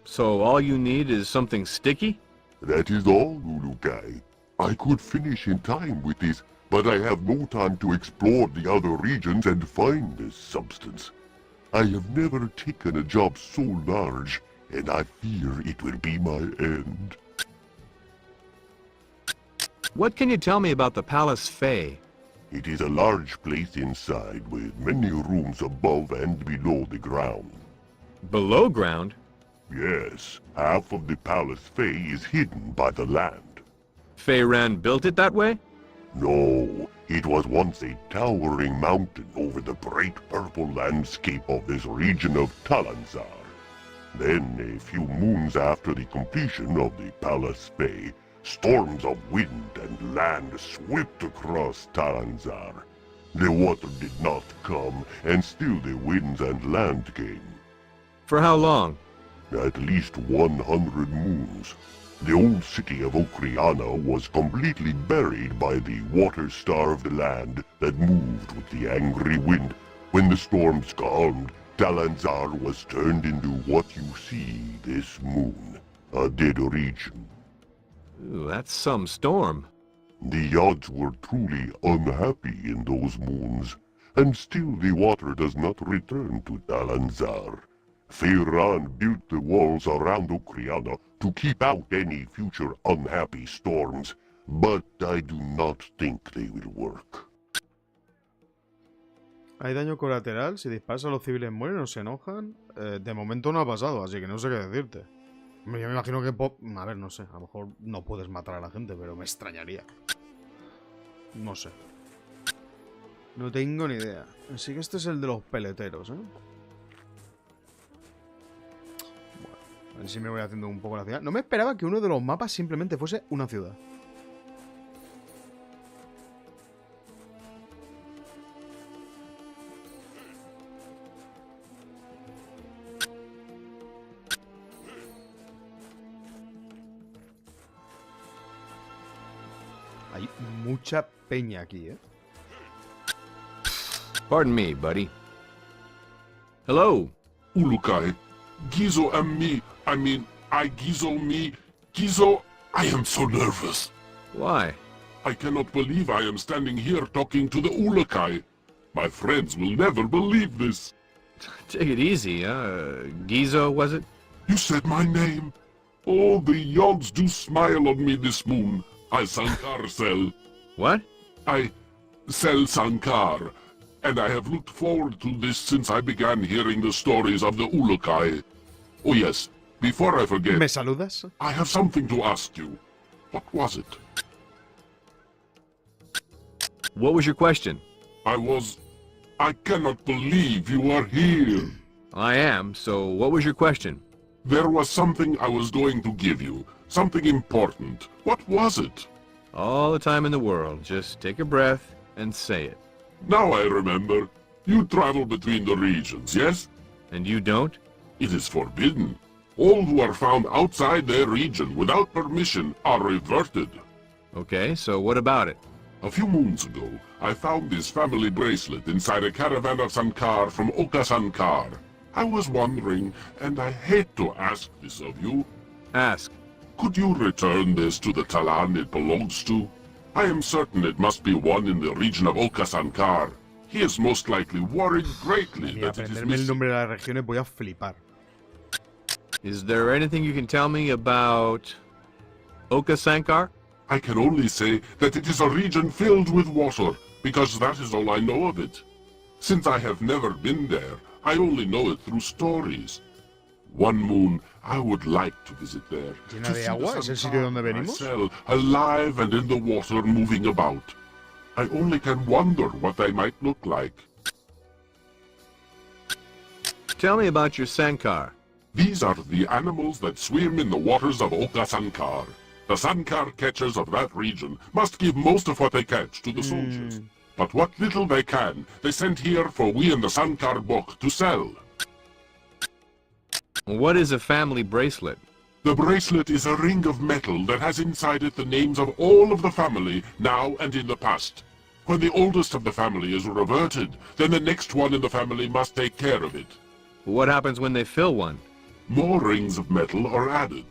Speaker 3: So all you need is something sticky?
Speaker 6: That is all, Ulukai. I could finish in time with this, but I have no time to explore the other regions and find this substance. I have never taken a job so large, and I fear it will be my end.
Speaker 3: What can you tell me about the Palace Fey?
Speaker 6: It is a large place inside with many rooms above and below the ground.
Speaker 3: Below ground?
Speaker 6: Yes, half of the Palace Fey is hidden by the land.
Speaker 3: Feyran built it that way?
Speaker 6: No, it was once a towering mountain over the bright purple landscape of this region of Talanzaar. Then, a few moons after the completion of the Palace Fey, storms of wind and land swept across Talanzaar. The water did not come, and still the winds and land came.
Speaker 3: For how long?
Speaker 6: At least 100 moons. The old city of Okriana was completely buried by the water-starved land that moved with the angry wind. When the storms calmed, Talanzaar was turned into what you see this moon, a dead region.
Speaker 3: Ooh, that's some storm.
Speaker 6: The Yods were truly unhappy in those moons, and still the water does not return to Talanzaar. Feyran built the walls around Okriana to keep out any future unhappy storms, but I do not think they will work.
Speaker 1: Hay daño colateral, si disparas a los civiles mueren o se enojan. De momento no ha pasado, así que no sé qué decirte. Yo me imagino que... A ver, no sé, a lo mejor no puedes matar a la gente, pero me extrañaría. No sé. No tengo ni idea. Así que este es el de los peleteros, ¿eh? A ver si me voy haciendo un poco la ciudad. No me esperaba que uno de los mapas simplemente fuese una ciudad. Hay mucha peña aquí, ¿eh?
Speaker 3: Pardon me, buddy. Hello.
Speaker 4: Ulukai, Gizo am me. I Gizo me. Gizo, I am so nervous.
Speaker 3: Why?
Speaker 4: I cannot believe I am standing here talking to the Ulukai. My friends will never believe this.
Speaker 3: Take it easy, Gizo, was it?
Speaker 4: You said my name. Oh, the Yods do smile on me this moon. I Sankar sell.
Speaker 3: What?
Speaker 4: I sell Sankar. And I have looked forward to this since I began hearing the stories of the Ulukai. Oh yes, before I forget,
Speaker 1: ¿Me saludas?
Speaker 4: I have something to ask you. What was it?
Speaker 3: What was your question?
Speaker 4: I cannot believe you are here.
Speaker 3: I am, so what was your question?
Speaker 4: There was something I was going to give you. Something important. What was it?
Speaker 3: All the time in the world. Just take a breath and say it.
Speaker 4: Now I remember. You travel between the regions, yes?
Speaker 3: And you don't?
Speaker 4: It is forbidden. All who are found outside their region without permission are reverted.
Speaker 3: Okay, so what about it?
Speaker 4: A few moons ago, I found this family bracelet inside a caravan of Sankar from Oka Sankar. I was wondering, and I hate to ask this of you,
Speaker 3: Ask.
Speaker 4: could you return this to the Talan it belongs to? I am certain it must be one in the region of Oka Sankar. He is most likely worried greatly
Speaker 1: Ni
Speaker 4: that it is
Speaker 1: aprenderme el
Speaker 4: missing.
Speaker 1: nombre de las regiones voy a flipar.
Speaker 3: Is there anything you can tell me about Oka Sankar?
Speaker 4: I can only say that it is a region filled with water, because that is all I know of it. Since I have never been there, I only know it through stories. One moon, I would like to visit there.
Speaker 1: ¿Llena
Speaker 4: to
Speaker 1: de
Speaker 4: see the
Speaker 1: agua? ¿Es el sitio
Speaker 4: Sankar
Speaker 1: donde venimos?
Speaker 4: myself, alive and in the water moving about. I only can wonder what they might look like.
Speaker 3: Tell me about your Sankar.
Speaker 4: These are the animals that swim in the waters of Oka Sankar. The Sankar catchers of that region must give most of what they catch to the soldiers. But what little they can, they send here for we in the Sankar Bok to sell.
Speaker 3: What is a family bracelet?
Speaker 4: The bracelet is a ring of metal that has inside it the names of all of the family, now and in the past. When the oldest of the family is reverted, then the next one in the family must take care of it.
Speaker 3: What happens when they fill one?
Speaker 4: More rings of metal are added.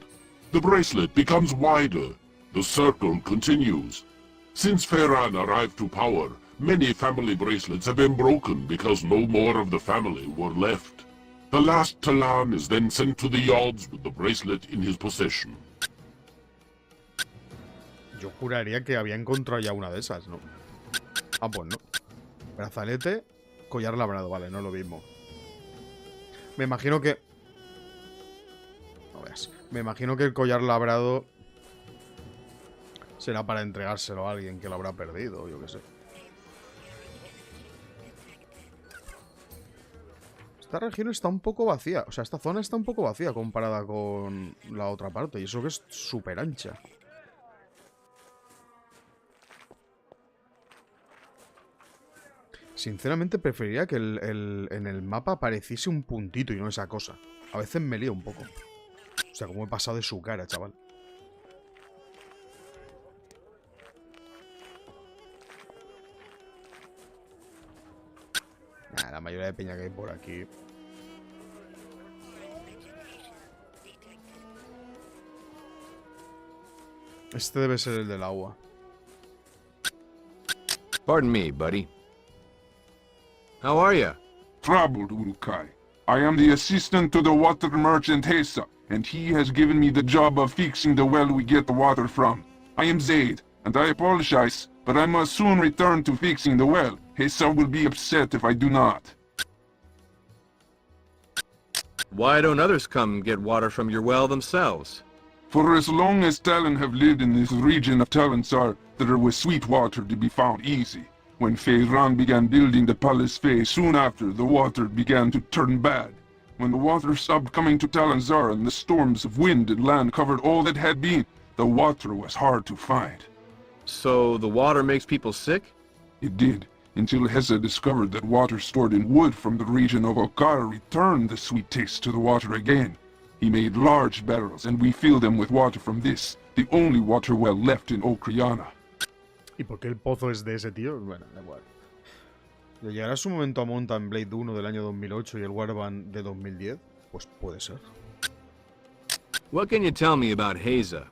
Speaker 4: The bracelet becomes wider. The circle continues. Since Feyran arrived to power, many family bracelets have been broken because no more of the family were left. The last Talan is then sent to the yards with the bracelet in his possession.
Speaker 1: Yo juraría que había encontrado ya una de esas, ¿no? Ah, pues no. Brazalete, collar labrado, vale, no es lo mismo. Me imagino que... No veas. Me imagino que el collar labrado será para entregárselo a alguien que lo habrá perdido, yo qué sé. Esta región está un poco vacía. O sea, esta zona está un poco vacía comparada con la otra parte. Y eso que es súper ancha. Sinceramente preferiría que en el mapa apareciese un puntito y no esa cosa. A veces me lío un poco. O sea, como he pasado de su cara, chaval. Nah, la mayoría de peña que hay por aquí. Este debe ser el del agua.
Speaker 3: Pardon me, buddy. How are you?
Speaker 5: Troubled, Urukai. I am the assistant to the water merchant Hesa, and he has given me the job of fixing the well we get the water from. I am Zaid, and I apologize, but I must soon return to fixing the well. Hesa will be upset if I do not.
Speaker 3: Why don't others come get water from your well themselves?
Speaker 5: For as long as Talon have lived in this region of Talanzaar, there was sweet water to be found easy. When Feiran began building the Palace Fey, soon after, the water began to turn bad. When the water stopped coming to Talanzaar and the storms of wind and land covered all that had been, the water was hard to find.
Speaker 3: So the water makes people sick?
Speaker 5: It did, until Hesa discovered that water stored in wood from the region of Okara returned the sweet taste to the water again. He made large barrels, and we filled them with water from this, the only water well left in Okriana.
Speaker 1: ¿Y por qué el pozo es de ese tío? Bueno, da igual. ¿Le llegará su momento a Mountain Blade 1 del año 2008 y el Warband de 2010? Pues puede ser.
Speaker 3: What can you tell me about Heza?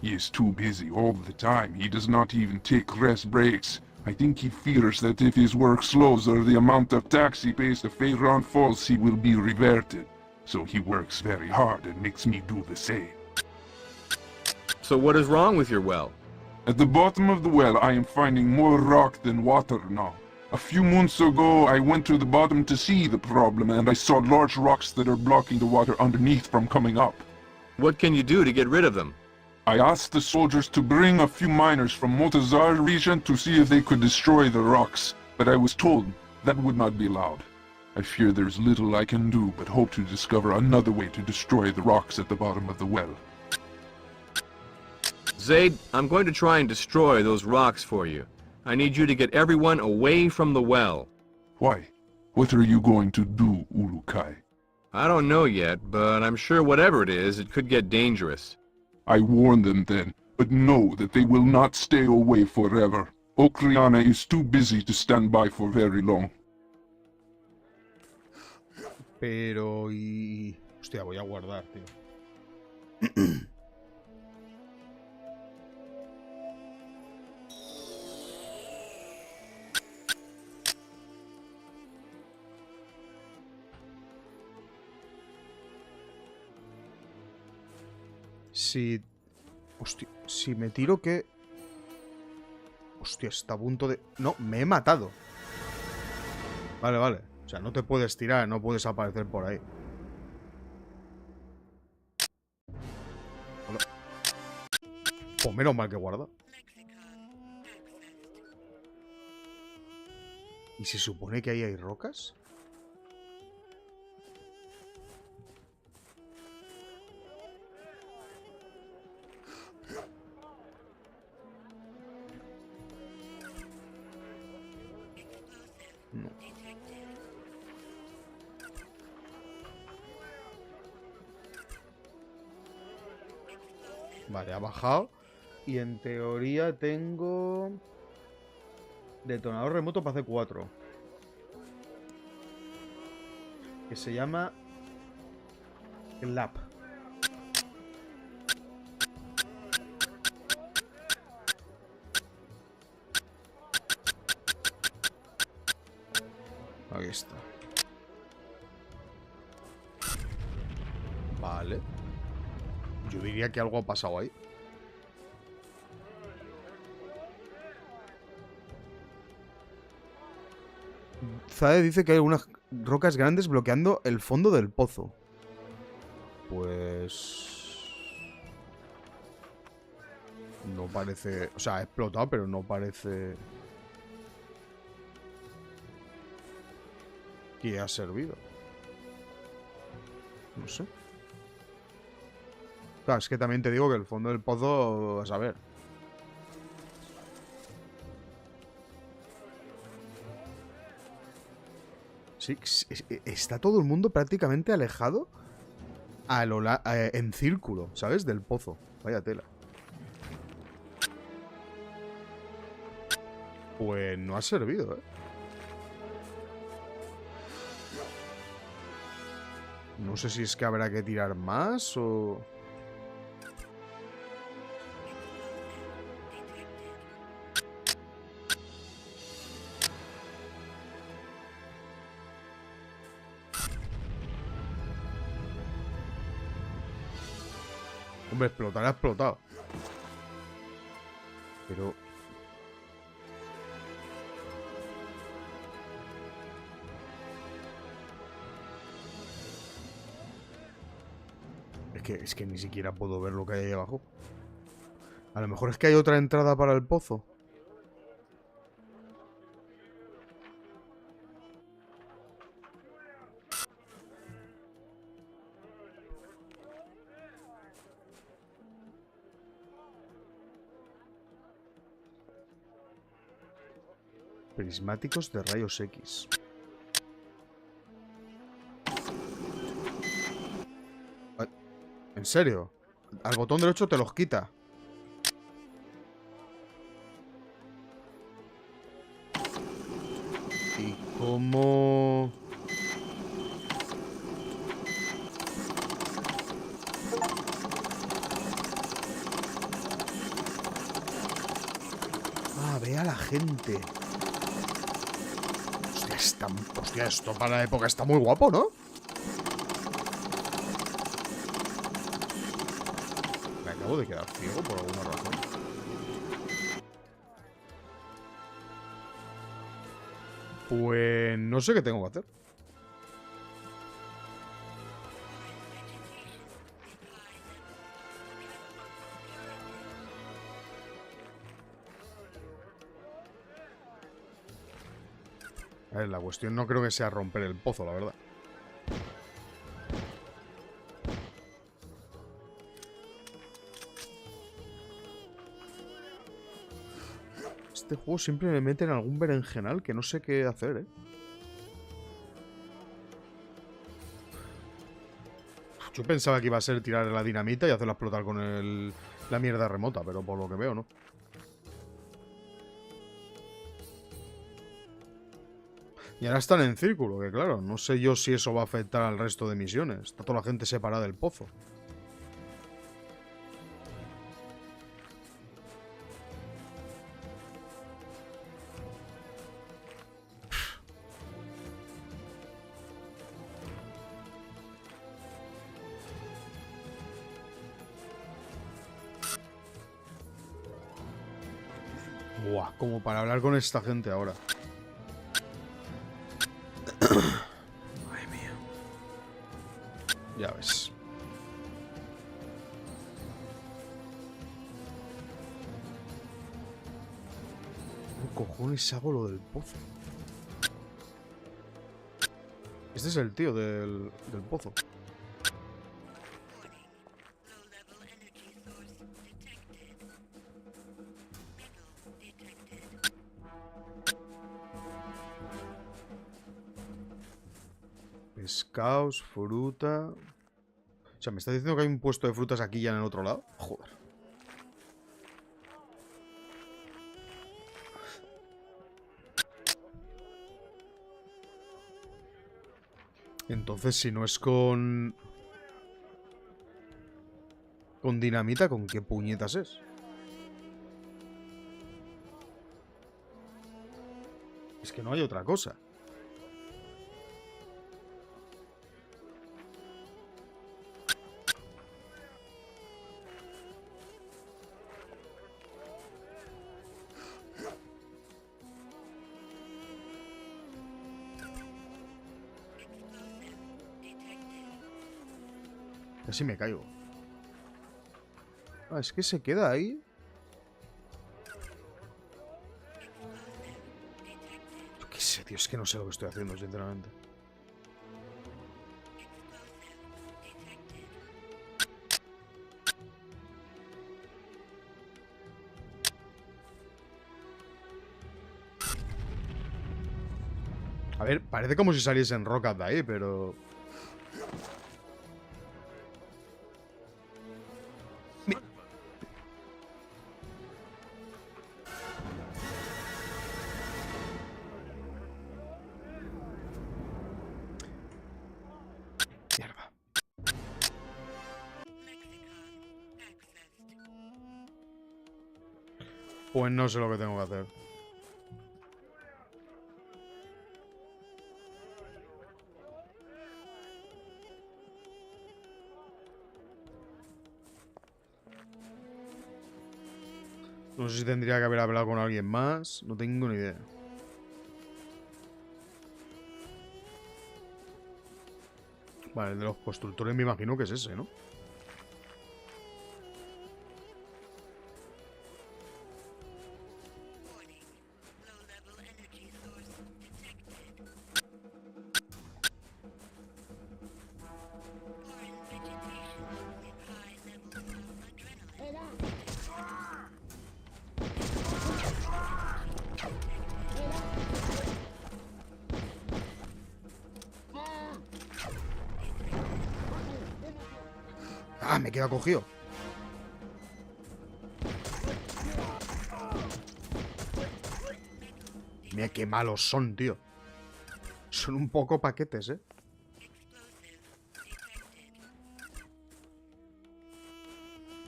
Speaker 5: He is too busy all the time. He does not even take rest breaks. I think he fears that if his work slows or the amount of tax he pays to Feiran falls, he will be reverted. So he works very hard and makes me do the same.
Speaker 3: So what is wrong with your well?
Speaker 5: At the bottom of the well, I am finding more rock than water now. A few months ago, I went to the bottom to see the problem, and I saw large rocks that are blocking the water underneath from coming up.
Speaker 3: What can you do to get rid of them?
Speaker 5: I asked the soldiers to bring a few miners from Motazar region to see if they could destroy the rocks, but I was told that would not be allowed. I fear there's little I can do but hope to discover another way to destroy the rocks at the bottom of the well.
Speaker 3: Zaid, I'm going to try and destroy those rocks for you. I need you to get everyone away from the well.
Speaker 5: Why? What are you going to do, Urukai?
Speaker 3: I don't know yet, but I'm sure whatever it is, it could get dangerous.
Speaker 5: I warned them then, but know that they will not stay away forever. Okriana is too busy to stand by for very long.
Speaker 1: Pero y... Hostia, voy a guardar, tío. Si... Hostia, si me tiro que... Hostia, está a punto de... No, me he matado. Vale, vale. O sea, no te puedes tirar, no puedes aparecer por ahí. Hola. Pues menos mal que guarda. ¿Y se supone que ahí hay rocas? No. Vale, ha bajado. Y en teoría tengo... Detonador remoto para C4. Que se llama... Lap. Ahí está. Vale. Yo diría que algo ha pasado ahí. Zade dice que hay algunas rocas grandes bloqueando el fondo del pozo. Pues... no parece... O sea, ha explotado, pero no parece... que ha servido. No sé. Claro, es que también te digo que el fondo del pozo... a saber. Sí, está todo el mundo prácticamente alejado en círculo, ¿sabes? Del pozo. Vaya tela. Pues no ha servido, ¿eh? No sé si es que habrá que tirar más o... Hombre, explotar ha explotado. Pero... Es que ni siquiera puedo ver lo que hay ahí abajo. A lo mejor es que hay otra entrada para el pozo. Prismáticos de rayos X. ¿En serio? Al botón derecho te los quita. ¿Y cómo...? Ah, ve a la gente. Hostia, esto para la época está muy guapo, ¿no? Me acabo de quedar ciego por alguna razón. Pues no sé qué tengo que hacer. A ver, la cuestión no creo que sea romper el pozo, la verdad. Este juego siempre me mete en algún berenjenal que no sé qué hacer, ¿eh? Yo pensaba que iba a ser tirar la dinamita y hacerla explotar con la mierda remota, pero por lo que veo, ¿no? Y ahora están en círculo, que claro, no sé yo si eso va a afectar al resto de misiones. Está toda la gente separada del pozo. Buah, como para hablar con esta gente ahora. Madre mía. Ya ves. ¿Cómo cojones hago lo del pozo? Este es el tío del pozo. Pescados, fruta... O sea, ¿me estás diciendo que hay un puesto de frutas aquí ya en el otro lado? Joder. Entonces, si no es con... con dinamita, ¿con qué puñetas es? Es que no hay otra cosa. Casi me caigo. Ah, es que se queda ahí. Yo qué sé, tío. Es que no sé lo que estoy haciendo, sinceramente. A ver, parece como si saliesen rocas de ahí, pero... Mierda. Pues no sé lo que tengo que hacer. No sé si tendría que haber hablado con alguien más. No tengo ni idea. Vale, el de los constructores me imagino que es ese, ¿no? Ah, me queda cogido. Mira qué malos son, tío. Son un poco paquetes, ¿eh?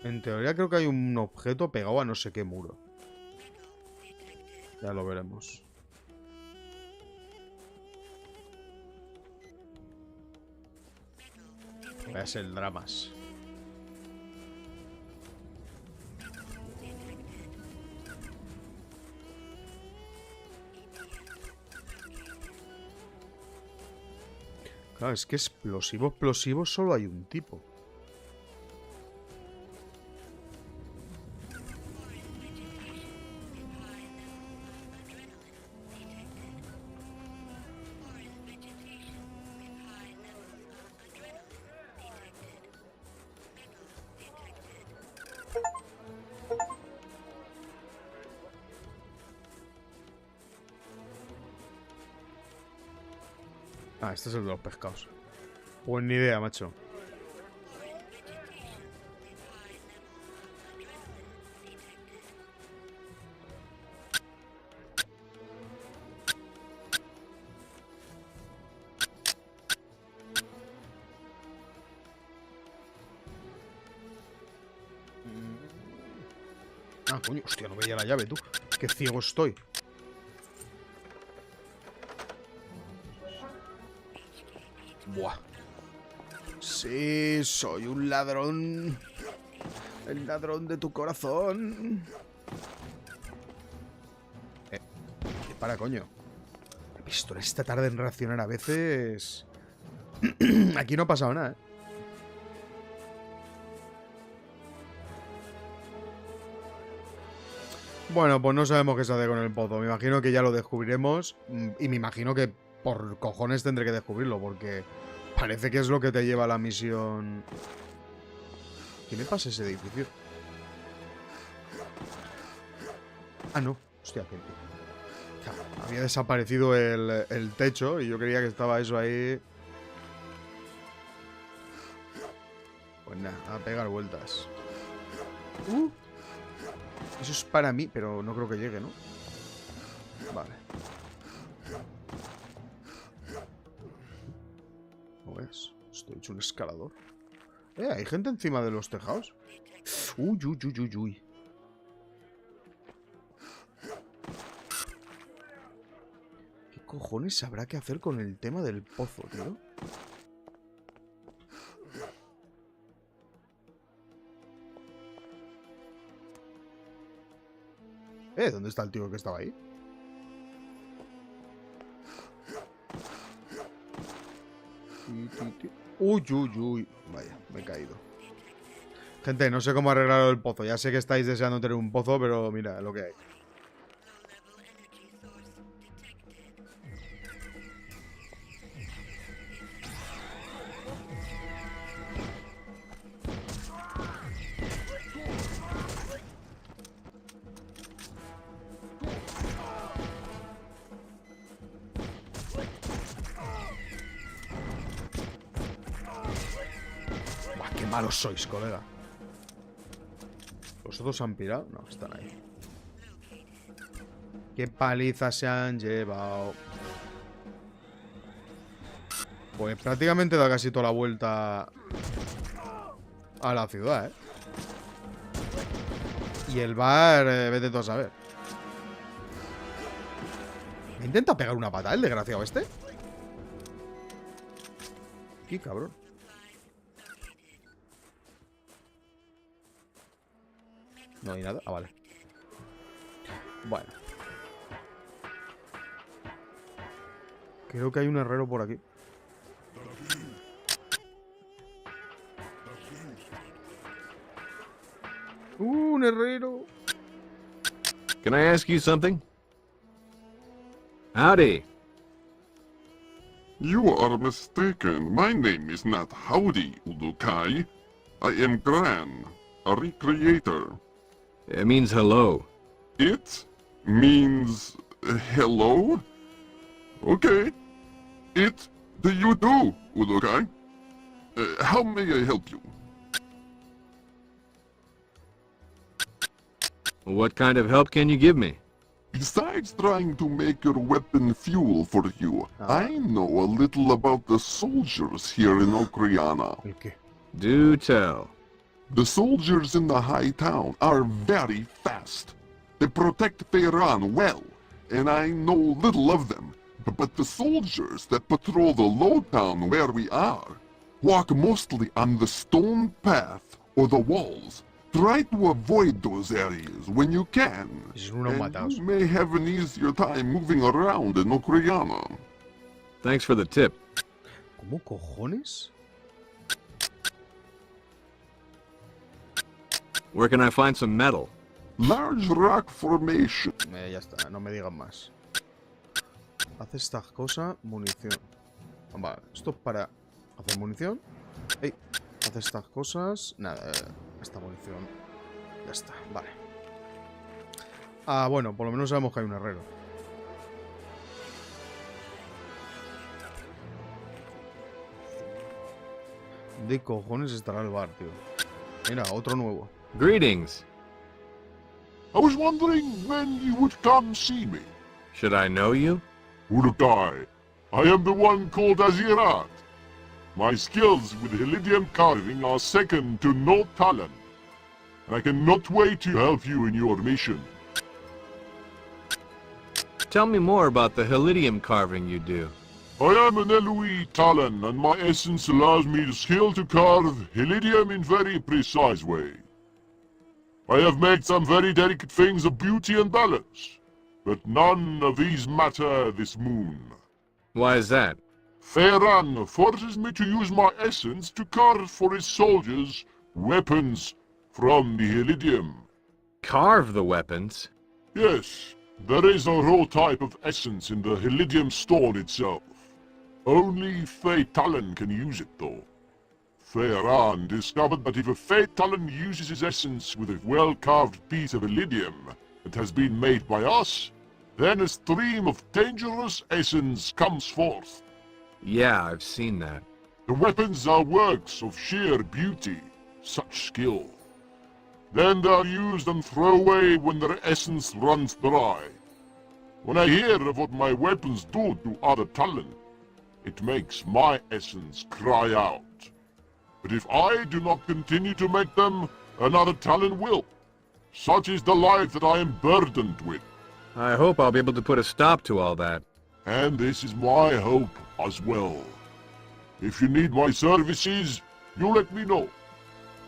Speaker 1: En teoría creo que hay un objeto pegado a no sé qué muro. Ya lo veremos. Es el dramas. Claro, es que explosivo solo hay un tipo. Ah, este es el de los pescados. Pues ni idea, macho. Ah, coño, hostia, no veía la llave, tú. Qué ciego estoy. Buah. Sí, soy un ladrón. El ladrón de tu corazón. Para, coño. He visto esta tarde en reaccionar a veces. Aquí no ha pasado nada, ¿eh? Bueno, pues no sabemos qué se hace con el pozo. Me imagino que ya lo descubriremos. Y me imagino que por cojones tendré que descubrirlo, porque parece que es lo que te lleva a la misión. ¿Qué me pasa ese edificio? Ah, no. Hostia, que... había desaparecido el techo y yo creía que estaba eso ahí. Pues nada, a pegar vueltas. Eso es para mí, pero no creo que llegue, ¿no? Vale. ¿Lo ves? Estoy hecho un escalador. ¿Hay gente encima de los tejados? Uy, uy, uy, uy, uy. ¿Qué cojones habrá que hacer con el tema del pozo, tío? ¿Dónde está el tío que estaba ahí? Uy, uy, uy. Vaya, me he caído. Gente, no sé cómo arreglar el pozo. Ya sé que estáis deseando tener un pozo, pero mira lo que hay. Buah, qué malos sois, colega. ¿Los otros han pirado? No, están ahí. Qué paliza se han llevado. Pues prácticamente da casi toda la vuelta a la ciudad, ¿eh? Y el bar, vete tú a saber. ¿Me intenta pegar una patada el desgraciado este? Qué cabrón. No hay nada. Ah, vale. Bueno. Creo que hay un herrero por aquí. Un herrero.
Speaker 3: Can I ask you something? Howdy.
Speaker 2: You are mistaken. My name is not Howdy, Udukai. I am Gran, a recreator.
Speaker 3: It means hello.
Speaker 2: It means hello? Okay. It do you do, Udukai? How may I help you?
Speaker 3: What kind of help can you give me?
Speaker 2: Besides trying to make your weapon fuel for you, I know a little about the soldiers here in Okriana.
Speaker 1: ¿El qué?
Speaker 3: Do tell.
Speaker 2: The soldiers in the high town are very fast. They protect Tehran well, and I know little of them. But the soldiers that patrol the low town where we are walk mostly on the stone path or the walls. Try to avoid those areas when you can, and you may have an easier time moving around in Okriana.
Speaker 3: Thanks for the tip.
Speaker 1: ¿Cómo cojones?
Speaker 3: Where can I find some metal?
Speaker 2: Large rock formation.
Speaker 1: Ya está, no me digan más. Hace esta cosa, munición. Vale, esto es para hacer munición. Ey, hace estas cosas. Nada, esta munición. Ya está, vale. Ah, bueno, por lo menos sabemos que hay un herrero. ¿De cojones estará el bar, tío? Mira, otro nuevo.
Speaker 3: Greetings.
Speaker 4: I was wondering when you would come see me.
Speaker 3: Should I know you?
Speaker 4: Urukai, I am the one called Azirat. My skills with Helidium carving are second to no talent. I cannot wait to help you in your mission.
Speaker 3: Tell me more about the Helidium carving you do.
Speaker 4: I am an Elui Talon, and my essence allows me the skill to carve Helidium in very precise way. I have made some very delicate things of beauty and balance, but none of these matter this moon.
Speaker 3: Why is that?
Speaker 4: Theran forces me to use my essence to carve for his soldiers weapons from the Helidium.
Speaker 3: Carve the weapons?
Speaker 4: Yes, there is a raw type of essence in the Helidium stone itself. Only Fey Talon can use it though. Theran discovered that if a Fey Talon uses his essence with a well-carved piece of Helidium that has been made by us, then a stream of dangerous essence comes forth.
Speaker 3: Yeah, I've seen that.
Speaker 4: The weapons are works of sheer beauty, such skill. Then they are used and thrown away when their essence runs dry. When I hear of what my weapons do to other talent, it makes my essence cry out. But if I do not continue to make them, another talent will. Such is the life that I am burdened with.
Speaker 3: I hope I'll be able to put a stop to all that.
Speaker 4: And this is my hope as well. If you need my services, you let me know.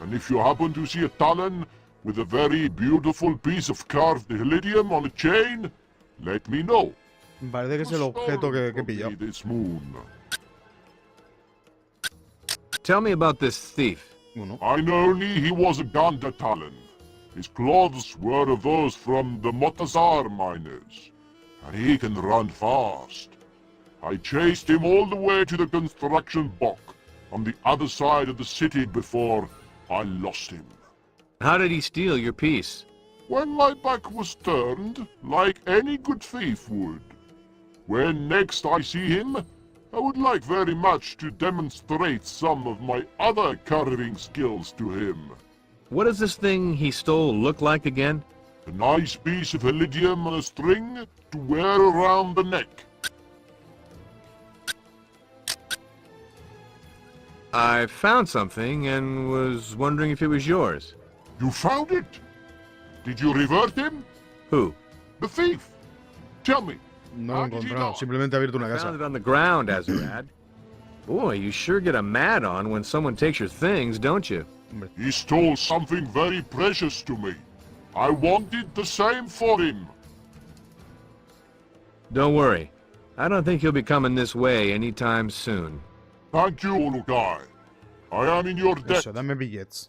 Speaker 4: And if you happen to see a talon with a very beautiful piece of carved Helidium on a chain, let me know.
Speaker 1: Parece que es el objeto que he pillado.
Speaker 4: This moon.
Speaker 3: Tell me about this thief.
Speaker 1: Bueno,
Speaker 4: I know only he was a Gandatalan. His clothes were those from the Talanzaar miners, and he can run fast. I chased him all the way to the construction dock on the other side of the city before I lost him.
Speaker 3: How did he steal your piece?
Speaker 4: When my back was turned, like any good thief would. When next I see him, I would like very much to demonstrate some of my other carving skills to him.
Speaker 3: What does this thing he stole look like again?
Speaker 4: A nice piece of iridium on a string to wear around the neck.
Speaker 3: I found something and was wondering if it was yours.
Speaker 4: You found it? Did you revert him?
Speaker 3: Who?
Speaker 4: The thief? Tell me.
Speaker 1: no lo he encontrado. Simplemente ha abierto una
Speaker 3: Found
Speaker 1: casa.
Speaker 3: it on the ground, Azarad. Boy, you sure get a mad on when someone takes your things, don't you?
Speaker 4: He stole something very precious to me. I wanted the same for him.
Speaker 3: Don't worry. I don't think he'll be coming this way anytime soon.
Speaker 4: Thank you, Ulukai. I am in your debt.
Speaker 1: Eso, dame billets.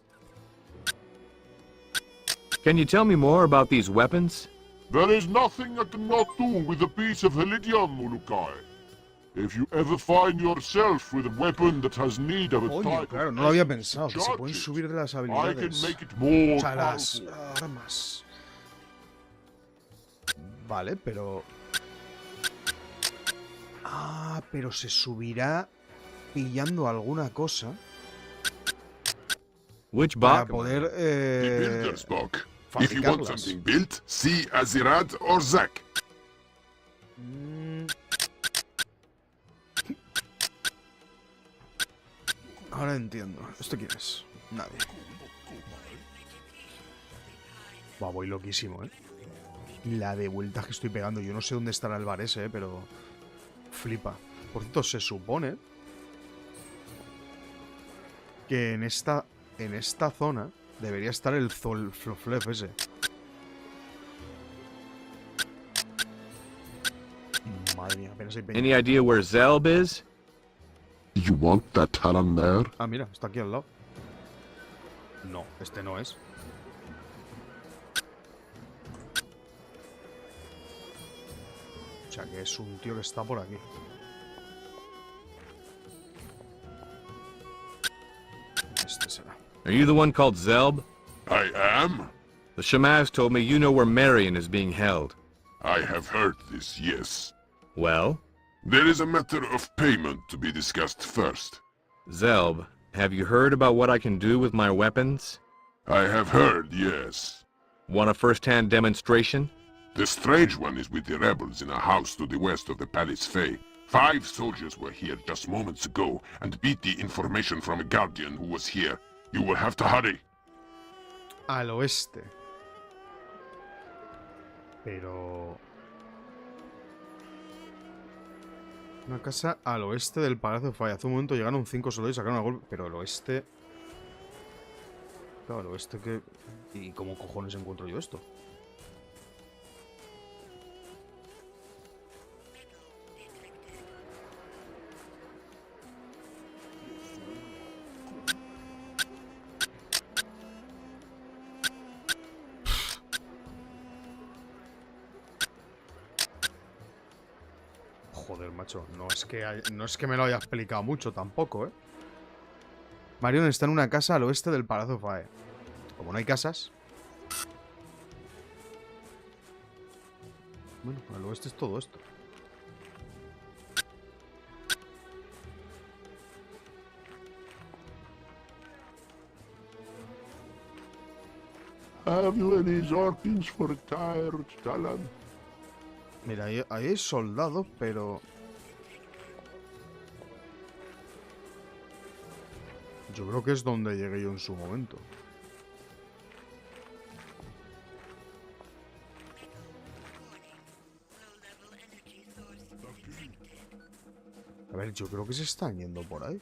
Speaker 3: Can you tell me more about these weapons?
Speaker 4: There is nothing I cannot do with a piece of iridium, Ulukai. If you ever find yourself with a weapon that has need of a
Speaker 1: Oye,
Speaker 4: type
Speaker 1: claro,
Speaker 4: of
Speaker 1: no lo había
Speaker 4: essence
Speaker 1: pensado,
Speaker 4: to
Speaker 1: que se
Speaker 4: charge
Speaker 1: pueden
Speaker 4: it,
Speaker 1: subir de las
Speaker 4: I can
Speaker 1: habilidades.
Speaker 4: make it more
Speaker 1: O sea, las
Speaker 4: powerful.
Speaker 1: armas. Vale, pero... Ah, pero se subirá pillando alguna cosa
Speaker 3: Which
Speaker 1: para
Speaker 3: box?
Speaker 1: poder
Speaker 4: The builder's book. If you want
Speaker 1: fabricarlas.
Speaker 4: something built, see Azirad or Zak.
Speaker 1: Mm. Ahora entiendo. ¿Esto quién es? Nadie. Va, voy loquísimo, ¿eh? La de vueltas que estoy pegando. Yo no sé dónde estará el bar ese, pero... Flipa. Por cierto, se supone... que en esta zona debería estar el Zolflef ese. Madre mía, apenas hay peña.
Speaker 3: Any idea where Zelb is?
Speaker 2: You want that talon there?
Speaker 1: Ah, mira, está aquí al lado. No, este no es. O sea que es un tío que está por aquí. Este será.
Speaker 3: Are you the one called Zelb?
Speaker 4: I am?
Speaker 3: The Shamaz told me you know where Marion is being held.
Speaker 4: I have heard this, yes.
Speaker 3: Well?
Speaker 4: There is a matter of payment to be discussed first.
Speaker 3: Zelb, have you heard about what I can do with my weapons?
Speaker 4: I have heard, yes.
Speaker 3: Want a first-hand demonstration?
Speaker 4: The strange one is with the rebels in a house to the west of the Palace Fae. 5 soldiers were here just moments ago and beat the information from a guardian who was here. You will have to hurry.
Speaker 1: Al oeste. Pero... Una casa al oeste del Palacio Fae. Hace un momento llegaron 5 soldados y sacaron a golpe. Pero el oeste... Claro, el oeste que... ¿Y cómo cojones encuentro yo esto? Joder, macho. No es que me lo haya explicado mucho tampoco, ¿eh? Marion está en una casa al oeste del Palacio Fae. Como no hay casas... Bueno, al oeste es todo esto.
Speaker 2: Have you any Zorkins for tired Talan?
Speaker 1: Mira, ahí hay soldados, pero... Yo creo que es donde llegué yo en su momento. A ver, yo creo que se están yendo por ahí.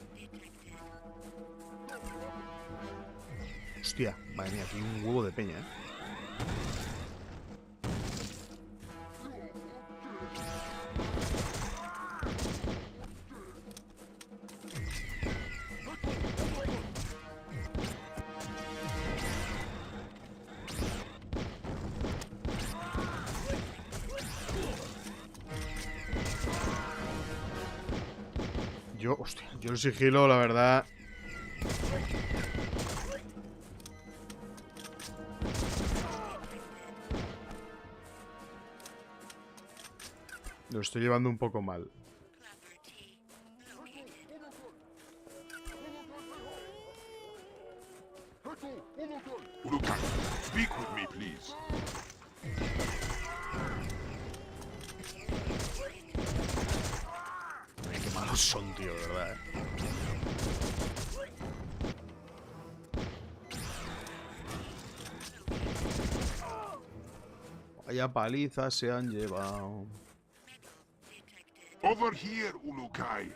Speaker 1: Hostia, madre mía, aquí hay un huevo de peña, ¿eh? Hostia, yo el sigilo, la verdad... Lo estoy llevando un poco mal.
Speaker 4: Urukai, speak with me, please.
Speaker 1: Ay, qué malos son, tío, de verdad, ¿eh? Vaya paliza se han llevado.
Speaker 4: Over here, Urukai.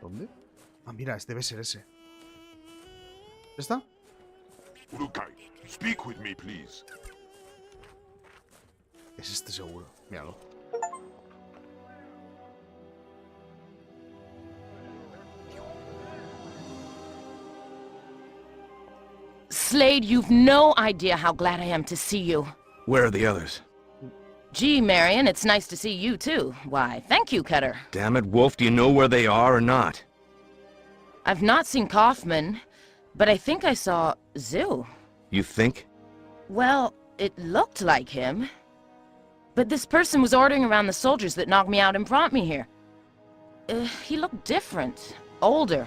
Speaker 1: ¿Dónde? Ah, mira, este debe ser ese. ¿Está?
Speaker 4: Urukai, speak with me, please.
Speaker 1: Es este seguro. Míralo.
Speaker 7: Slade, you've no idea how glad I am to see you.
Speaker 3: Where are the others?
Speaker 7: Gee, Marion, it's nice to see you too. Why, thank you, Cutter.
Speaker 3: Damn it, Wolf, do you know where they are or not?
Speaker 7: I've not seen Kaufman, but I think I saw Zoo.
Speaker 3: You think?
Speaker 7: Well, it looked like him. But this person was ordering around the soldiers that knocked me out and brought me here. He looked different. Older.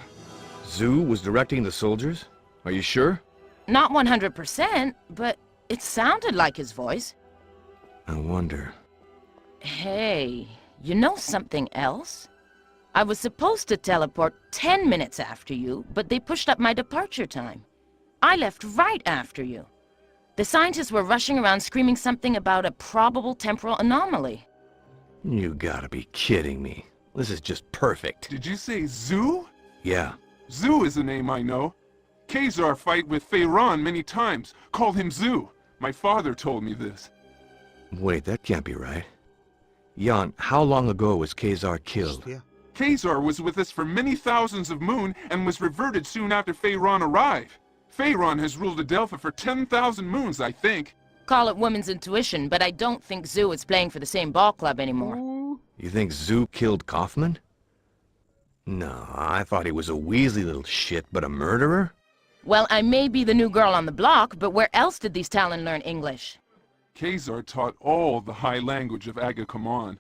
Speaker 3: Zoo was directing the soldiers? Are you sure?
Speaker 7: Not 100%, but it sounded like his voice.
Speaker 3: I wonder.
Speaker 7: Hey, you know something else? I was supposed to teleport 10 minutes after you, but they pushed up my departure time. I left right after you. The scientists were rushing around screaming something about a probable temporal anomaly.
Speaker 3: You gotta be kidding me. This is just perfect.
Speaker 5: Did you say Zoo?
Speaker 3: Yeah.
Speaker 5: Zoo is a name I know. Kazar fight with Feyron many times. Called him Zoo. My father told me this.
Speaker 3: Wait, that can't be right. Jan, how long ago was Kazar killed?
Speaker 1: Hostia.
Speaker 5: Kazar was with us for many thousands of moon and was reverted soon after Feyron arrived. Feyron has ruled Adelpha for 10,000 moons, I think.
Speaker 7: Call it woman's intuition, but I don't think Zoo is playing for the same ball club anymore.
Speaker 3: You think Zoo killed Kaufman? No, I thought he was a Weasley little shit, but a murderer?
Speaker 7: Well, I may be the new girl on the block, but where else did these Talon learn English?
Speaker 5: Kazar taught all the high language of Agakamon.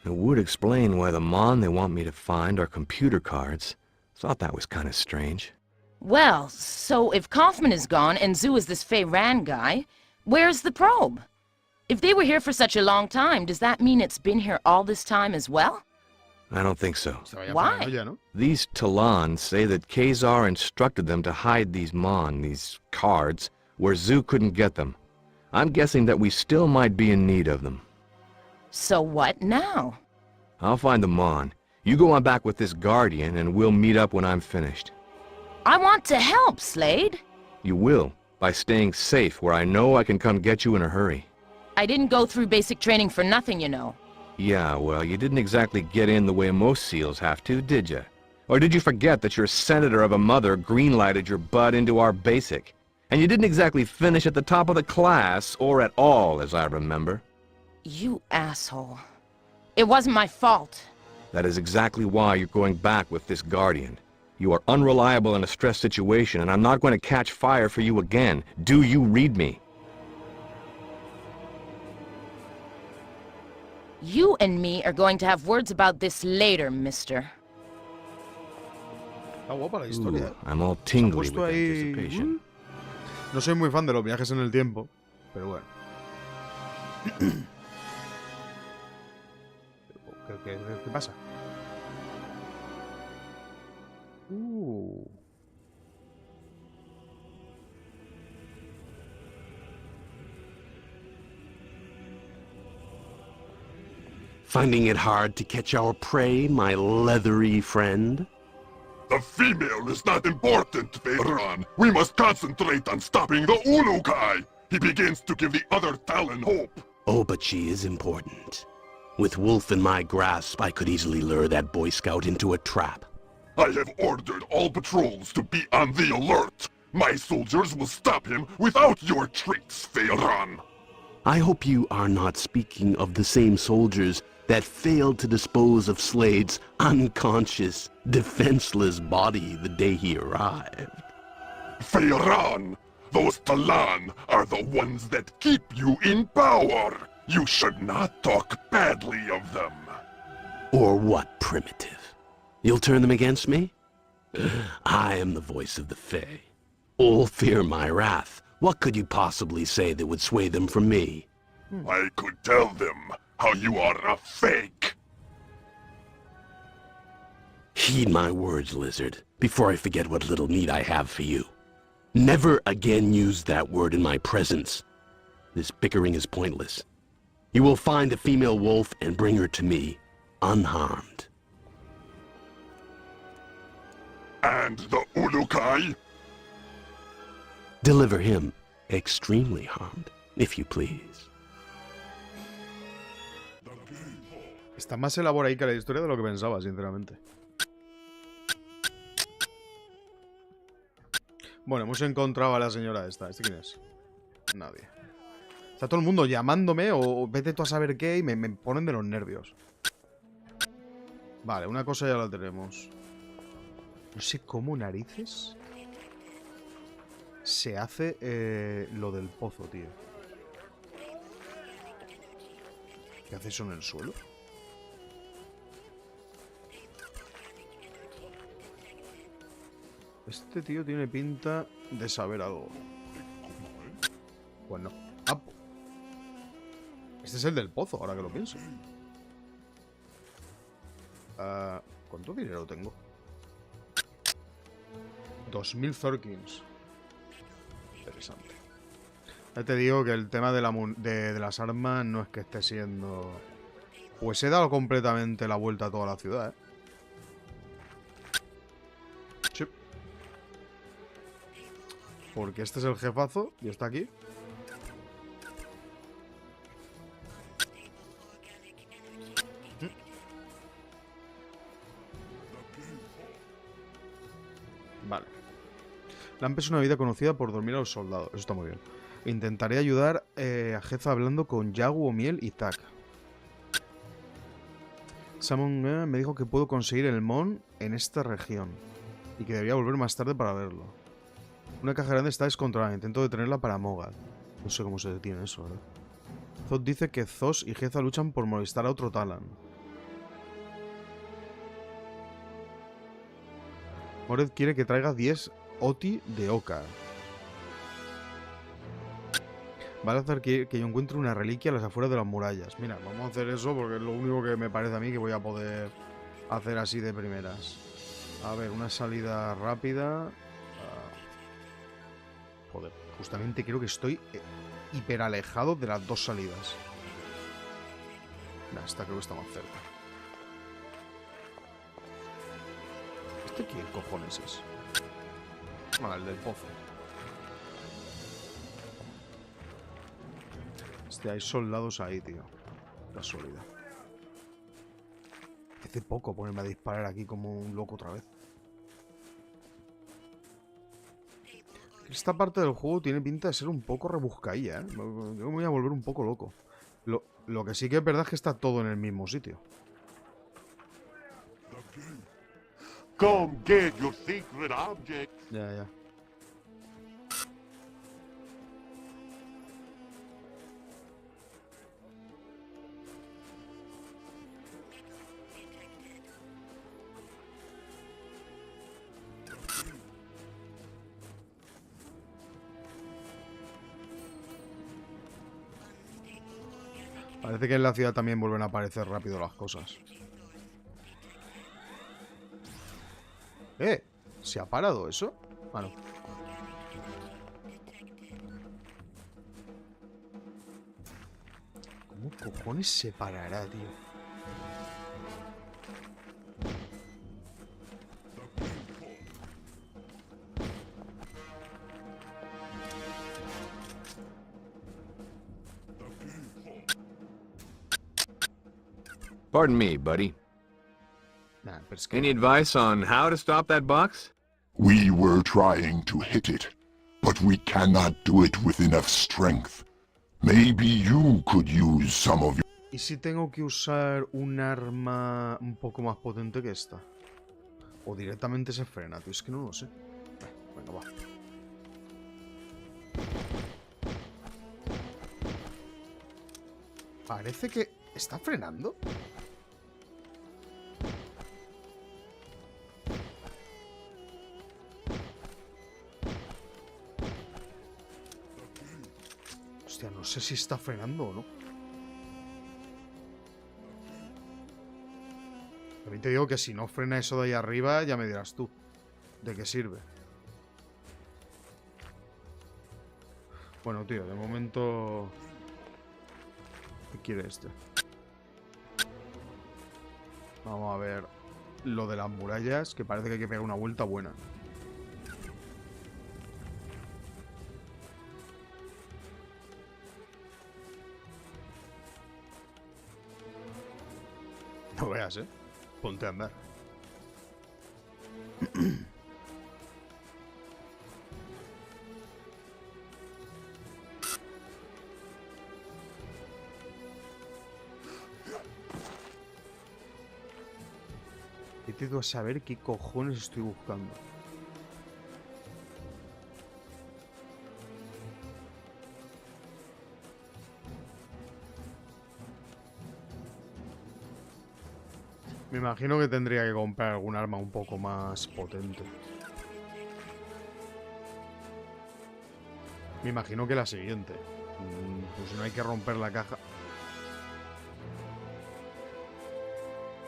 Speaker 3: It would explain why the Mon they want me to find are computer cards. Thought that was kind of strange.
Speaker 7: Well, so if Kaufman is gone and Zoo is this Feyran guy, where's the probe? If they were here for such a long time, does that mean it's been here all this time as well?
Speaker 3: I don't think so.
Speaker 1: Se vaya
Speaker 7: Why?
Speaker 1: paranoia, ¿no?
Speaker 3: These Talon say that Kazar instructed them to hide these Mon, these cards, where Zoo couldn't get them. I'm guessing that we still might be in need of them.
Speaker 7: So what now?
Speaker 3: I'll find the Mon. You go on back with this Guardian, and we'll meet up when I'm finished.
Speaker 7: I want to help, Slade.
Speaker 3: You will, by staying safe where I know I can come get you in a hurry.
Speaker 7: I didn't go through basic training for nothing, you know.
Speaker 3: Yeah, well, you didn't exactly get in the way most SEALs have to, did you? Or did you forget that your senator of a mother greenlighted your butt into our basic? And you didn't exactly finish at the top of the class, or at all, as I remember.
Speaker 7: You asshole. It wasn't my fault.
Speaker 3: That is exactly why you're going back with this Guardian. You are unreliable in a stress situation, and I'm not going to catch fire for you again. Do you read me?
Speaker 7: You and me are going to have words about this later, mister.
Speaker 1: Está guapa la historia.
Speaker 3: Ooh, I'm all tingly
Speaker 1: Puesto
Speaker 3: with
Speaker 1: ahí...
Speaker 3: anticipation.
Speaker 1: No soy muy fan de los viajes en el tiempo, pero bueno. ¿Qué pasa?
Speaker 8: Finding it hard to catch our prey, my leathery friend?
Speaker 6: The female is not important, Veyron. We must concentrate on stopping the Ulukai. He begins to give the other Talon hope.
Speaker 8: Oh, but she is important. With Wolf in my grasp, I could easily lure that Boy Scout into a trap.
Speaker 6: I have ordered all patrols to be on the alert. My soldiers will stop him without your tricks, Veyron.
Speaker 8: I hope you are not speaking of the same soldiers that failed to dispose of Slade's unconscious, defenseless body the day he arrived.
Speaker 6: Feyran! Those Talan are the ones that keep you in power! You should not talk badly of them!
Speaker 8: Or what, Primitive? You'll turn them against me? I am the voice of the Fae. All fear my wrath. What could you possibly say that would sway them from me?
Speaker 6: I could tell them how you are a fake!
Speaker 8: Heed my words, Lizard, before I forget what little need I have for you. Never again use that word in my presence. This bickering is pointless. You will find the female wolf and bring her to me, unharmed.
Speaker 6: And the Ulukai?
Speaker 8: Deliver him, extremely harmed, if you please.
Speaker 1: Está más elaborada la historia de lo que pensaba, sinceramente. Bueno, hemos encontrado a la señora esta. ¿Este quién es? Nadie. Está todo el mundo llamándome o vete tú a saber qué y me ponen de los nervios. Vale, una cosa ya la tenemos. No sé cómo narices se hace lo del pozo, tío. ¿Qué hace eso en el suelo? Este tío tiene pinta de saber algo. Pues no. Ah, este es el del pozo, ahora que lo pienso. ¿Cuánto dinero tengo? 2000 Thorkins. Interesante. Ya te digo que el tema de las armas no es que esté siendo... Pues he dado completamente la vuelta a toda la ciudad, ¿eh? Sí. Porque este es el jefazo y está aquí. Vale. Lamp es una vida conocida por dormir a los soldados. Eso está muy bien. Intentaré ayudar a Jefa hablando con Yagu, Miel y Zack. Samon me dijo que puedo conseguir el Mon en esta región y que debería volver más tarde para verlo. Una caja grande está descontrolada. Intento detenerla para Mogad. No sé cómo se detiene eso, ¿verdad? Zod dice que Zos y Geza luchan por molestar a otro Talan. Mored quiere que traiga 10 Oti de Oka. Balazar quiere que yo encuentre una reliquia a las afueras de las murallas. Mira, vamos a hacer eso porque es lo único que me parece a mí que voy a poder hacer así de primeras. A ver, una salida rápida. Joder, justamente creo que estoy hiper alejado de las dos salidas. Nah, esta creo que está más cerca. ¿Este qué cojones es? Ah, el del pozo. Hay soldados ahí, tío. Casualidad. Hace poco ponerme a disparar aquí como un loco otra vez. Esta parte del juego tiene pinta de ser un poco rebuscadilla, ¿eh? Yo me voy a volver un poco loco. Lo que sí que es verdad es que está todo en el mismo sitio.
Speaker 6: Come get your secret object.
Speaker 1: Ya. Parece que en la ciudad también vuelven a aparecer rápido las cosas. ¿Se ha parado eso? Ah, no. ¿Cómo cojones se parará, tío? que...
Speaker 3: Pardon me, buddy.
Speaker 1: Nah, pero es que...
Speaker 3: Any advice on how to stop that box?
Speaker 2: We were trying to hit it, but we cannot do it with enough strength. Maybe you could use some of your...
Speaker 1: ¿Y si tengo que usar un arma un poco más potente que esta? O directamente se frena, tío. Es que no lo sé. Venga, va. Parece que está frenando. Hostia, no sé si está frenando o no. A mí te digo que si no frena eso de ahí arriba, ya me dirás tú de qué sirve. Bueno, tío, de momento... ¿Qué quiere este? Vamos a ver lo de las murallas, que parece que hay que pegar una vuelta buena. No veas, ¿eh? Ponte a andar. Vete tú a saber qué cojones estoy buscando. Me imagino que tendría que comprar algún arma un poco más potente. Me imagino que la siguiente. Pues si no hay que romper la caja.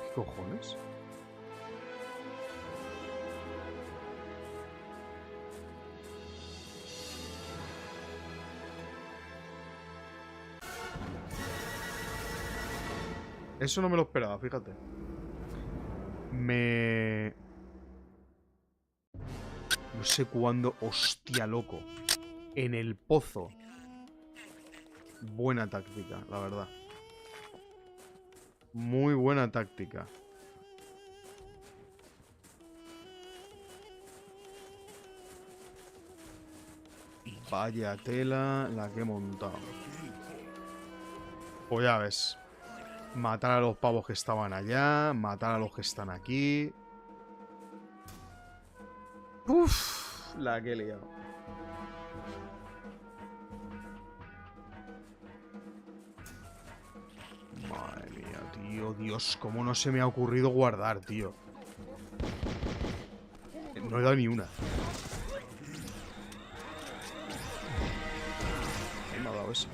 Speaker 1: ¿Qué cojones? Eso no me lo esperaba, fíjate. No sé cuándo... Hostia, loco. En el pozo. Buena táctica, la verdad. Muy buena táctica. Vaya tela la que he montado. Pues ya ves. Matar a los pavos que estaban allá. Matar a los que están aquí. Uff, la que he liado. Madre mía, tío. Dios, cómo no se me ha ocurrido guardar, tío. No he dado ni una. ¿Qué me ha dado eso?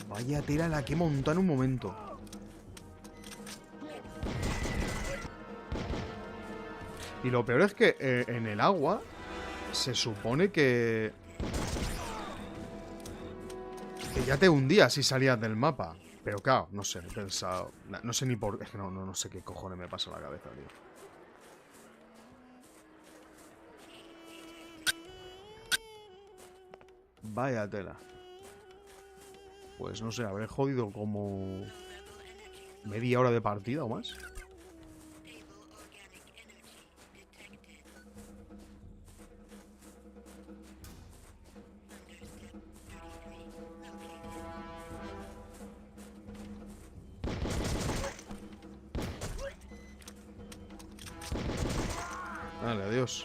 Speaker 1: Vaya tela la que he montado en un momento. Y lo peor es que en el agua se supone que ya te hundías si salías del mapa. Pero claro, no sé, he pensado... No sé ni por... Es que no sé qué cojones me pasa en la cabeza, tío. Vaya tela. Pues no sé, habré jodido como... media hora de partida o más. Vale, adiós.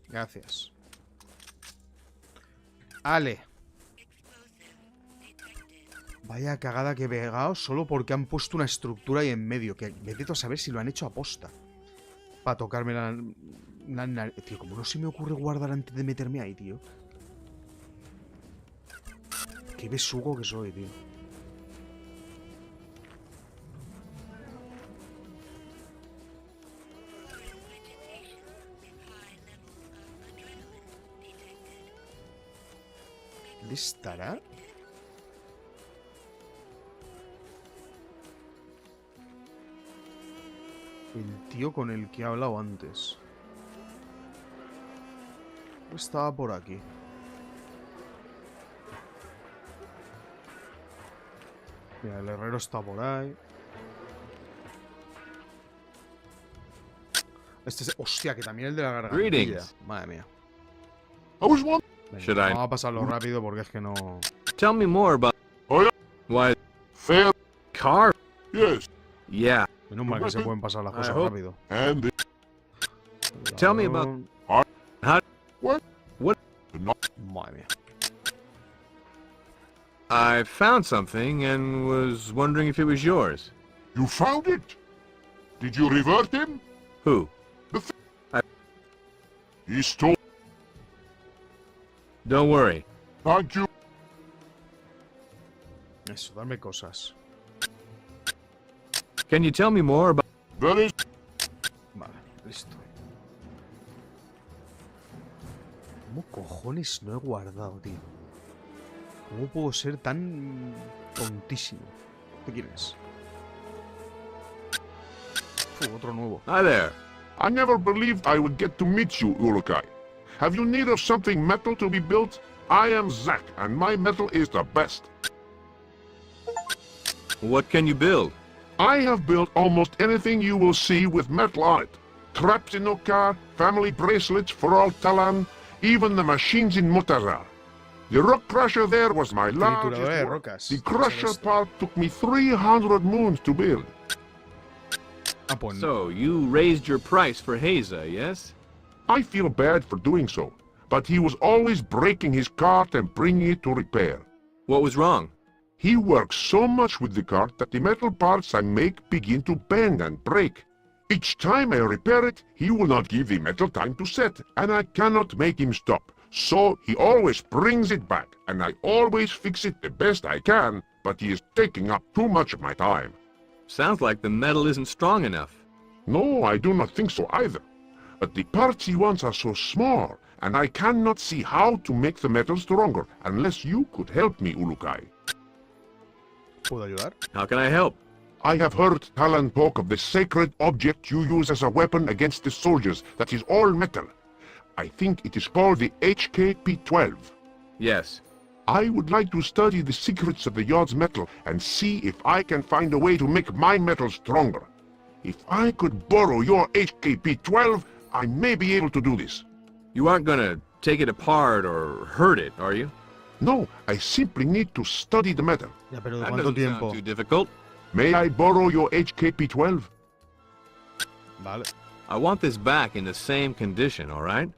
Speaker 1: Gracias. Ale. Vaya cagada que he pegado solo porque han puesto una estructura ahí en medio. Que vete tú a saber si lo han hecho a posta. Para tocarme la nariz. Tío, como no se me ocurre guardar antes de meterme ahí, tío. Qué besugo que soy, tío. ¿Dónde estará? El tío con el que he hablado antes. Estaba por aquí. Mira, el herrero está por ahí. Hostia, que también el de la gargantilla.
Speaker 3: Greetings.
Speaker 1: Madre mía.
Speaker 6: I was wondering.
Speaker 1: Venga,
Speaker 3: Should I-
Speaker 1: vamos a pasarlo rápido porque es que no...
Speaker 3: Tell me more about
Speaker 6: Oh, yeah.
Speaker 3: why
Speaker 6: Fair.
Speaker 3: car.
Speaker 6: Yes.
Speaker 3: Yeah.
Speaker 1: Menos mal que se pueden pasar las cosas
Speaker 3: hope-
Speaker 1: rápido.
Speaker 6: And
Speaker 3: Tell me about-
Speaker 1: Ladrón.
Speaker 3: How?
Speaker 6: not
Speaker 1: Madre mía.
Speaker 3: I found something and was wondering if it was yours.
Speaker 6: you found it. Did you revert him?
Speaker 3: Who?
Speaker 6: He stole.
Speaker 3: Don't worry.
Speaker 6: Thank you.
Speaker 1: Eso, dame cosas.
Speaker 3: Can you tell me more about...
Speaker 6: There is.
Speaker 1: Vale, listo. ¿Cómo cojones no he guardado, tío? ¿Cómo puedo ser tan tontísimo? ¿De quién es? Otro nuevo.
Speaker 3: Hi there.
Speaker 6: I never believed I would get to meet you, Urukai. Have you need of something metal to be built? I am Zack, and my metal is the best.
Speaker 3: What can you build?
Speaker 6: I have built almost anything you will see with metal on it. Traps in Okar, family bracelets for all Talan, even the machines in Mutazar. The rock crusher there was my
Speaker 1: Trituradora de
Speaker 6: largest work.
Speaker 1: rocas.
Speaker 6: The
Speaker 1: Es
Speaker 6: crusher
Speaker 1: este.
Speaker 6: part took me 300 moons to build.
Speaker 1: Ah, pues no.
Speaker 3: So, you raised your price for Haza, yes?
Speaker 6: I feel bad for doing so, but he was always breaking his cart and bringing it to repair.
Speaker 3: What was wrong?
Speaker 6: He works so much with the cart that the metal parts I make begin to bend and break. Each time I repair it, he will not give the metal time to set, and I cannot make him stop. So he always brings it back, and I always fix it the best I can, but he is taking up too much of my time.
Speaker 3: Sounds like the metal isn't strong enough.
Speaker 6: No, I do not think so either. But the parts he wants are so small, and I cannot see how to make the metal stronger unless you could help me, Ulukai.
Speaker 1: ¿Puedo ayudar?
Speaker 3: How can I help?
Speaker 6: I have heard Talan talk of the sacred object you use as a weapon against the soldiers that is all metal. I think it is called the HKP-12.
Speaker 3: Yes.
Speaker 6: I would like to study the secrets of the Yod's metal and see if I can find a way to make my metal stronger. If I could borrow your HKP-12, I may be able to do this.
Speaker 3: You aren't gonna take it apart or hurt it, are you?
Speaker 6: No, I simply need to study the metal.
Speaker 1: Ya, pero ¿de
Speaker 3: That
Speaker 1: cuánto
Speaker 3: doesn't
Speaker 1: tiempo?
Speaker 3: sound too difficult.
Speaker 6: May I borrow your HKP-12?
Speaker 1: Vale.
Speaker 3: I want this back in the same condition, all right?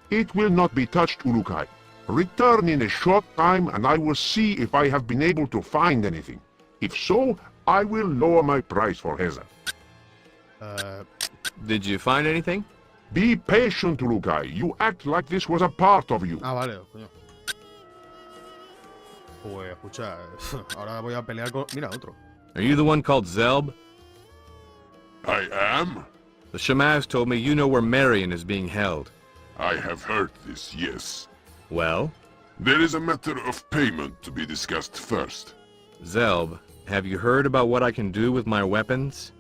Speaker 6: It will not be touched, Ulukai. Return in a short time and I will see if I have been able to find anything. If so, I will lower my price for Heza.
Speaker 3: Did you find anything?
Speaker 6: Be patient, Ulukai. You act like this was a part of you.
Speaker 1: Ah, vale, coño. Pues escucha, ahora voy a pelear con... Mira, otro.
Speaker 3: Are you the one called Zelb?
Speaker 4: I am?
Speaker 3: The Shamaz told me you know where Marion is being held.
Speaker 4: I have heard this, yes.
Speaker 3: Well,
Speaker 4: There is a matter of payment to be discussed first.
Speaker 3: Zelb, have you heard about what I can do with my weapons?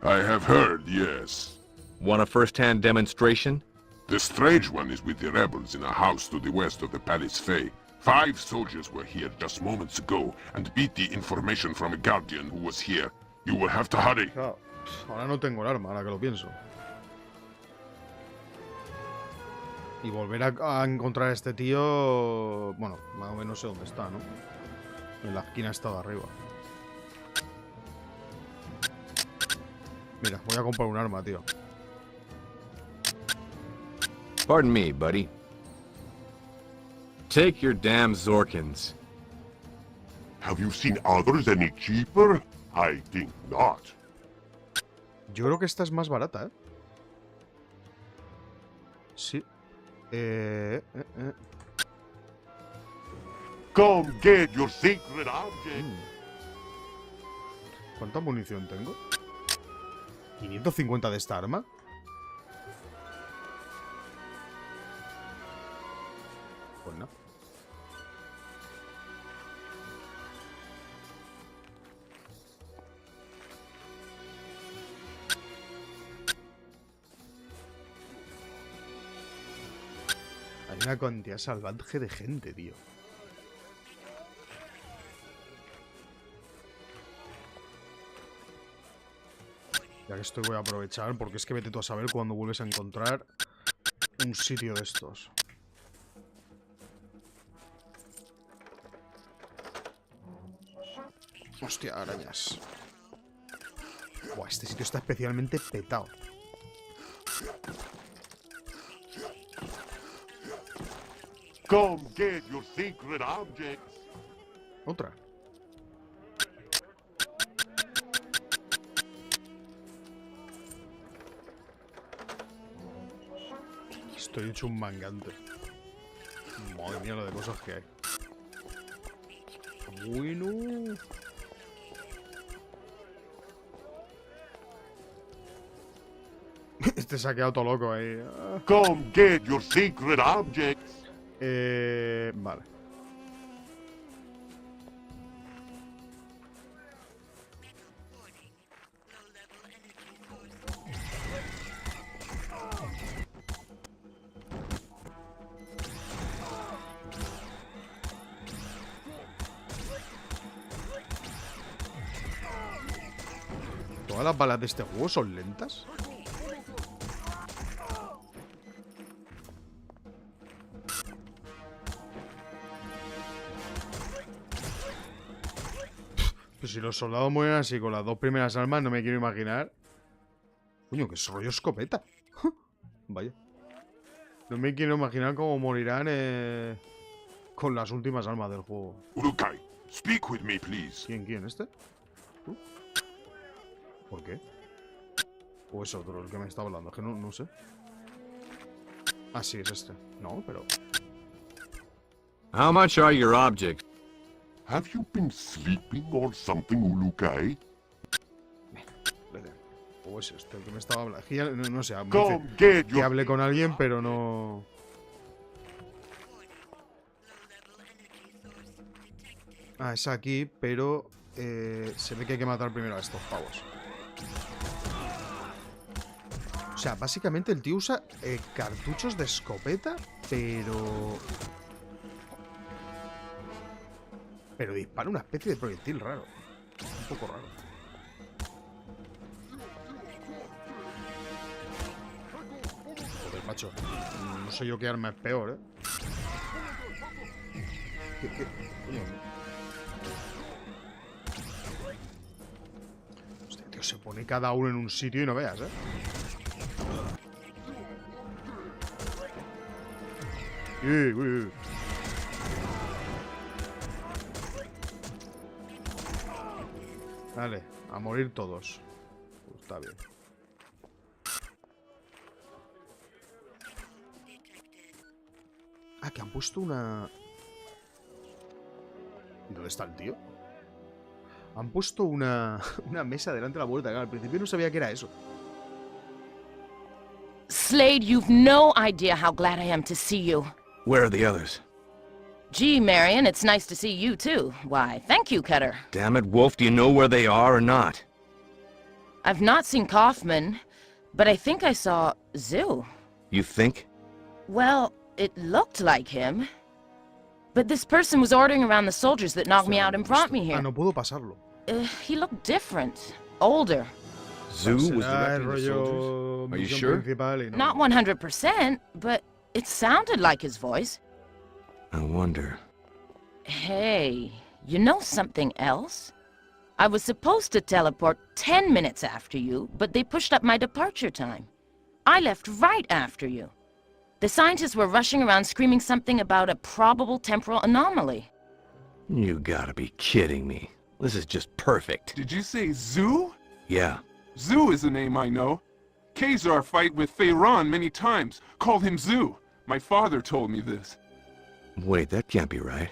Speaker 4: I have heard, yes.
Speaker 3: Want a first-hand demonstration?
Speaker 4: The strange one is with the rebels in a house to the west of the Palace Fae. 5 soldiers were here just moments ago and beat the information from a guardian who was here. You will have to hurry.
Speaker 1: Claro, ahora no tengo el arma, ahora que lo pienso. Y volver a encontrar a este tío... Bueno, más o menos sé dónde está, ¿no? En la esquina está de arriba. Mira, voy a comprar un arma, tío.
Speaker 3: Pardon me, buddy. Take your damn Zorkins.
Speaker 6: Have you seen others any cheaper? I think not.
Speaker 1: Yo creo que esta es más barata, ¿eh? Sí.
Speaker 6: Come get your sacred object.
Speaker 1: ¿Cuánta munición tengo? ¿550 de esta arma? Pues no. Hay una cantidad salvaje de gente, tío. Ya que estoy voy a aprovechar, porque es que vete tú a saber cuándo vuelves a encontrar un sitio de estos. Hostia, arañas. Buah, este sitio está especialmente petado.
Speaker 6: Come get your secret objects.
Speaker 1: Otra. Estoy hecho un mangante. Madre mía, lo de cosas que hay. Bueno. Este se ha quedado todo loco ahí.
Speaker 6: Come get your secret objects.
Speaker 1: Vale. ¿Todas las balas de este juego son lentas? Pues si los soldados mueren así con las dos primeras armas, no me quiero imaginar. Coño, que es rollo escopeta. Vaya. No me quiero imaginar cómo morirán con las últimas armas del juego.
Speaker 4: Urukai, speak with me, please.
Speaker 1: ¿Quién? ¿Este? ¿Por qué? ¿O es otro el que me está hablando? Es que no sé. Ah, sí, es este. No, pero...
Speaker 3: How much are your objects?
Speaker 6: Have you been sleeping or something, Ulukai?
Speaker 1: Vete. ¿O es este el que me estaba hablando? Es que ya no sé. Me
Speaker 6: Come
Speaker 1: dice
Speaker 6: get
Speaker 1: que
Speaker 6: your...
Speaker 1: hable con alguien, pero no... Ah, es aquí, pero... se ve que hay que matar primero a estos pavos. O sea, básicamente el tío usa cartuchos de escopeta, pero dispara una especie de proyectil raro. Un poco raro. Joder, macho. No sé yo qué arma es peor, ¿eh? ¿Qué? Coño. Hostia, tío, se pone cada uno en un sitio y no veas, ¿eh? Uy. Vale, a morir todos. Pues está bien. Ah, que han puesto una... ¿Dónde está el tío? Han puesto una mesa delante de la puerta. Claro, al principio no sabía que era eso.
Speaker 7: Slade, you've no idea how glad I am to see you.
Speaker 3: Where are the others?
Speaker 7: Gee, Marion, it's nice to see you, too. Why, thank you, Cutter.
Speaker 3: Damn it, Wolf, do you know where they are or not?
Speaker 7: I've not seen Kaufman, but I think I saw Zoo.
Speaker 3: You think?
Speaker 7: Well, it looked like him. But this person was ordering around the soldiers that knocked me out and brought me
Speaker 1: Ah,
Speaker 7: here.
Speaker 1: no puedo pasarlo.
Speaker 7: He looked different. Older.
Speaker 3: Zoo was
Speaker 1: Será el
Speaker 3: directing the
Speaker 1: rollo
Speaker 3: soldiers? Are you
Speaker 1: misión
Speaker 3: sure?
Speaker 1: principal y no.
Speaker 7: Not 100%, but it sounded like his voice.
Speaker 3: I wonder.
Speaker 7: Hey, you know something else? I was supposed to teleport 10 minutes after you, but they pushed up my departure time. I left right after you. The scientists were rushing around screaming something about a probable temporal anomaly.
Speaker 3: You gotta be kidding me. This is just perfect.
Speaker 5: Did you say Zoo?
Speaker 3: Yeah.
Speaker 5: Zoo is a name I know. Kazar fight with Feyron many times. Called him Zoo. My father told me this.
Speaker 3: Wait, that can't be right.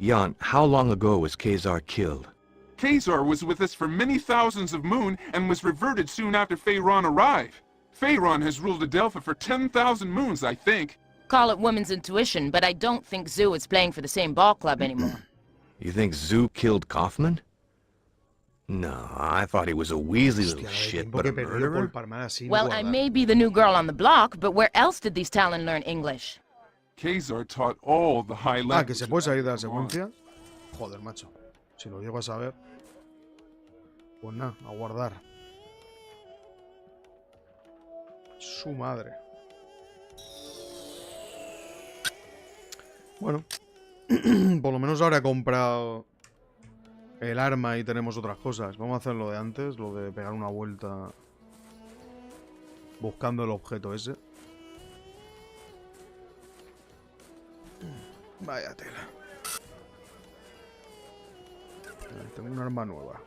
Speaker 3: Jan, how long ago was Kazar killed?
Speaker 5: Kazar was with us for many thousands of moon and was reverted soon after Feyron arrived. Feyron has ruled Adelpha for 10,000 moons, I think.
Speaker 7: Call it woman's intuition, but I don't think Zoo is playing for the same ball club anymore.
Speaker 3: You think Zoo killed Kaufman? No, I thought he was a Weasley little
Speaker 1: Hostia,
Speaker 3: shit,
Speaker 1: tiempo
Speaker 3: but
Speaker 1: que
Speaker 3: a
Speaker 1: he perdido
Speaker 3: murderer?
Speaker 1: por palmar así.
Speaker 7: Well, I may be the new girl on the block, but where else did these Talon learn English?
Speaker 5: Khazar taught all the high languages.
Speaker 1: Ah, que se puede salir de la
Speaker 5: after Milan.
Speaker 1: secuencia. Joder, macho. Si lo llego a saber. Pues nada, a guardar. Su madre. Bueno. Por lo menos ahora he comprado el arma y tenemos otras cosas. Vamos a hacer lo de antes, lo de pegar una vuelta buscando el objeto ese. Vaya tela. Tengo un arma nueva.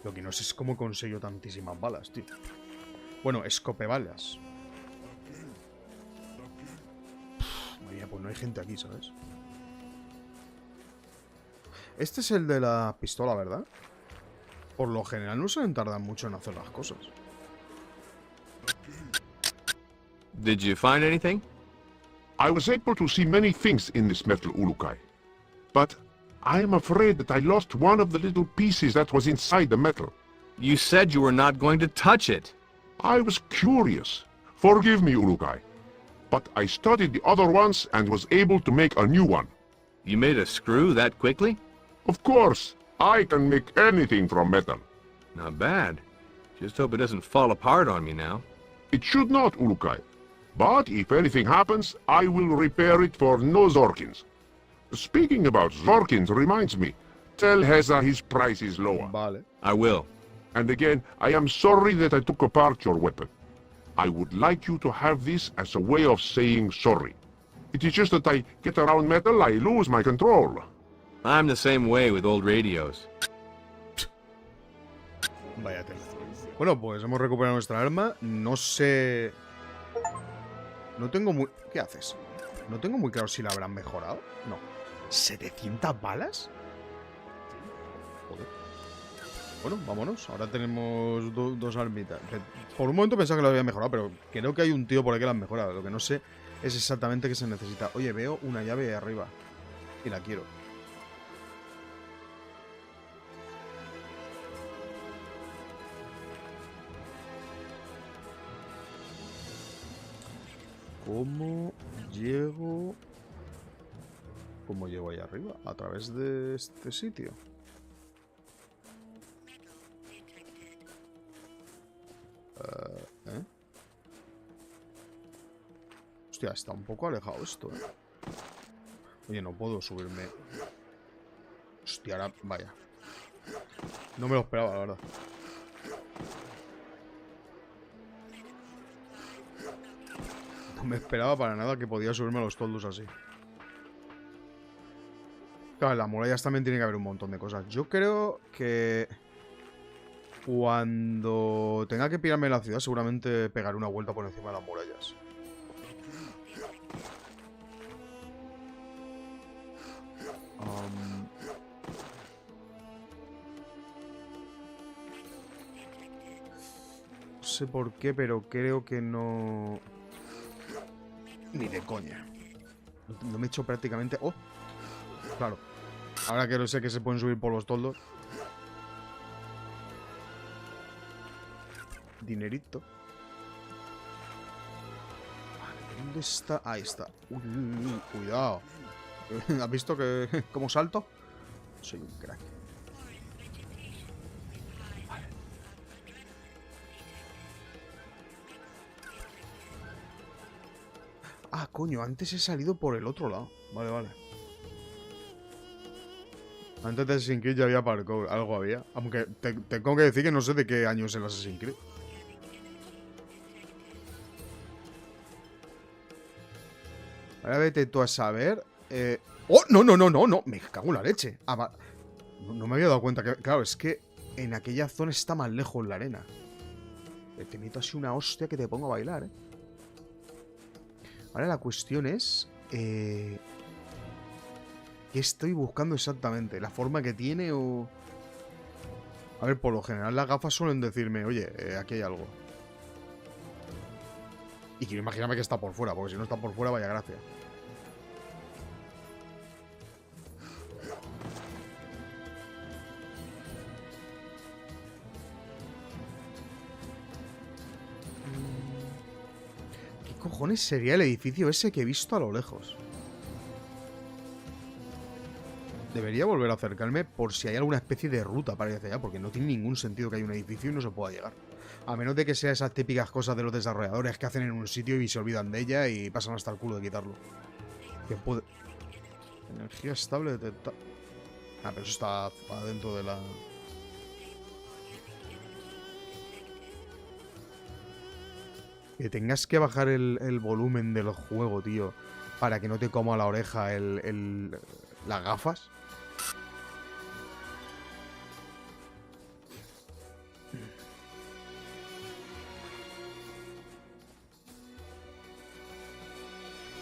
Speaker 1: Lo que no sé es cómo consigo tantísimas balas, tío. Bueno, escopebalas. Mira, pues no hay gente aquí, ¿sabes? Este es el de la pistola, ¿verdad? Por lo general no suelen tardar mucho en hacer las cosas.
Speaker 3: Did you find anything?
Speaker 6: I was able to see many things in this metal Ulukai. But I am afraid that I lost one of the little pieces that was inside the metal.
Speaker 3: You said you were not going to touch it.
Speaker 6: I was curious. Forgive me, Ulukai. But I studied the other ones and was able to make a new one.
Speaker 3: You made a screw that quickly?
Speaker 6: Of course, I can make anything from metal.
Speaker 3: Not bad. Just hope it doesn't fall apart on me now.
Speaker 6: It should not, Ulukai. But if anything happens, I will repair it for no Zorkins. Speaking about Zorkins reminds me, tell Heza his price is lower.
Speaker 1: Vale.
Speaker 3: I will.
Speaker 6: And again, I am sorry that I took apart your weapon. I would like you to have this as a way of saying sorry. It is just that I get around metal, I lose my control.
Speaker 3: I'm the same way with old radios.
Speaker 1: Vaya tela. Bueno, pues hemos recuperado nuestra arma. No sé... No tengo muy... ¿Qué haces? No tengo muy claro si la habrán mejorado. No. ¿700 balas? Joder. Bueno, vámonos. Ahora tenemos dos armitas. Por un momento pensaba que lo había mejorado, pero creo que hay un tío por aquí que la han mejorado. Lo que no sé es exactamente qué se necesita. Oye, veo una llave ahí arriba. Y la quiero. ¿Cómo llego? ¿Cómo llego ahí arriba? A través de este sitio. ¿Eh? Hostia, está un poco alejado esto, ¿eh? Oye, no puedo subirme. Hostia, ahora... Vaya. No me lo esperaba, la verdad. No me esperaba para nada que podía subirme a los toldos así. Claro, en las murallas también tiene que haber un montón de cosas. Yo creo que... Cuando tenga que pirarme en la ciudad, seguramente pegaré una vuelta por encima de las murallas. No sé por qué, pero creo que no... Ni de coña. No me he hecho prácticamente... ¡Oh! Claro. Ahora que lo sé que se pueden subir por los toldos. Dinerito. Vale, ¿dónde está? Ahí está. Uy, uy, uy, cuidado. ¿Has visto que cómo salto? Soy un crack. Vale. Ah, coño, antes he salido por el otro lado. Vale, vale. Antes de Assassin's Creed ya había parkour, algo había. Aunque tengo que decir que no sé de qué año es el Assassin's Creed. Ahora vete tú a saber. ¡Oh! No, no, no, no, no. Me cago en la leche. Ah, no me había dado cuenta que... Claro, es que en aquella zona está más lejos la arena. Te meto así una hostia que te pongo a bailar, ¿eh? Ahora la cuestión es... ¿Qué estoy buscando exactamente? ¿La forma que tiene o...? A ver, por lo general las gafas suelen decirme, oye, aquí hay algo. Y quiero imaginarme que está por fuera, porque si no está por fuera, vaya gracia. ¿Qué cojones sería el edificio ese que he visto a lo lejos? Debería volver a acercarme por si hay alguna especie de ruta para ir hacia allá, porque no tiene ningún sentido que haya un edificio y no se pueda llegar. A menos de que sea esas típicas cosas de los desarrolladores que hacen en un sitio y se olvidan de ella y pasan hasta el culo de quitarlo. Que puede... Energía estable detectada. Ah, pero eso está adentro de la... Que tengas que bajar el volumen del juego, tío, para que no te coma la oreja las gafas.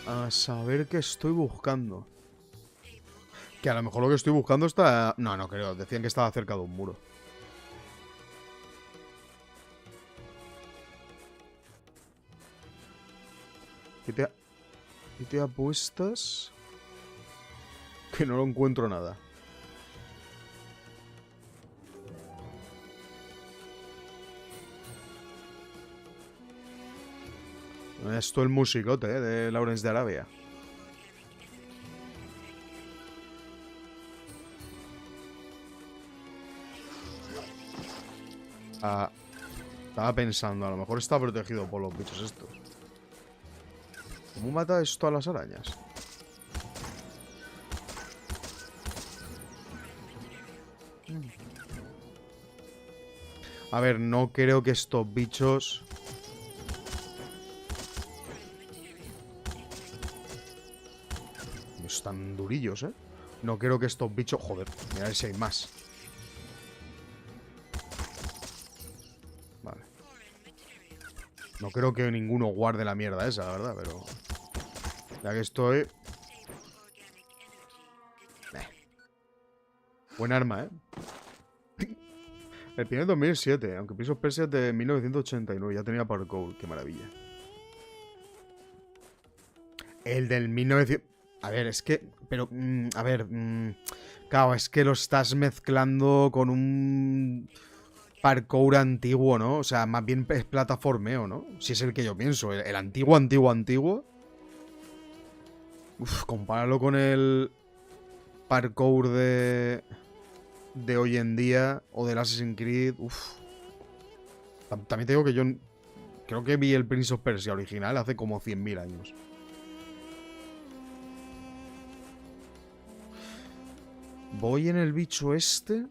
Speaker 1: A saber qué estoy buscando. Que a lo mejor lo que estoy buscando está... No, no creo. Decían que estaba cerca de un muro. ¿Qué te apuestas? Que no lo encuentro nada. Esto es el musicote, de Lawrence de Arabia. Ah, estaba pensando, a lo mejor está protegido por los bichos estos. ¿Cómo mata esto a las arañas? A ver, no creo que estos bichos... Están durillos, ¿eh? No creo que estos bichos... Joder, mira si hay más. Vale. No creo que ninguno guarde la mierda esa, la verdad, pero... Ya que estoy... Buen arma, ¿eh? El primer 2007, aunque Prince of Persia es de 1989. Ya tenía parkour, qué maravilla. El del 1900... A ver, es que... Pero... a ver... claro, es que lo estás mezclando con un... parkour antiguo, ¿no? O sea, más bien es plataformeo, ¿no? Si es el que yo pienso. El antiguo, antiguo. Uf, compáralo con el... parkour de hoy en día. O del Assassin's Creed. Uf. También te digo que yo... Creo que vi el Prince of Persia original hace como 100.000 años. Voy en el bicho este.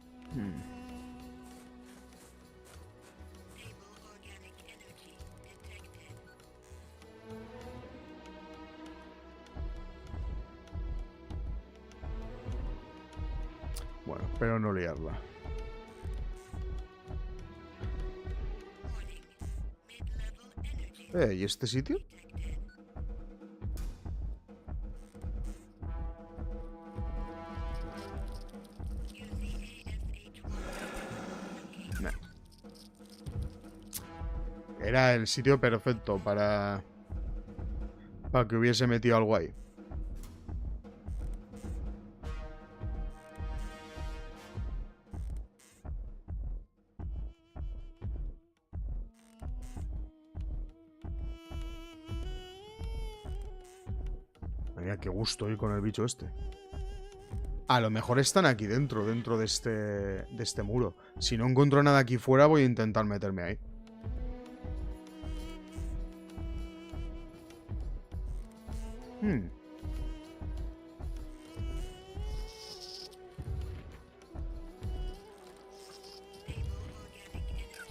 Speaker 1: Bueno, espero no liarla. ¿Y este sitio? Era el sitio perfecto para que hubiese metido algo ahí. Mira qué gusto ir con el bicho este. A lo mejor están aquí dentro de este muro. Si no encuentro nada aquí fuera, voy a intentar meterme ahí.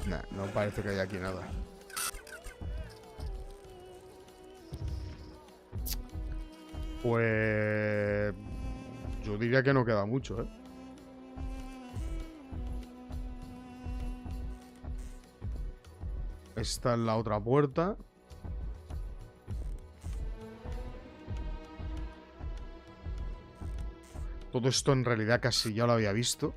Speaker 1: Nah, no parece que haya aquí nada. Pues... yo diría que no queda mucho, ¿eh? Esta es la otra puerta. Todo esto en realidad casi ya lo había visto.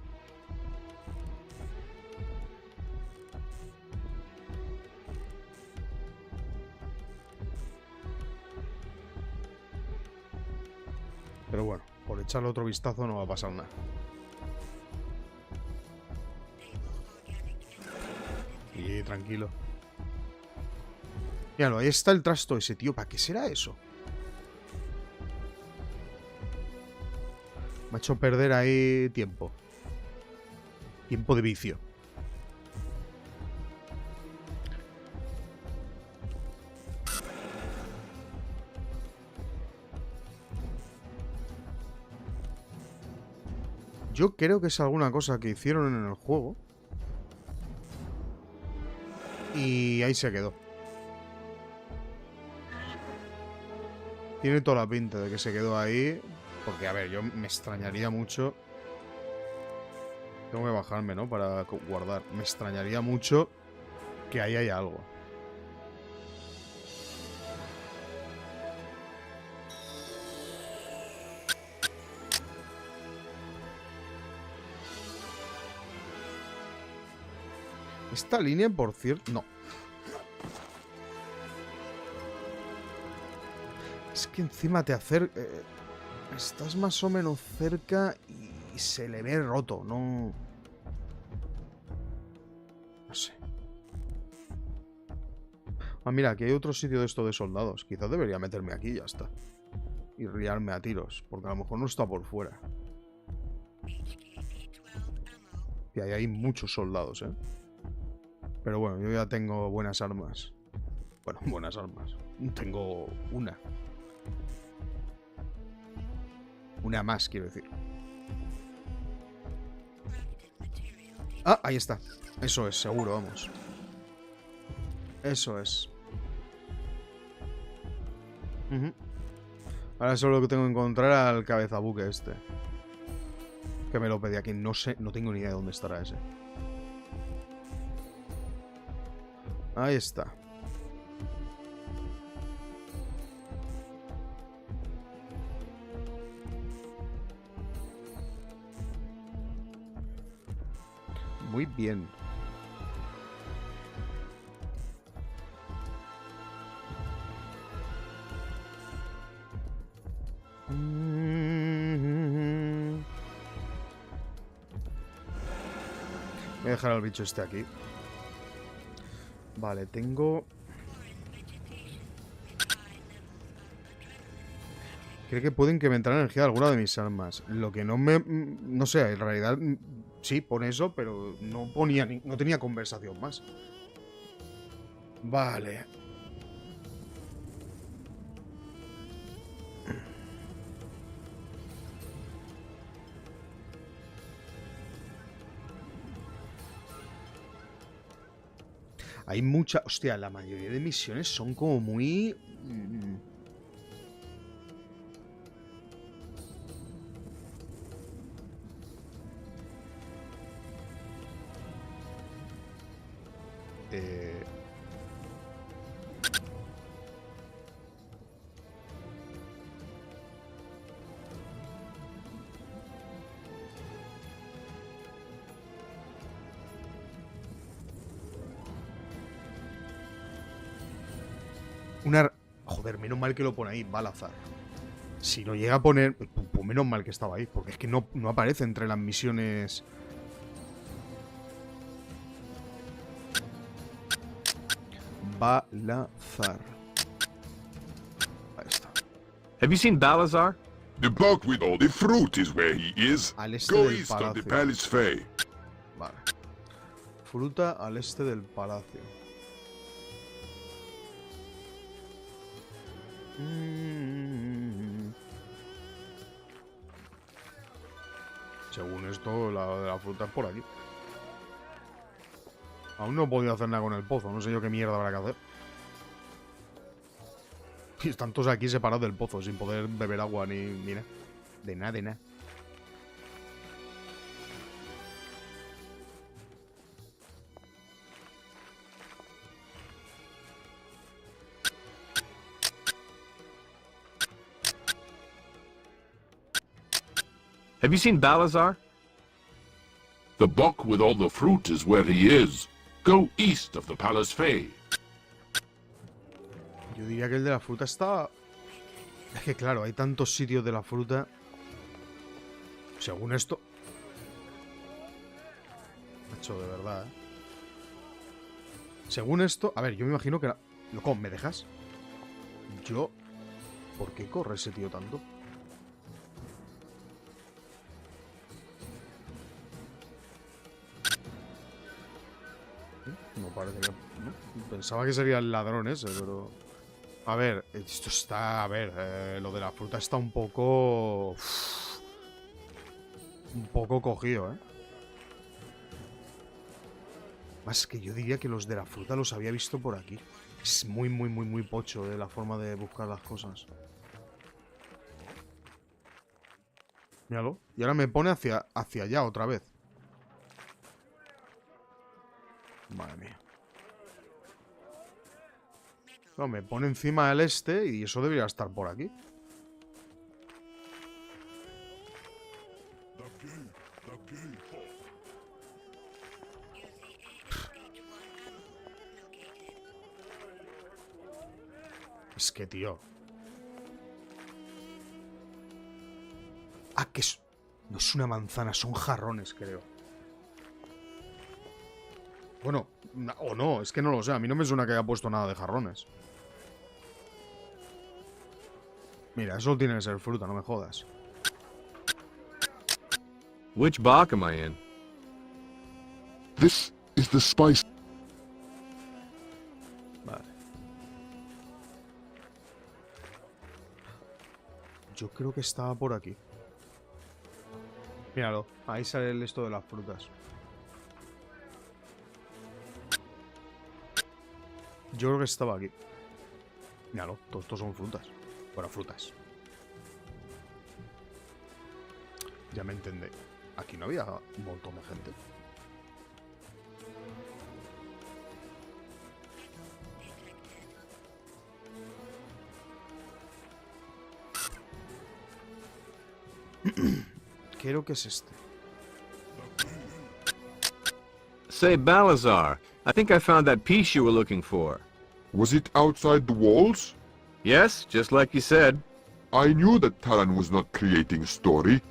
Speaker 1: Pero bueno, por echarle otro vistazo no va a pasar nada. Y tranquilo. Míralo, ahí está el trasto ese, tío. ¿Para qué será eso? Me ha hecho perder ahí tiempo. Tiempo de vicio. Yo creo que es alguna cosa que hicieron en el juego. Y ahí se quedó. Tiene toda la pinta de que se quedó ahí. Porque, a ver, yo me extrañaría mucho. Tengo que bajarme, ¿no? Para guardar. Me extrañaría mucho que ahí haya algo. Esta línea, por cierto... No. Es que encima te acerca... estás más o menos cerca y se le ve roto, no... No sé. Ah, mira, aquí hay otro sitio de esto de soldados. Quizás debería meterme aquí y ya está. Y riarme a tiros, porque a lo mejor no está por fuera. Y ahí hay muchos soldados, ¿eh? Pero bueno, yo ya tengo buenas armas. Bueno, buenas armas. Tengo una. Una más, quiero decir. Ah, ahí está. Eso es, seguro, vamos. Eso es. Ahora solo que tengo que encontrar al cabezabuque este. Que me lo pedí aquí. No sé, no tengo ni idea de dónde estará ese. Ahí está. Muy bien. Voy a dejar al bicho este aquí. Vale, tengo... Creo que puede incrementar la energía de alguna de mis armas. Lo que no me... No sé, en realidad... Sí, pone eso, pero no ponía... No tenía conversación más. Vale. Hay mucha... Hostia, la mayoría de misiones son como muy... Una... Joder, menos mal que lo pone ahí, Balazar. Si lo llega a poner... Pues menos mal que estaba ahí, porque es que no aparece entre las misiones... Balazar. Ahí está.
Speaker 3: Have you seen Talanzaar?
Speaker 4: The bug with all the fruit is where he is.
Speaker 1: Al este
Speaker 4: Go
Speaker 1: del
Speaker 4: east of the
Speaker 1: palacio.
Speaker 4: Palace Fair.
Speaker 1: Vale. Fruta al este del palacio. Según esto, la de la fruta es por aquí. Aún no he podido hacer nada con el pozo. No sé yo qué mierda habrá que hacer. Y están todos aquí separados del pozo, sin poder beber agua ni... Mira. De nada, de nada.
Speaker 3: Have you seen Talanzaar?
Speaker 4: The buck with all the fruit is where he is. Go east of the Palace Fair.
Speaker 1: Yo diría que el de la fruta está... Es que claro, hay tantos sitios de la fruta. Según esto... Macho, de verdad, ¿eh? Según esto... A ver, yo me imagino que... Loco, ¿me dejas? Yo... ¿Por qué corre ese tío tanto? No parece que... ¿no? Pensaba que sería el ladrón ese, pero... A ver, esto está... A ver, lo de la fruta está un poco... un poco cogido, ¿eh? Más que yo diría que los de la fruta los había visto por aquí. Es muy pocho la forma de buscar las cosas. Míralo. Y ahora me pone hacia allá otra vez. Madre mía. No, me pone encima del este y eso debería estar por aquí. Es que, tío. Ah, que es... No es una manzana, son jarrones, creo. Bueno, o no, es que no lo sé. A mí no me suena que haya puesto nada de jarrones. Mira, eso tiene que ser fruta, no me jodas.
Speaker 3: Which box am I in?
Speaker 2: This is the spice.
Speaker 1: Vale. Yo creo que estaba por aquí. Míralo, ahí sale esto de las frutas. Yo creo que estaba aquí. Míralo, todos estos son frutas. Bueno, frutas. Ya me entendé. Aquí no había un montón de gente. Creo que es este.
Speaker 3: Say, Balazar, I think I found that piece you were looking for.
Speaker 2: Was it outside the walls?
Speaker 3: Yes, just like you said.
Speaker 2: I knew that Talan was not creating a story.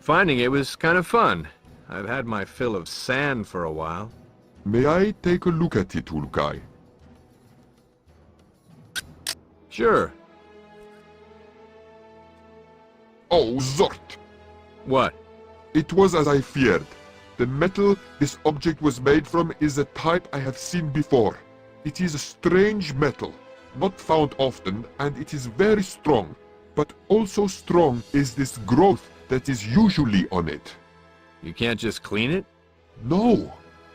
Speaker 3: Finding it was kind of fun. I've had my fill of sand for a while.
Speaker 2: May I take a look at it, Ulkai?
Speaker 3: Sure.
Speaker 2: Oh, Zort!
Speaker 3: What?
Speaker 2: It was as I feared. The metal this object was made from is a type I have seen before. It is a strange metal, not found often, and it is very strong. But also strong is this growth that is usually on it.
Speaker 3: You can't just clean it?
Speaker 2: No,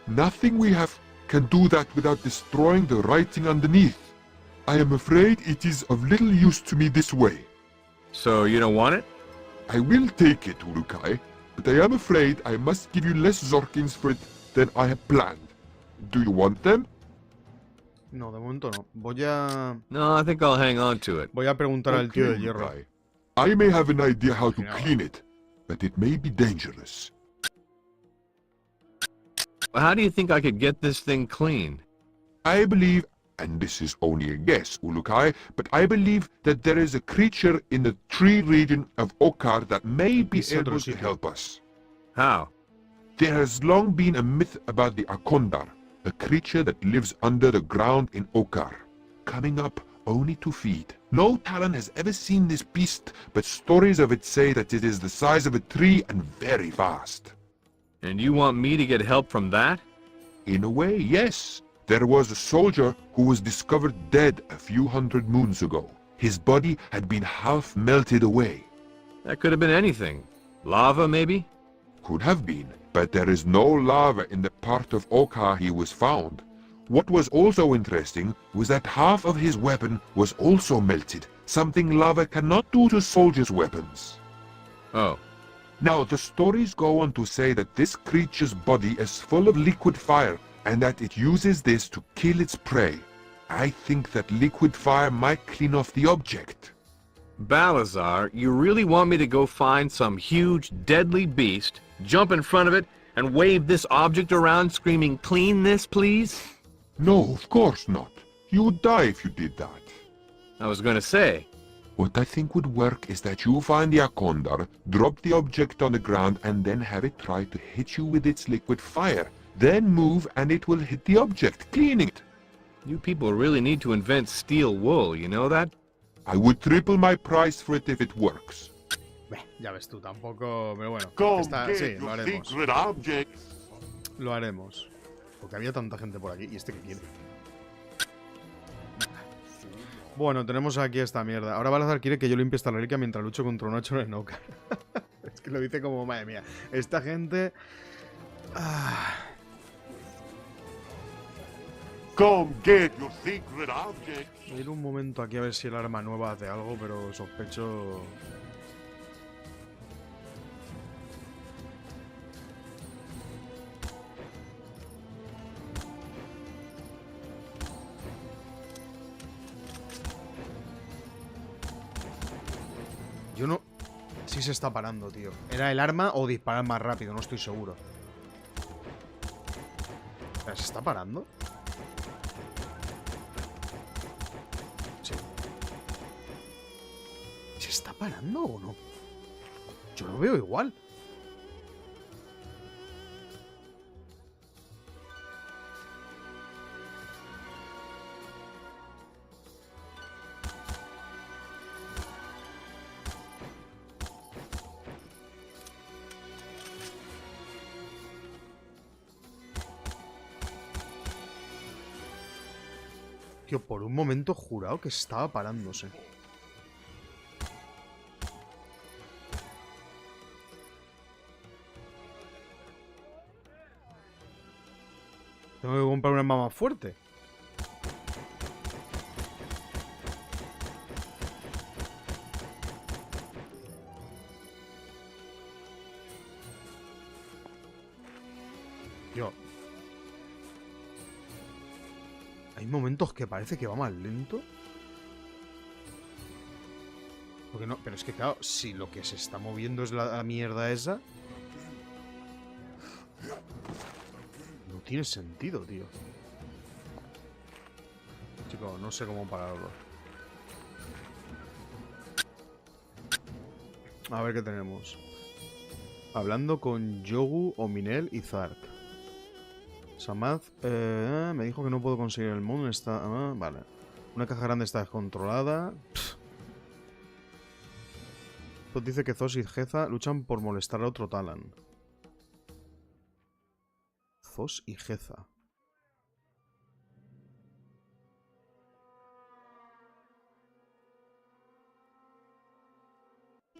Speaker 2: nothing we have can do that without destroying the writing underneath. I am afraid it is of little use to me this way.
Speaker 3: So you don't want it?
Speaker 2: I will take it, Urukai, but I am afraid I must give you less Zorkins for it than I have planned. Do you want them?
Speaker 1: No, de momento no. Voy a...
Speaker 3: No, I think I'll hang on to it.
Speaker 1: Voy a preguntar al tío de
Speaker 2: Okay,
Speaker 1: hierro.
Speaker 2: Urukai. I may have an idea how to
Speaker 1: Yeah.
Speaker 2: clean it, but it may be dangerous.
Speaker 3: How do you think I could get this thing clean?
Speaker 2: I believe, and this is only a guess, Ulukai, but I believe that there is a creature in the tree region of Okar that may be
Speaker 1: Ese otro
Speaker 2: able to
Speaker 1: sitio.
Speaker 2: help us.
Speaker 3: How?
Speaker 2: There has long been a myth about the Akondar, a creature that lives under the ground in Okar, coming up only to feed. No Talon has ever seen this beast, but stories of it say that it is the size of a tree and very fast.
Speaker 3: And you want me to get help from that?
Speaker 2: In a way, yes. There was a soldier who was discovered dead a few hundred moons ago. His body had been half melted away.
Speaker 3: That could have been anything. Lava, maybe?
Speaker 2: Could have been, but there is no lava in the part of Okar he was found. What was also interesting was that half of his weapon was also melted, something lava cannot do to soldiers' weapons.
Speaker 3: Oh.
Speaker 2: Now, the stories go on to say that this creature's body is full of liquid fire, and that it uses this to kill its prey. I think that liquid fire might clean off the object.
Speaker 3: Balazar, you really want me to go find some huge, deadly beast, jump in front of it, and wave this object around screaming, "Clean this, please"?
Speaker 2: No, of course not. You would die if you did that.
Speaker 3: I was gonna say.
Speaker 2: What I think would work is that you find the Akondar, drop the object on the ground, and then have it try to hit you with its liquid fire. Then move and it will hit the object, cleaning it.
Speaker 3: You people really need to invent steel wool, you know that?
Speaker 5: I would triple my price for it if it works.
Speaker 1: Ya ves tú, tampoco... Pero bueno,
Speaker 6: Come
Speaker 1: sí,
Speaker 6: get
Speaker 1: lo
Speaker 6: your
Speaker 1: haremos.
Speaker 6: secret objects.
Speaker 1: Lo haremos. Porque había tanta gente por aquí. ¿Y este qué quiere? Bueno, tenemos aquí esta mierda. Ahora Talanzaar quiere que yo limpie esta reliquia mientras lucho contra un hacho en Oca. Es que lo dice como, madre mía. Esta gente...
Speaker 6: Come get your secret objects.
Speaker 1: Voy a ir un momento aquí a ver si el arma nueva hace algo, pero sospecho... Yo no... Sí se está parando, tío. ¿Era el arma o disparar más rápido? No estoy seguro. ¿Pero se está parando? Sí. ¿Se está parando o no? Yo lo veo igual. Tío, por un momento he jurado que estaba parándose. Tengo que comprar una arma más fuerte. Tío. Hay momentos que parece que va más lento. Porque no, pero es que claro, si lo que se está moviendo es la mierda esa, no tiene sentido, tío. Chicos, no sé cómo pararlo. A ver qué tenemos. Hablando con Yogu, Ominel y Zark. Samad me dijo que no puedo conseguir el moon. Está... vale. Una caja grande está descontrolada. Zod dice que Zos y Geza luchan por molestar a otro Talan. Zos y Geza.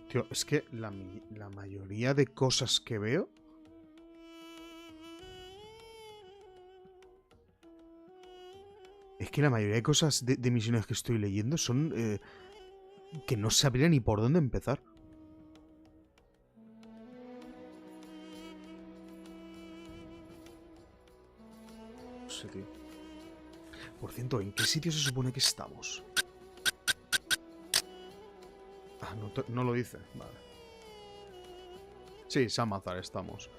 Speaker 1: Tío, es que la mayoría de cosas que veo... Es que la mayoría de cosas de misiones que estoy leyendo son que no sabría ni por dónde empezar. No sé, tío. Por cierto, ¿en qué sitio se supone que estamos? Ah, no lo dice. Vale. Sí, Talanzaar estamos.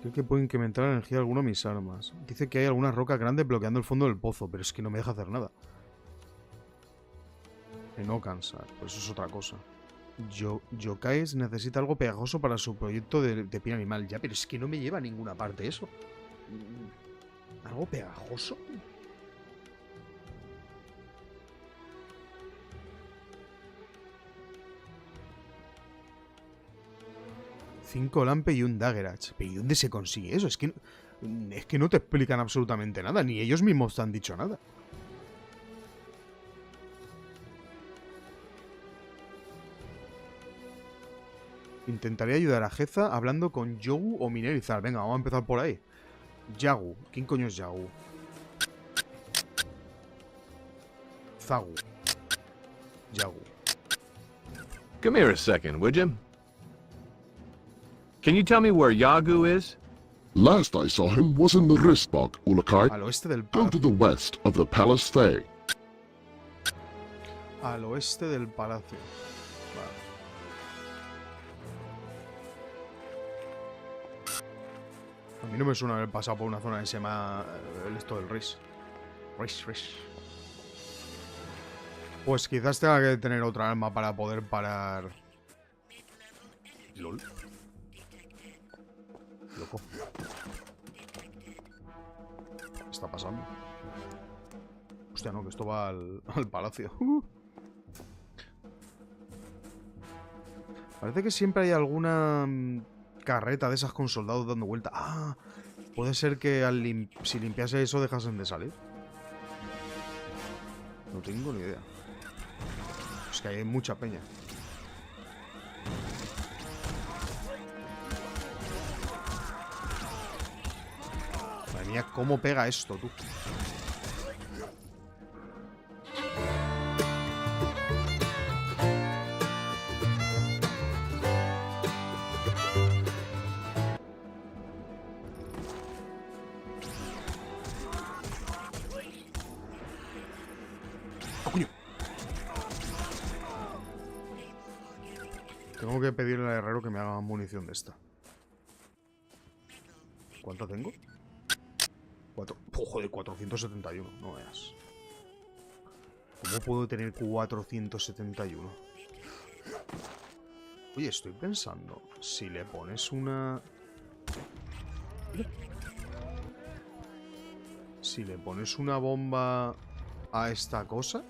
Speaker 1: Creo que puedo incrementar la energía de alguna de mis armas. Dice que hay algunas rocas grandes bloqueando el fondo del pozo, pero es que no me deja hacer nada. No cansar, pues eso es otra cosa. Yokais necesita algo pegajoso para su proyecto de piel animal. Ya, pero es que no me lleva a ninguna parte eso. ¿Algo pegajoso? Cinco lampe y un daggerach. ¿Pero y dónde se consigue eso? Es que no te explican absolutamente nada. Ni ellos mismos te han dicho nada. Intentaré ayudar a Geza hablando con Yogu o Miner y Zal. Venga, vamos a empezar por ahí. Yagu. ¿Quién coño es Yagu? Zagu. Yagu.
Speaker 3: Come here a second, would you? Can you tell me where Yagu is?
Speaker 2: Last I saw him was in the Ristbog, Ulakai.
Speaker 1: Al oeste del
Speaker 2: Go to the west of the Palace Thay.
Speaker 1: Al oeste del palacio. Vale. A mí no me suena haber pasado por una zona que se llama esto del Rish. Rish. Pues quizás tenga que tener otra arma para poder parar LOL. Loco. ¿Qué está pasando? Hostia, no, que esto va al palacio. Parece que siempre hay alguna carreta de esas con soldados dando vuelta. Ah, puede ser que si limpiase eso dejasen de salir. No tengo ni idea. Es que hay mucha peña. Madre mía, ¿cómo pega esto, tú? Tengo que pedirle al herrero que me haga munición de esta. ¿Cuánto tengo? 4. Oh, joder, 471. No veas. ¿Cómo puedo tener 471? Oye, estoy pensando. Si le pones una... Si le pones una bomba a esta cosa,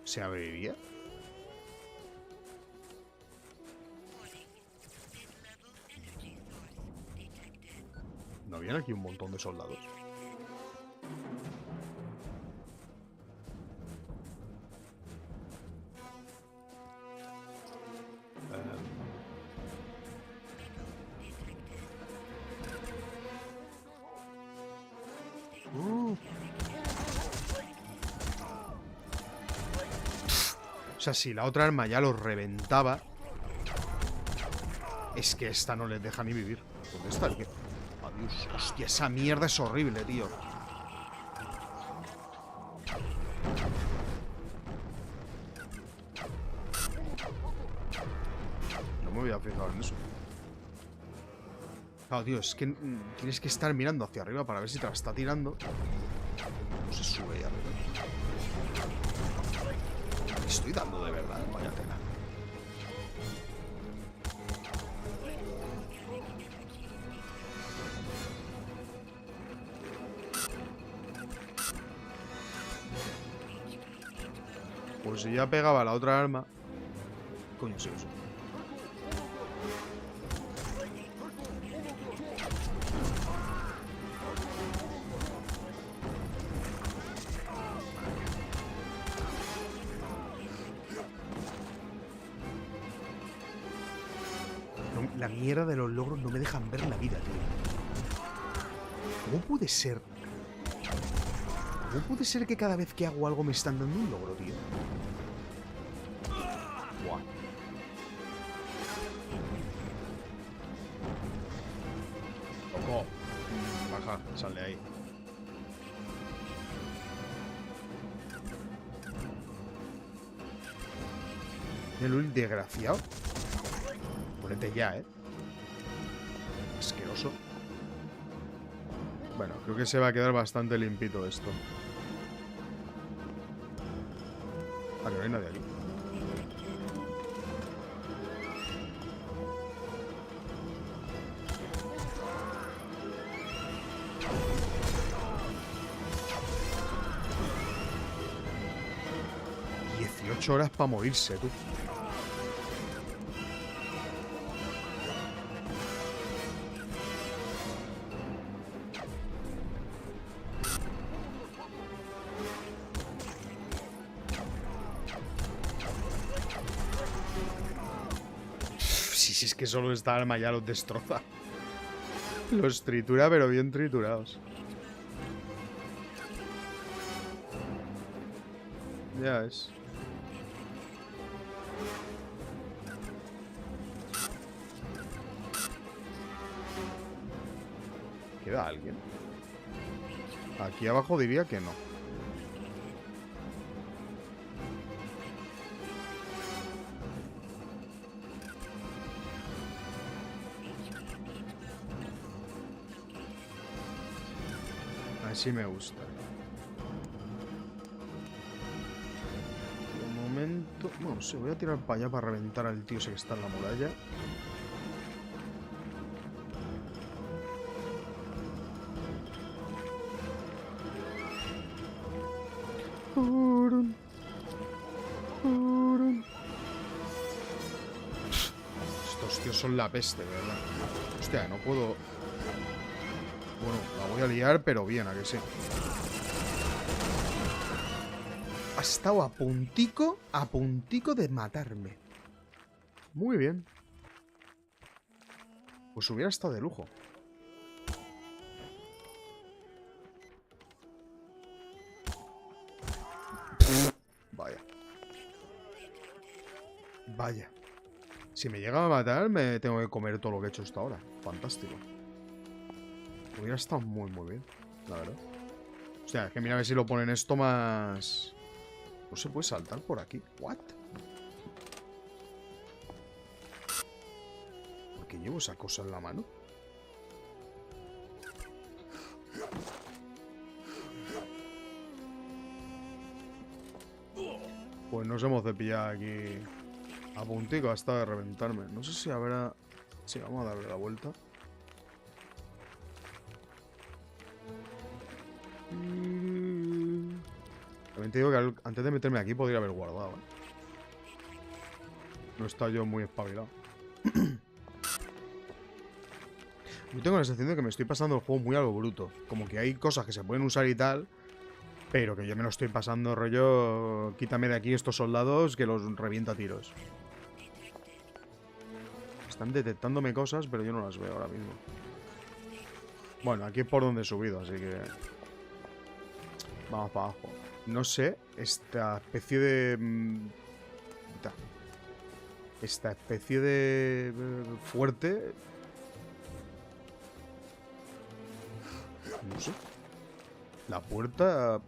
Speaker 1: ¿se abriría? ¿No habían aquí un montón de soldados? O sea, si la otra arma ya los reventaba, es que esta no les deja ni vivir. ¿Dónde está el que...? Adiós. Hostia, esa mierda es horrible, tío. No me había fijado en eso. Claro, tío, es que tienes que estar mirando hacia arriba para ver si te la está tirando. No se sube ya, pero... Me estoy dando de verdad, vaya tela. Pues si ya pegaba la otra arma. Coño, sí, eso. No, la mierda de los logros no me dejan ver la vida, tío. ¿Cómo puede ser? ¿Cómo puede ser que cada vez que hago algo me están dando un logro, tío? Buah. Loco. Baja, sal de ahí. El desgraciado. Ponete ya, Asqueroso. Bueno, creo que se va a quedar bastante limpito esto. Ah, que no hay nadie aquí. ...18 horas para morirse, tú. Si es que solo esta arma ya los destroza. Los tritura, pero bien triturados. Ya es. ¿Queda alguien? Aquí abajo diría que no. Así me gusta. momento... Bueno, sí, voy a tirar para allá para reventar al tío ese que está en la muralla. Estos tíos son la peste, ¿verdad? Hostia, no puedo... Bueno, la voy a liar, pero bien, ¿a que sí? Ha estado a puntico de matarme. Muy bien. Pues hubiera estado de lujo. Vaya. Vaya. Si me llega a matar, me tengo que comer todo lo que he hecho hasta ahora. Fantástico. Hubiera estado muy, muy bien, la verdad. O sea, es que mira a ver si lo ponen esto más... No se puede saltar por aquí. ¿What? ¿Por qué llevo esa cosa en la mano? Pues nos hemos de pillar aquí a puntico hasta de reventarme. No sé si habrá... Sí, vamos a darle la vuelta. También te digo que antes de meterme aquí podría haber guardado, ¿eh? No he estado yo muy espabilado. Yo tengo la sensación de que me estoy pasando el juego muy a lo bruto. Como que hay cosas que se pueden usar y tal, pero que yo me lo estoy pasando rollo... Quítame de aquí estos soldados que los revienta a tiros. Están detectándome cosas, pero yo no las veo ahora mismo. Bueno, aquí es por donde he subido, así que... Vamos para abajo. No sé, esta especie de... Esta especie de... fuerte... No sé. La puerta... Ah,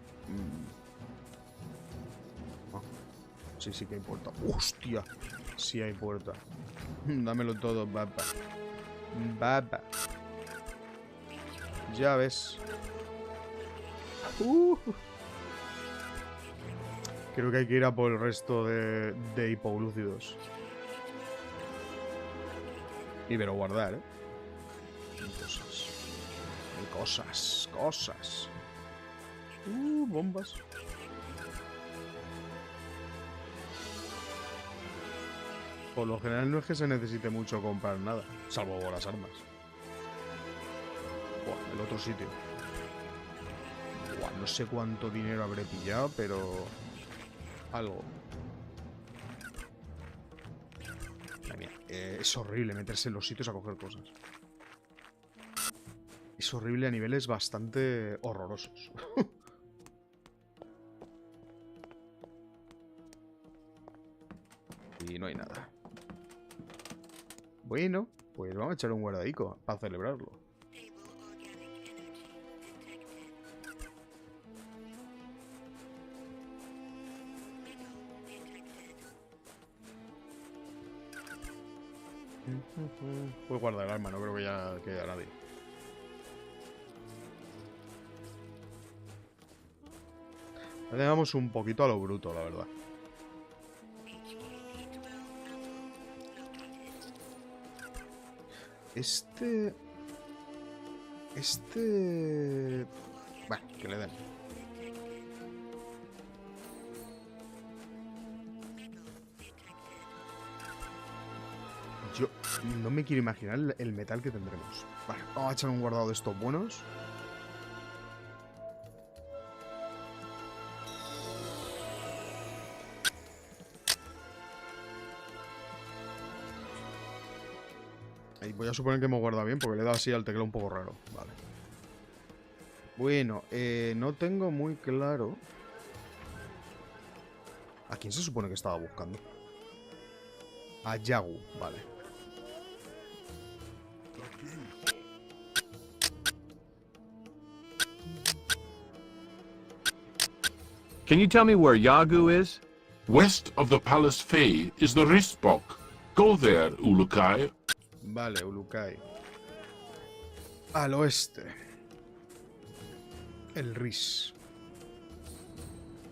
Speaker 1: sí, sí que hay puerta. ¡Hostia! Sí hay puerta. Dámelo todo, baba. Baba. Ya ves. Creo que hay que ir a por el resto de hipoglúcidos. Y pero guardar, ¿eh? Cosas. Bombas. Por lo general no es que se necesite mucho comprar nada, salvo las armas. Buah, el otro sitio. Buah, no sé cuánto dinero habré pillado, pero... algo. Madre mía, es horrible meterse en los sitios a coger cosas. Es horrible a niveles bastante horrorosos. Y no hay nada. Bueno, pues vamos a echar un guardadico para celebrarlo. Puedo guardar el arma, no creo que ya quede a nadie. Le dejamos un poquito a lo bruto, la verdad. Bueno, que le den. Yo no me quiero imaginar el metal que tendremos. Vale, vamos a echar un guardado de estos buenos. Voy a suponer que hemos guardado bien porque le he dado así al teclado un poco raro. Vale. Bueno, no tengo muy claro... ¿A quién se supone que estaba buscando? A Yagu, vale.
Speaker 3: Can you tell me where Yagu is?
Speaker 4: West of the Palace Fey is the Ristbok. Go there, Ulukai.
Speaker 1: Vale, Ulukai. Al oeste. El Riz.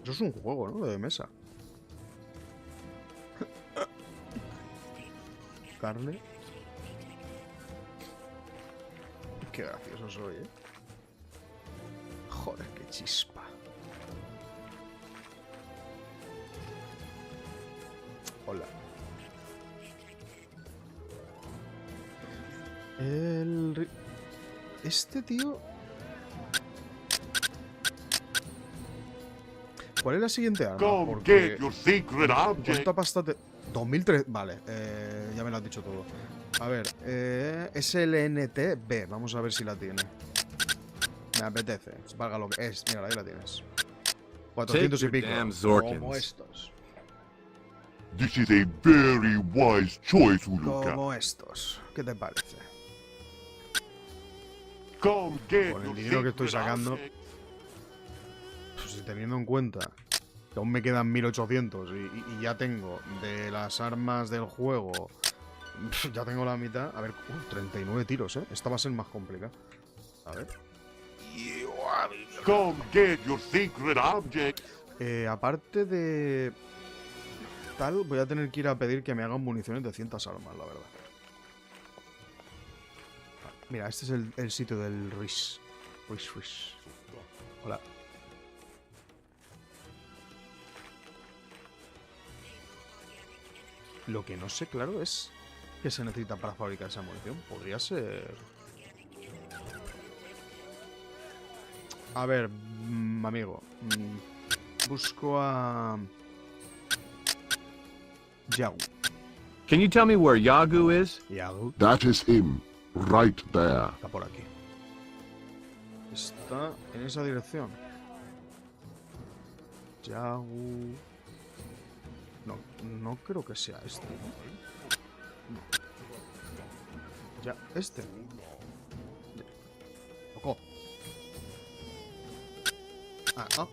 Speaker 1: Eso es un juego, ¿no? De mesa. carne. Qué gracioso soy, ¿eh? Joder, qué chispa. Hola. Este tío... ¿Cuál es la siguiente arma?
Speaker 6: Come
Speaker 1: Porque...
Speaker 6: get your secret object.
Speaker 1: ¿Cuánta pasta te...? 2003... Vale, ya me lo has dicho todo. A ver, SLNTB. Vamos a ver si la tiene. Me apetece. Valga lo que es. Mira, ahí la tienes. 400 y pico.
Speaker 3: damn
Speaker 1: Como
Speaker 3: Zorkins.
Speaker 1: estos.
Speaker 6: This is a very wise choice, Uluka.
Speaker 1: Como estos. ¿Qué te parece?
Speaker 6: Come get
Speaker 1: Con el
Speaker 6: your
Speaker 1: dinero que estoy
Speaker 6: secret
Speaker 1: sacando,
Speaker 6: object.
Speaker 1: pues, teniendo en cuenta que aún me quedan 1800 y ya tengo de las armas del juego, ya tengo la mitad. A ver, 39 tiros, ¿eh? Esta va a ser más complicada. A ver.
Speaker 6: Come get your secret object.
Speaker 1: Aparte de tal, voy a tener que ir a pedir que me hagan municiones de 100 armas, la verdad. Mira, este es el sitio del Riz. Riz. Hola. Lo que no sé, claro, es qué se necesita para fabricar esa munición. Podría ser... A ver, amigo. Busco a... Yagu.
Speaker 3: Can you tell me where Yagu is?
Speaker 1: Yagu
Speaker 2: That is him, right there.
Speaker 1: está por aquí. Está en esa dirección. Yagu... No creo que sea este, ¿no? Ya, este. Loco.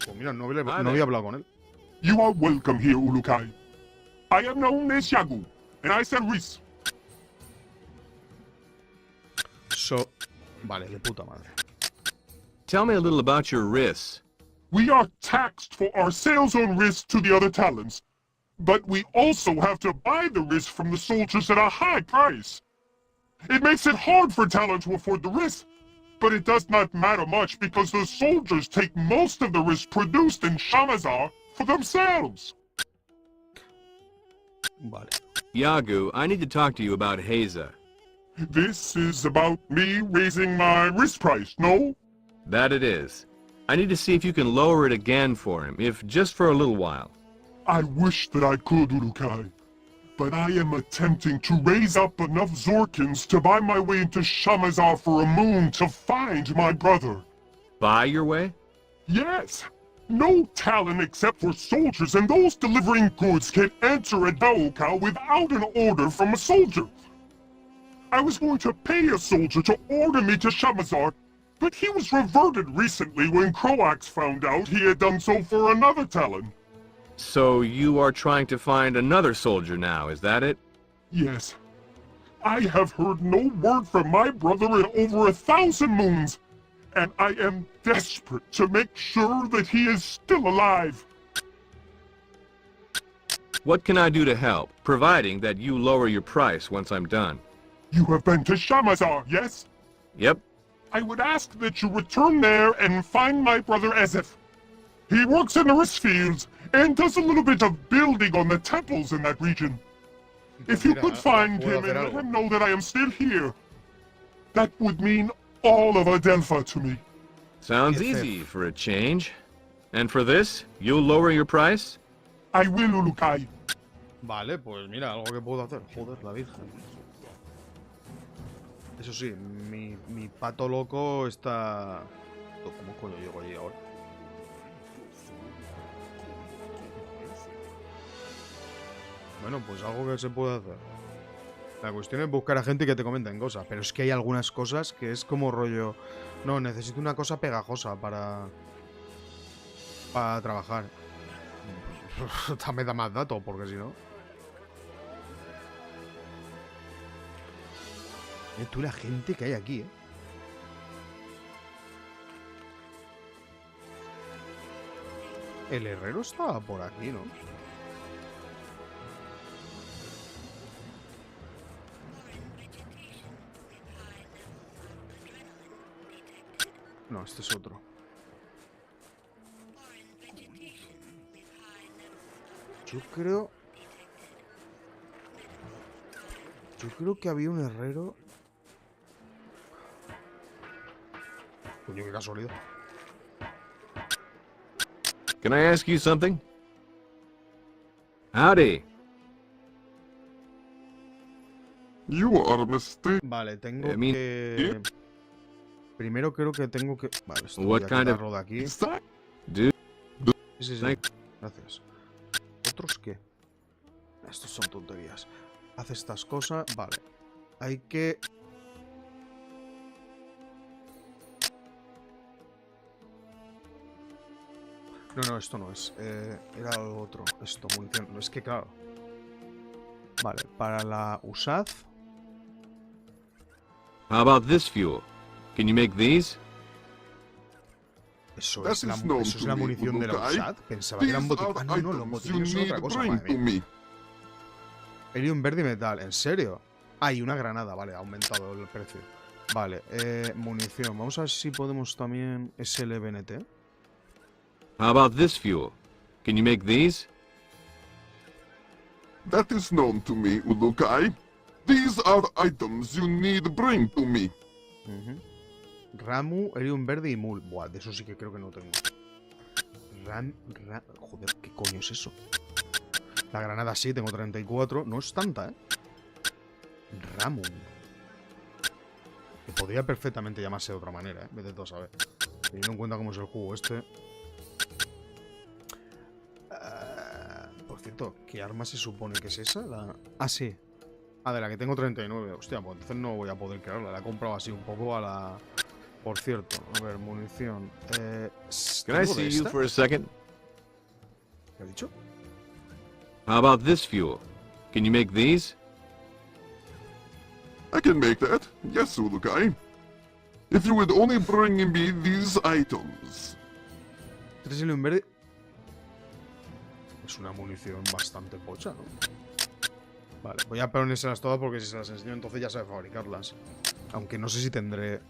Speaker 1: Pues mira, no había hablado con él.
Speaker 5: You are welcome here, Ulukai. I am known as Yagu, and I sell Riz.
Speaker 1: Vale, de puta madre.
Speaker 3: Tell me a little about your Riz.
Speaker 5: We are taxed for our sales on Riz to the other talents, but we also have to buy the Riz from the soldiers at a high price. It makes it hard for talent to afford the Riz, but it does not matter much because the soldiers take most of the Riz produced in Shamazar for themselves.
Speaker 1: Vale.
Speaker 3: Yagu, I need to talk to you about Haza.
Speaker 5: This is about me raising my Riz price, no?
Speaker 3: That it is. I need to see if you can lower it again for him, if just for a little while.
Speaker 5: I wish that I could, Urukai, but I am attempting to raise up enough Zorkins to buy my way into Shamazar for a moon to find my brother.
Speaker 3: Buy your way?
Speaker 5: Yes! No talent except for soldiers, and those delivering goods can enter a Daoka without an order from a soldier. I was going to pay a soldier to order me to Shamazar, but he was reverted recently when Croax found out he had done so for another talent.
Speaker 3: So you are trying to find another soldier now, is that it?
Speaker 5: Yes. I have heard no word from my brother in over 1,000 moons, and I am desperate to make sure that he is still alive.
Speaker 3: What can I do to help, providing that you lower your price once I'm done?
Speaker 5: You have been to Shamazar, yes?
Speaker 3: Yep.
Speaker 5: I would ask that you return there and find my brother Ezef. He works in the Riz fields and does a little bit of building on the temples in that region. If you could find him and let him know that I am still here, that would mean all of Adelpha to me.
Speaker 3: Sounds easy for a change. And for this, you'll lower your price?
Speaker 5: I will, Ulukai.
Speaker 1: Vale, pues mira, algo que puedo hacer. Joder, la virgen. Eso sí, mi pato loco está... ¿Cómo coño llego allí ahora? Bueno, pues algo que se puede hacer. La cuestión es buscar a gente que te comenten cosas. Pero es que hay algunas cosas que es como rollo... No, necesito una cosa pegajosa para trabajar. Dame da más datos, porque si no... Tú la gente que hay aquí, ¿eh? El herrero estaba por aquí, ¿no? no, este es otro. Yo creo que había un herrero. Coño, qué casualidad.
Speaker 3: Can I ask you something? Howdy.
Speaker 2: You are mistaken.
Speaker 1: Vale, tengo
Speaker 3: I mean-
Speaker 1: que... Primero creo que tengo que... Vale, esto
Speaker 3: What
Speaker 1: voy a
Speaker 3: kind of-
Speaker 1: quitarlo de aquí.
Speaker 3: Dude,
Speaker 1: Sí.
Speaker 3: Thank-
Speaker 1: Gracias. ¿Otros qué? Estos son tonterías. Hace estas cosas. Vale. Hay que... No, esto no es. Era lo otro. Esto, munición. No, es que claro. Vale, para la USAD.
Speaker 3: how about this fuel? Can you make these?
Speaker 1: Eso
Speaker 2: That
Speaker 1: es la,
Speaker 2: is known
Speaker 1: eso es
Speaker 2: to
Speaker 1: la
Speaker 2: me,
Speaker 1: munición de la
Speaker 2: Urukai.
Speaker 1: USAD. Pensaba que eran
Speaker 2: These are
Speaker 1: botiquines. Ah, no, los
Speaker 2: items you
Speaker 1: botiquines son
Speaker 2: need
Speaker 1: otra cosa.
Speaker 2: bring
Speaker 1: Madre
Speaker 2: to
Speaker 1: mía.
Speaker 2: me.
Speaker 1: Helium verde y metal. ¿En serio? Hay una granada. Vale, ha aumentado el precio. Vale, munición. Vamos a ver si podemos también SLBNT.
Speaker 3: How about this fuel? Can you make these?
Speaker 2: That is known to me, Ulukai. These are items you need bring to me.
Speaker 1: Ramu, Helium verde y Mul. Buah, de eso sí que creo que no tengo. Joder, ¿qué coño es eso? La granada sí, tengo 34. No es tanta, ¿eh? Ramu. Que podría perfectamente llamarse de otra manera, ¿eh? Vete tú a saber. Teniendo en cuenta cómo es el juego este. Por cierto, ¿qué arma se supone que es esa? Ah, sí. Ah, de la que tengo 39. Hostia, pues entonces no voy a poder crearla. La he comprado así un poco a la... Por cierto, a ver, munición.
Speaker 3: Can I see you for a second?
Speaker 1: ¿Qué ha dicho?
Speaker 3: How about this fuel? Can you make these?
Speaker 2: I can make that. Yes, Ulukai. If you would only bring me these items.
Speaker 1: 3 helium verde. Es una munición bastante pocha, ¿no? Vale, voy a ponérselas todas porque si se las enseño entonces ya sabe fabricarlas. Aunque no sé si tendré...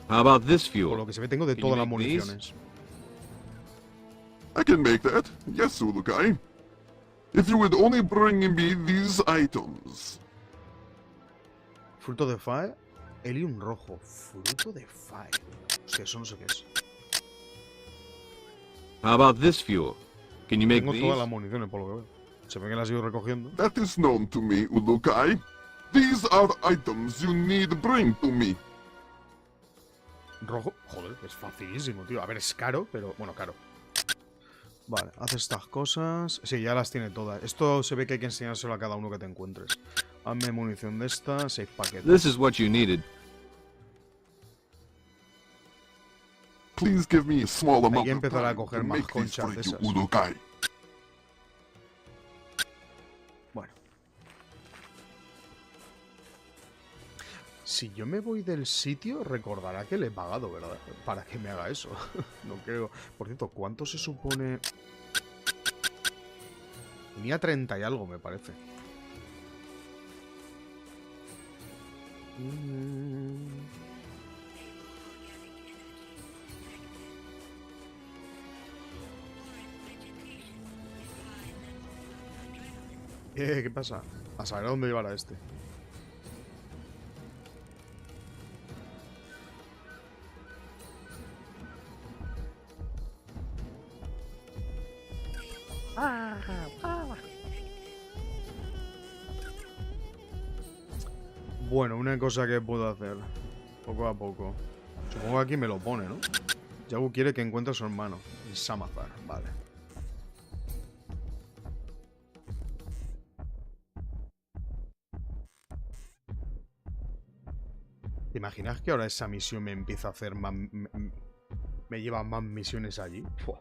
Speaker 3: How about this
Speaker 1: Por lo
Speaker 3: fuel?
Speaker 1: que se ve tengo de
Speaker 3: Can
Speaker 1: todas
Speaker 3: you
Speaker 1: las
Speaker 3: make these?
Speaker 1: municiones.
Speaker 2: I can make that. Yes, Ulukai. If you would only bring me these items.
Speaker 1: Fruto de Fire. Helium rojo. Fruto de Fire. Hostia, eso no sé qué es.
Speaker 3: How about this fuel? Can you make
Speaker 1: Tengo
Speaker 3: these?
Speaker 1: todas las municiones por lo que veo. Se ve que las he ido recogiendo.
Speaker 2: That is known to me, Ulukai. These are items you need bring to me.
Speaker 1: Rojo. Joder, es facilísimo, tío. A ver, es caro, pero... Bueno, caro. Vale, hace estas cosas. Sí, ya las tiene todas. Esto se ve que hay que enseñárselo a cada uno que te encuentres. Hazme munición de esta. 6 paquetes.
Speaker 3: This is what you needed.
Speaker 2: Please give me a small amount
Speaker 1: que
Speaker 2: of
Speaker 1: empezar a
Speaker 2: time
Speaker 1: coger
Speaker 2: to
Speaker 1: más
Speaker 2: make these
Speaker 1: conchas
Speaker 2: for
Speaker 1: de
Speaker 2: you,
Speaker 1: esas.
Speaker 2: Ulukai.
Speaker 1: Bueno. Si yo me voy del sitio, recordará que le he pagado, ¿verdad? Para que me haga eso. No creo. Por cierto, ¿cuánto se supone? Tenía 30 y algo, me parece. ¿Qué pasa? A saber a dónde llevará este. Bueno, una cosa que puedo hacer. Poco a poco. Supongo que aquí me lo pone, ¿no? Yagu quiere que encuentre a su hermano. En Samazar, vale. ¿Te imaginas que ahora esa misión me empieza a hacer más... me lleva más misiones allí? Fua.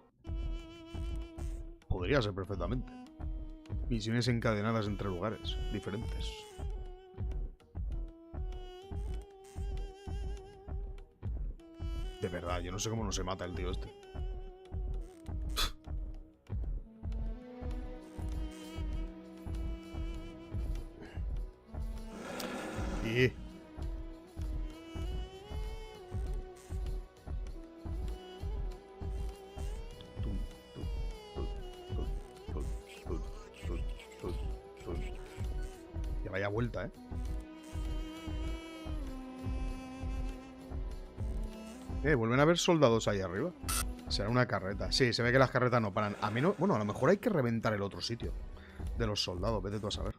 Speaker 1: Podría ser perfectamente. Misiones encadenadas entre lugares diferentes. De verdad, yo no sé cómo no se mata el tío este. Y... vaya vuelta, ¿eh? Vuelven a haber soldados ahí arriba. Será una carreta. Sí, se ve que las carretas no paran. A menos... Bueno, a lo mejor hay que reventar el otro sitio de los soldados. Vete tú a saber.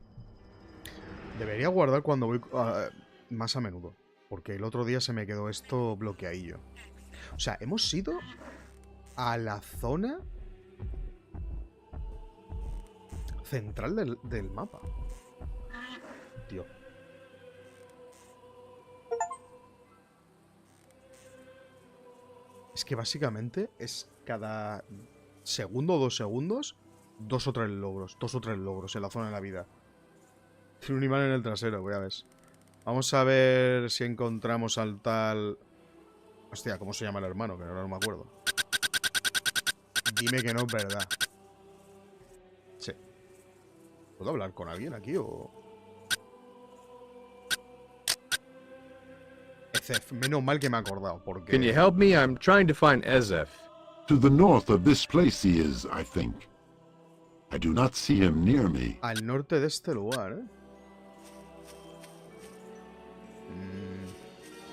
Speaker 1: Debería guardar cuando voy más a menudo. Porque el otro día se me quedó esto bloqueadillo. O sea, hemos ido a la zona central del mapa. Tío. Es que básicamente es cada segundo o 2 segundos 2 o 3 logros. 2 o 3 logros en la zona de la vida. Tiene un imán en el trasero, voy a ver. Vamos a ver si encontramos al tal... Hostia, ¿cómo se llama el hermano? Que ahora no me acuerdo. Dime que no es verdad. Sí. ¿Puedo hablar con alguien aquí o...? Ezef, menos mal que me he acordado, porque...
Speaker 3: Can you help me? I'm trying to find Ezef.
Speaker 2: To the north of this place he is, I think. I do not see him near me.
Speaker 1: Al norte de este lugar, ¿eh?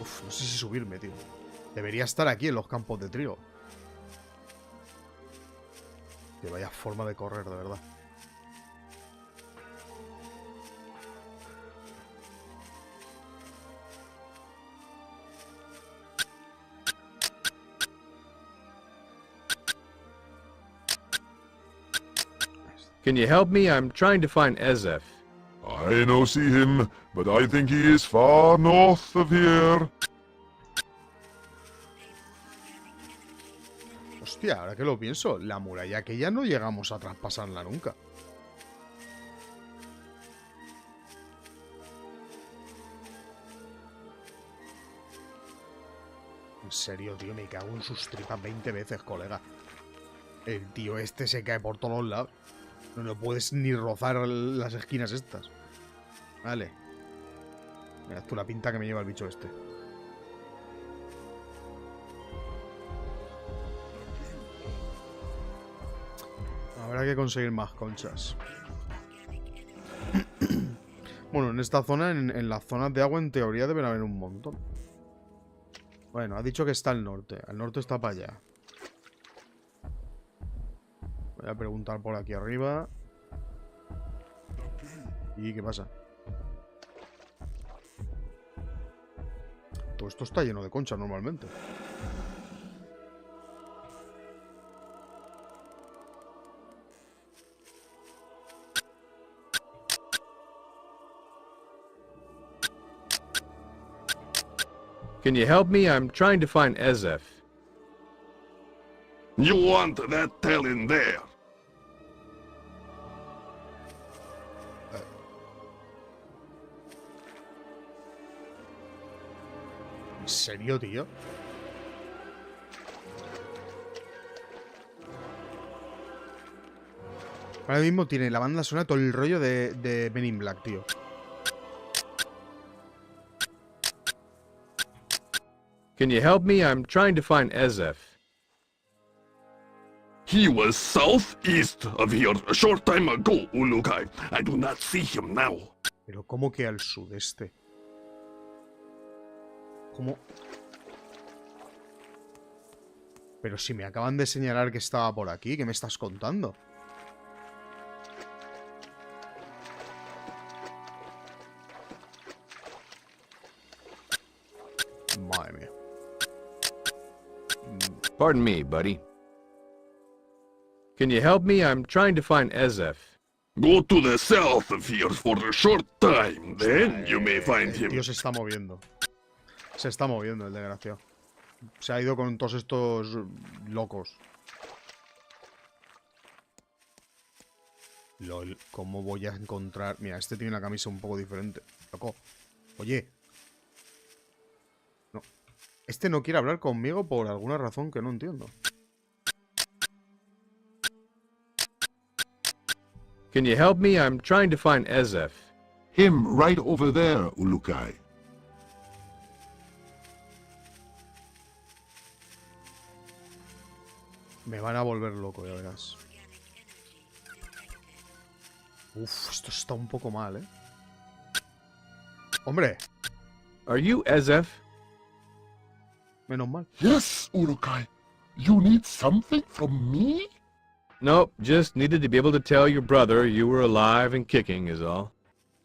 Speaker 1: Uf, no sé si subirme, tío. Debería estar aquí en los campos de trigo. Que vaya forma de correr, de verdad.
Speaker 3: Can you help me? I'm trying to find Ezef.
Speaker 2: I no see him, but I think he is far north of here.
Speaker 1: Hostia, ahora que lo pienso, la muralla que ya no llegamos a traspasarla nunca. En serio, tío, me cago en sus tripas 20 veces, colega. El tío este se cae por todos lados. No lo puedes ni rozar las esquinas estas. Vale. Mira tú la pinta que me lleva el bicho este. Habrá que conseguir más conchas. Bueno, en esta zona, en las zonas de agua, en teoría deben haber un montón. Bueno, ha dicho que está al norte. Al norte está para allá. Voy a preguntar por aquí arriba. ¿Y qué pasa? Todo esto está lleno de conchas normalmente.
Speaker 3: Can you help me? I'm trying to find Ezef.
Speaker 6: You want that talent there?
Speaker 1: ¿En serio, tío? Ahora mismo tiene la banda sonora todo el rollo de Men in Black, tío.
Speaker 3: Can you help me? I'm trying to find Ezef.
Speaker 6: He was southeast of here a short time ago, Ulukai. I do not see him now.
Speaker 1: Pero ¿cómo que al sudeste? ¿Cómo? Pero si me acaban de señalar que estaba por aquí, ¿qué me estás contando? Madre mía.
Speaker 3: Pardon me, buddy. Can you help me? I'm trying to find Ezef.
Speaker 6: Go to the south of here for a short time, then you may find
Speaker 1: El
Speaker 6: him.
Speaker 1: tío se está moviendo. Se está moviendo el desgraciado. Se ha ido con todos estos locos. LOL, ¿cómo voy a encontrar? Mira, este tiene una camisa un poco diferente. Loco. Oye. No. Este no quiere hablar conmigo por alguna razón que no entiendo.
Speaker 3: Can you help me? I'm trying to find Ezef.
Speaker 2: Him right over there, Ulukai.
Speaker 1: Me van a volver loco, ya verás. Uf, esto está un poco mal, ¿eh? Hombre,
Speaker 3: Are you Ezef?
Speaker 1: menos mal.
Speaker 2: Yes, Urukai. You need something from me?
Speaker 3: Nope, just needed to be able to tell your brother you were alive and kicking is all.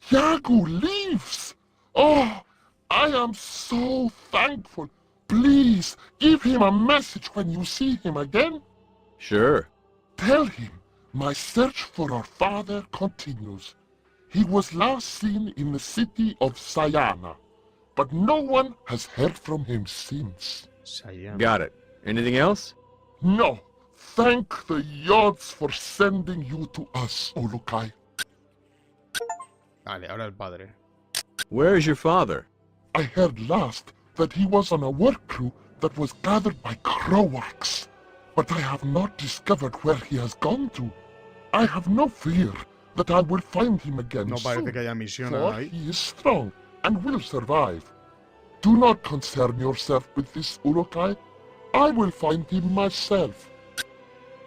Speaker 2: Yagu leaves! Oh, I am so thankful. Please, give him a message when you see him again.
Speaker 3: Sure.
Speaker 2: Tell him my search for our father continues. He was last seen in the city of Sayana, but no one has heard from him since.
Speaker 3: Got it. Anything else?
Speaker 2: No, thank the Yods for sending you to us, Ulukai.
Speaker 1: Vale, ahora el padre.
Speaker 3: Where is your father?
Speaker 2: I heard last that he was on a work crew that was gathered by Crowax, but I have not discovered where he has gone to. I have no fear that I will find him again
Speaker 1: No parece
Speaker 2: soon,
Speaker 1: que haya misión
Speaker 2: for
Speaker 1: ahí.
Speaker 2: he is strong and will survive. Do not concern yourself with this, Urukai. I will find him myself.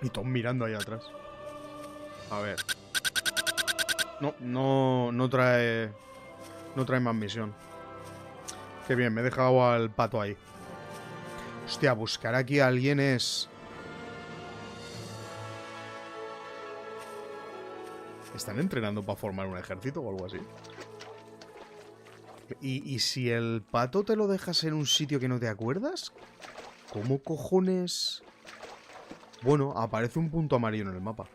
Speaker 1: Y todos mirando ahí atrás. A ver. No trae... No trae más misión. Qué bien, me he dejado al pato ahí. Hostia, buscar aquí a alguien es... ¿Están entrenando para formar un ejército o algo así? ¿Y si el pato te lo dejas en un sitio que no te acuerdas? ¿Cómo cojones...? Bueno, aparece un punto amarillo en el mapa.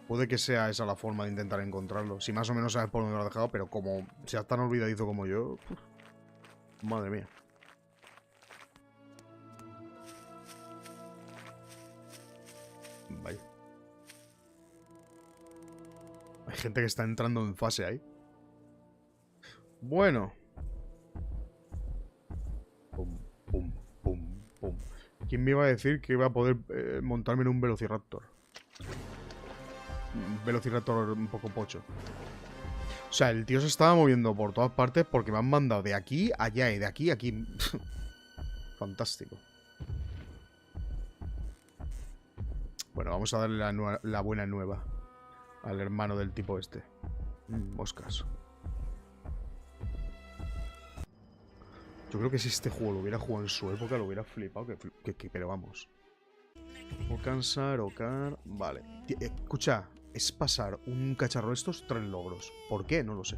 Speaker 1: Puede que sea esa la forma de intentar encontrarlo. Si más o menos sabes por dónde lo has dejado, pero como seas tan olvidadizo como yo... Uf, madre mía. Vaya. Hay gente que está entrando en fase ahí. Bueno. Pum, pum, pum, pum. ¿Quién me iba a decir que iba a poder montarme en un velociraptor? Un velociraptor un poco pocho. O sea, el tío se estaba moviendo por todas partes porque me han mandado de aquí a allá y de aquí a aquí. Fantástico. Bueno, vamos a darle la buena nueva al hermano del tipo este. Moscas. Yo creo que si este juego lo hubiera jugado en su época, lo hubiera flipado. Pero vamos. Alcanzar, Ocar. Vale. Escucha, es pasar un cacharro de estos 3 logros. ¿Por qué? No lo sé.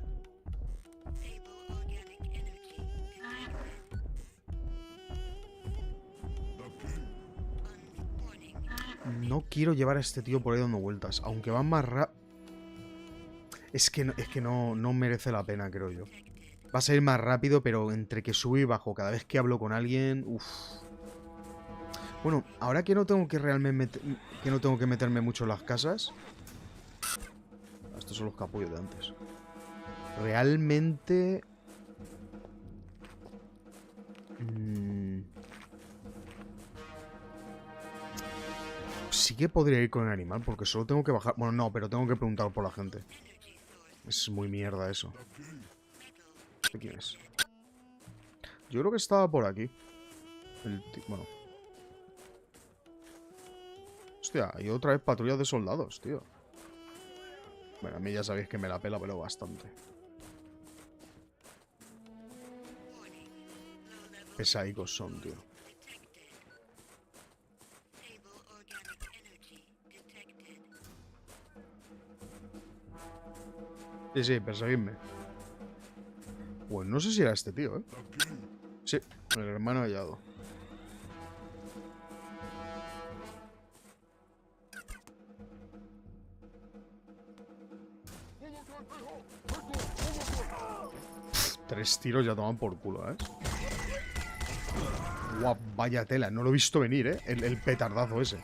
Speaker 1: No quiero llevar a este tío por ahí dando vueltas. Aunque van más rápido. Es que no merece la pena, creo yo. Va a ser más rápido, pero entre que subo y bajo cada vez que hablo con alguien... Uff. Bueno, ahora que no tengo que realmente... Que no tengo que meterme mucho en las casas... Estos son los capullos de antes. Realmente... Sí que podría ir con el animal, porque solo tengo que bajar... Bueno, no, pero tengo que preguntar por la gente. Es muy mierda eso. ¿Este quién es? Yo creo que estaba por aquí. Bueno. Hostia, hay otra vez patrullas de soldados, tío. Bueno, a mí ya sabéis que me la pela, pero bastante. Pesaicos son, tío. Sí, perseguidme. Pues no sé si era este tío, ¿eh? Sí, el hermano hallado. Pff, 3 tiros ya toman por culo, ¿eh? Guau, vaya tela, no lo he visto venir, ¿eh? El petardazo ese.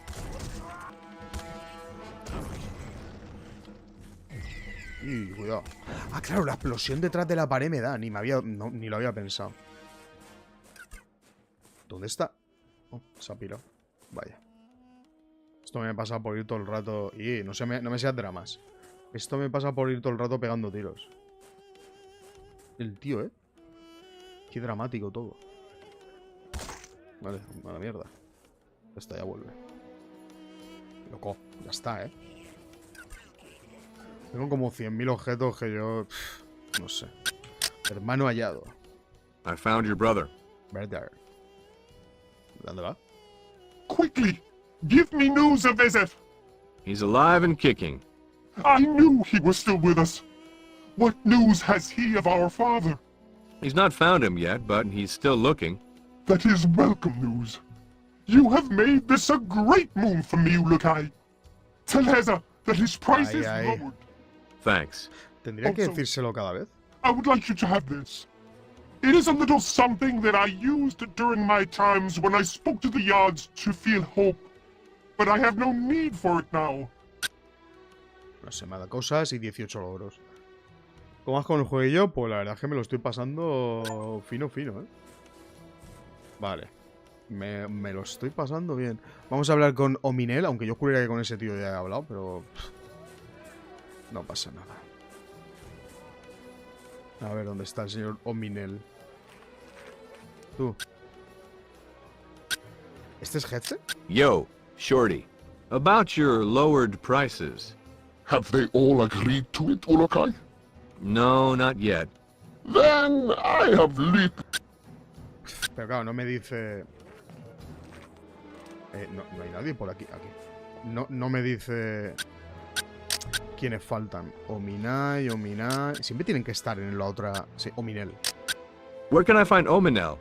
Speaker 1: Y cuidado. Ah, claro, la explosión detrás de la pared me da. Ni lo había pensado. ¿Dónde está? Oh, se ha pirado. Vaya. Esto me pasa por ir todo el rato. Y no me seas dramas. Esto me pasa por ir todo el rato pegando tiros. El tío, ¿eh? Qué dramático todo. Vale, a la mierda. Esta ya vuelve. Loco, ya está, ¿eh? Tengo como 100.000 objetos que yo... no sé. Hermano hallado.
Speaker 3: I found your brother.
Speaker 1: Brother. ¿Dónde va?
Speaker 2: Quickly! Give me news of Ezef!
Speaker 3: He's alive and kicking.
Speaker 2: I knew he was still with us. What news has he of our father?
Speaker 3: He's not found him yet, but he's still looking.
Speaker 2: That is welcome news. You have made this a great move for me, Ulukai. Tell Heza that his price is
Speaker 1: Ay.
Speaker 2: lowered.
Speaker 3: Thanks.
Speaker 1: ¿Tendría que
Speaker 2: Also-
Speaker 1: decírselo cada vez?
Speaker 2: I would like you to have this. It is a little something that I used during my times when I spoke to the yards to feel hope. But I have no need for it now.
Speaker 1: No sé, me da cosas y 18 logros. ¿Cómo vas con el jueguillo? Pues la verdad es que me lo estoy pasando fino, ¿eh? Vale. Me lo estoy pasando bien. Vamos a hablar con Ominel, aunque yo juraría que con ese tío ya he hablado, pero... no pasa nada. A ver, ¿dónde está el señor Ominel? Tú. ¿Este es Hetze?
Speaker 3: Yo, Shorty. About your lowered prices.
Speaker 2: Have they all agreed to it, Ulukai?
Speaker 3: No, not yet.
Speaker 2: Then I have lit.
Speaker 1: Pero claro, no me dice... no hay nadie por aquí. No me dice... quiénes faltan. Ominai... Siempre tienen que estar en la otra... Sí, Ominel.
Speaker 3: Where can I find Ominel?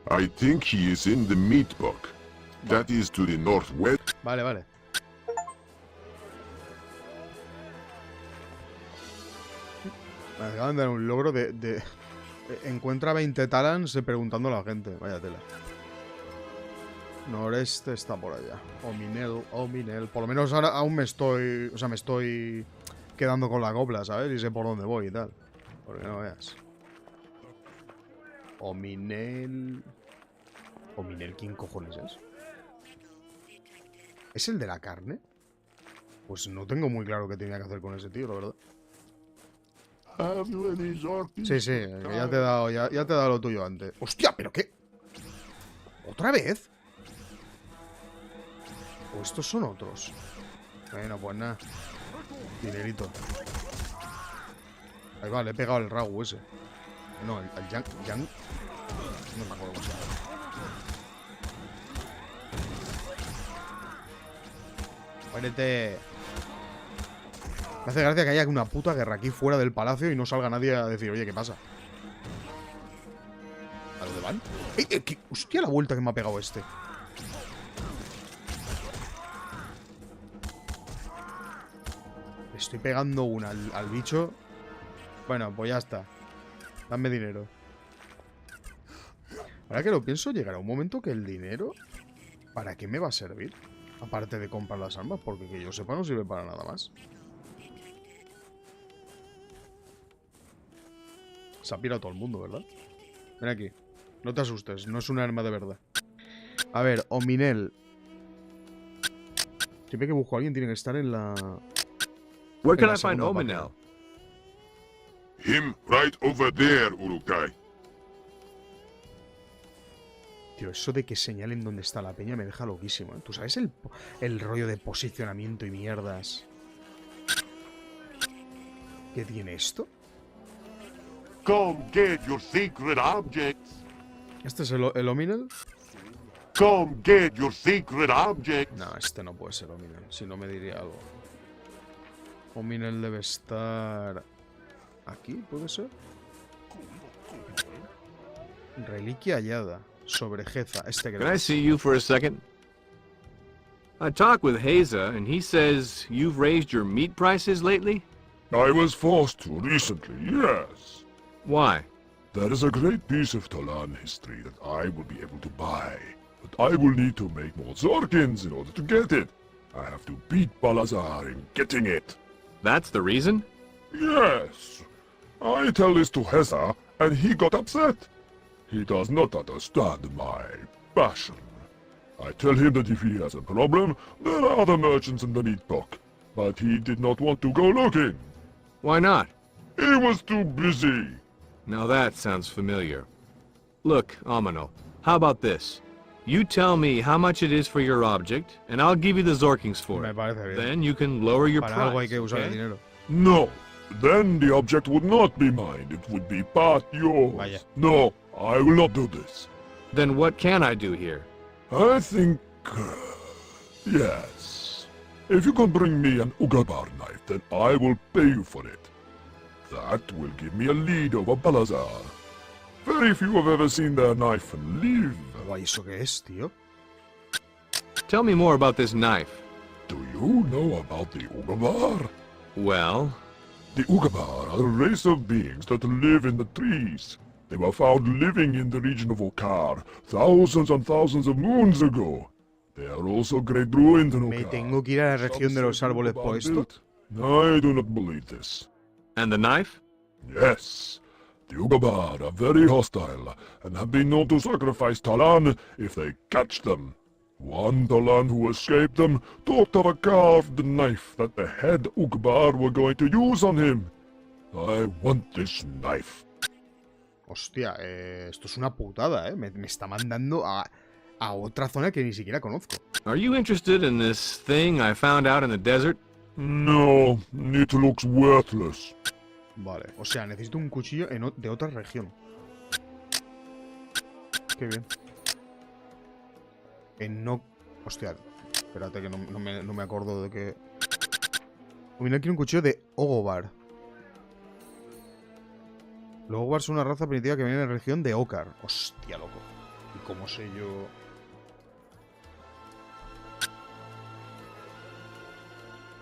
Speaker 4: I think he is in the meat book. That is to the northwest.
Speaker 1: Vale. Me acaban de dar un logro de... Encuentra 20 talans preguntando a la gente. Vaya tela. Noreste está por allá. Ominel. Por lo menos ahora aún me estoy... O sea, me estoy quedando con la copla, ¿sabes? Y sé por dónde voy y tal. Porque no veas. Ominel... ¿Ominel quién cojones es? ¿Es el de la carne? Pues no tengo muy claro qué tenía que hacer con ese tío, la verdad. Sí, que ya te he dado lo tuyo antes. ¡Hostia! ¿Pero qué? ¿Otra vez? ¿O estos son otros? Bueno, pues nada. Dinerito. Ahí va, le he pegado el Ragu ese. No, el Yang. No me acuerdo cómo se llama. Muérete. Me hace gracia que haya una puta guerra aquí fuera del palacio y no salga nadie a decir, oye, ¿qué pasa? ¿A dónde van? ¡Hostia la vuelta que me ha pegado este! Le estoy pegando una al bicho. Bueno, pues ya está. Dame dinero. Ahora que lo pienso, llegará un momento que el dinero... ¿Para qué me va a servir? Aparte de comprar las armas, porque que yo sepa no sirve para nada más. Se ha pirado todo el mundo, ¿verdad? Ven aquí. No te asustes, no es un arma de verdad. A ver, Ominel. Siempre que busco a alguien tiene que estar en la...
Speaker 3: Where can
Speaker 1: la
Speaker 3: I find
Speaker 1: segunda
Speaker 3: Ominel?
Speaker 1: página.
Speaker 4: Him right over there, Ulukai.
Speaker 1: Tío, eso de que señalen dónde está la peña me deja loquísimo, ¿eh? ¿Tú sabes el rollo de posicionamiento y mierdas que tiene esto?
Speaker 6: Come get your secret objects.
Speaker 1: ¿Este es el Ominel?
Speaker 6: Come get your secret objects.
Speaker 1: No, este no puede ser Ominel, si no me diría algo. Ominel debe estar... ¿Aquí? ¿Puede ser? Reliquia hallada. Sobre Heza. Este
Speaker 3: Can
Speaker 1: creo.
Speaker 3: I see you for a second? I talked with Heza, and he says you've raised your meat prices lately?
Speaker 2: I was forced to recently, yes.
Speaker 3: Why?
Speaker 2: There is a great piece of Talan history that I will be able to buy, but I will need to make more Zorkins in order to get it. I have to beat Balazar in getting it.
Speaker 3: That's the reason?
Speaker 2: Yes. I tell this to Heza, and he got upset. He does not understand my passion. I tell him that if he has a problem, there are other merchants in the meat book, but he did not want to go looking.
Speaker 3: Why not?
Speaker 2: He was too busy.
Speaker 3: Now that sounds familiar. Look, Amino, how about this? You tell me how much it is for your object, and I'll give you the Zorkings for
Speaker 1: Me
Speaker 3: it.
Speaker 1: parece bien.
Speaker 3: Then you can lower your
Speaker 1: Para algo hay
Speaker 3: price,
Speaker 1: que usar el
Speaker 3: okay?
Speaker 1: dinero.
Speaker 4: No. Then the object would not be mine. It would be part yours.
Speaker 1: Vaya.
Speaker 4: No, I will not do this.
Speaker 3: Then what can I do here?
Speaker 4: I think... yes. If you can bring me an Ugabar knife, then I will pay you for it. That will give me a lead over Talanzaar. Very few have ever seen their knife and live.
Speaker 1: Guay, ¿eso qué es, tío?
Speaker 3: Tell me more about this knife.
Speaker 4: Do you know about the Ugabar?
Speaker 3: Well,
Speaker 4: The Ugabar are a race of beings that live in the trees. They were found living in the region of Okar thousands and thousands of moons ago. They are also great ruins in
Speaker 1: ¿Me
Speaker 4: Okar.
Speaker 1: tengo que ir a la región de los árboles por esto?
Speaker 4: I do not believe this.
Speaker 3: and the knife?
Speaker 4: Yes. The Ugabar are very hostile and have been known to sacrifice Talan if they catch them. One Talan who escaped them talked of a carved knife that the head Ugabar were going to use on him. I want this knife.
Speaker 1: Hostia, esto es una putada, ¿eh? Me está mandando a otra zona que ni siquiera conozco.
Speaker 3: Are you interested in this thing I found out in the desert?
Speaker 4: No, it looks worthless.
Speaker 1: Vale, o sea, necesito un cuchillo de otra región. Qué bien. No... Hostia, espérate que no me acuerdo de que... Mira, quiero un cuchillo de Ogobar. Los Ogobar son una raza primitiva que viene de la región de Okar. Hostia, loco. ¿Y cómo sé yo...?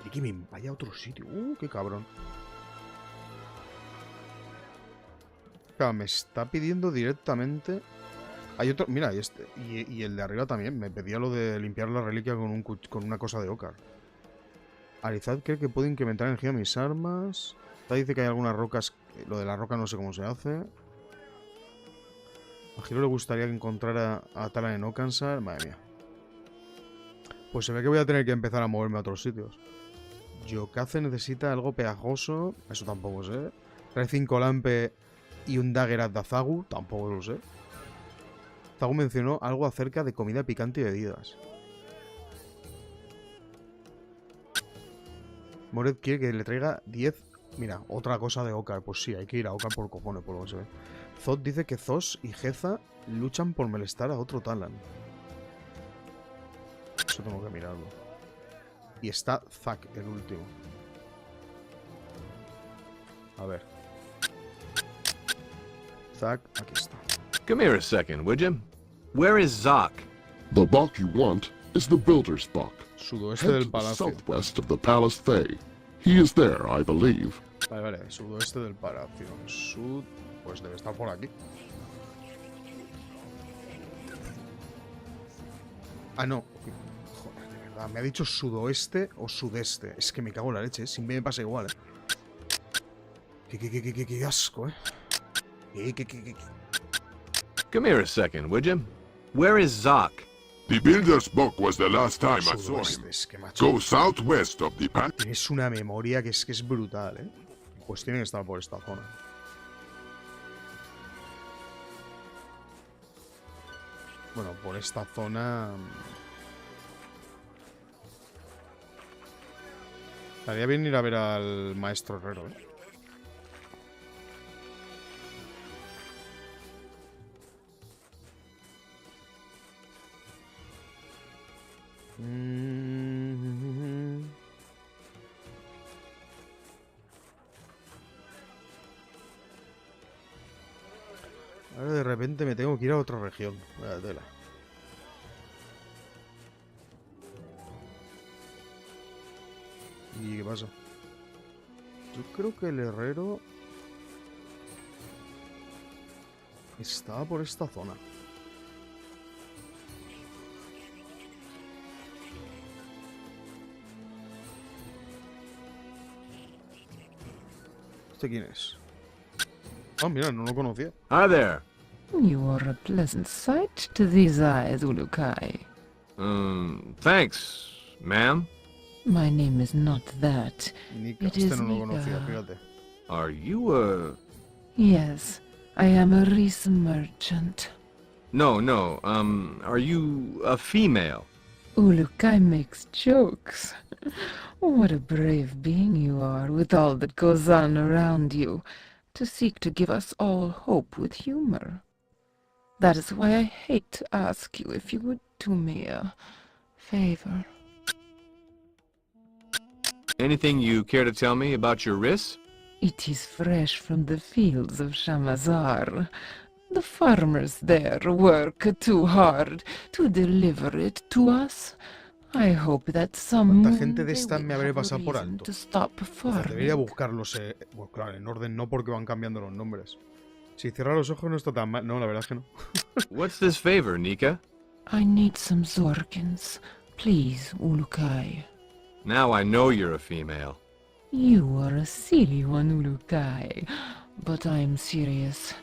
Speaker 1: Y que me vaya a otro sitio. Qué cabrón. Claro, me está pidiendo directamente... Hay otro... Mira, y el de arriba también. Me pedía lo de limpiar la reliquia con una cosa de Okar. Arizad cree que puede incrementar energía a mis armas. Esta dice que hay algunas rocas... Lo de la roca no sé cómo se hace. A Giro le gustaría que encontrara a Talan en Outcast. Madre mía. Pues se ve que voy a tener que empezar a moverme a otros sitios. Yokaze necesita algo pegajoso. Eso tampoco sé. Trae 5 lampe y un dagger de Zagu. Tampoco lo sé. Zagu mencionó algo acerca de comida picante y bebidas. Mored quiere que le traiga 10... Mira, otra cosa de Okar. Pues sí, hay que ir a Okar por cojones, por lo que se ve. Zod dice que Zos y Geza luchan por molestar a otro Talan. Eso tengo que mirarlo. Y está Zack, el último. A ver. Zack, aquí está.
Speaker 3: Come here a second, would you? Where is Zoc?
Speaker 2: The Bok you want is the Builder's Bok.
Speaker 1: Sudoeste
Speaker 2: Head
Speaker 1: del
Speaker 2: to the
Speaker 1: palacio.
Speaker 2: southwest of the Palace Thay. He is there, I believe.
Speaker 1: Vale, vale. Sudoeste del palacio. Sud... Pues debe estar por aquí. Ah, no. Joder, de verdad. Me ha dicho sudoeste o sudeste. Es que me cago en la leche, ¿eh? Siempre me pasa igual, Qué asco, Qué.
Speaker 3: Come here a second, would you? Where is Zoc?
Speaker 4: The Builder's Book was the last time I saw
Speaker 1: Sudoeste,
Speaker 4: him.
Speaker 1: es que macho.
Speaker 4: Go southwest of the path.
Speaker 1: Tienes una memoria que es brutal, Pues tiene que estar por esta zona. Bueno, por esta zona... Estaría bien ir a ver al maestro herrero, Ahora de repente me tengo que ir a otra región. Vaya tela. ¿Y qué pasa? Yo creo que el herrero estaba por esta zona. ¿Este quién es? Ah, mira, no lo conocía.
Speaker 3: Hi there.
Speaker 9: You are a pleasant sight to these eyes, Ulukai.
Speaker 3: Thanks, ma'am.
Speaker 9: My name is not that.
Speaker 1: Nika,
Speaker 9: It
Speaker 1: este
Speaker 9: is
Speaker 1: no lo conocía,
Speaker 9: Nika.
Speaker 1: fíjate.
Speaker 3: Are you,
Speaker 9: Yes, I am a Reese merchant.
Speaker 3: No, are you a female?
Speaker 9: Ulukai makes jokes. What a brave being you are, with all that goes on around you, to seek to give us all hope with humor. That is why I hate to ask you if you would do me a favor.
Speaker 3: Anything you care to tell me about your wrists?
Speaker 9: It is fresh from the fields of Shamazar. The farmers there work too hard to deliver it to us. I hope that some
Speaker 1: ¿Cuánta gente de
Speaker 9: they
Speaker 1: estas
Speaker 9: will
Speaker 1: me habré
Speaker 9: have a
Speaker 1: pasado por
Speaker 9: reason
Speaker 1: alto?
Speaker 9: to stop
Speaker 1: O sea, debería
Speaker 9: farming.
Speaker 1: buscarlos, bueno, claro, en orden no, porque van cambiando los nombres. Si cierra los ojos no está tan mal. No, la verdad es que no.
Speaker 3: What's this favor, Nika?
Speaker 9: I need some Zorkins. Please, Ulukai.
Speaker 3: Now I know you're a female.
Speaker 9: You are a silly one, Ulukai. But I am serious.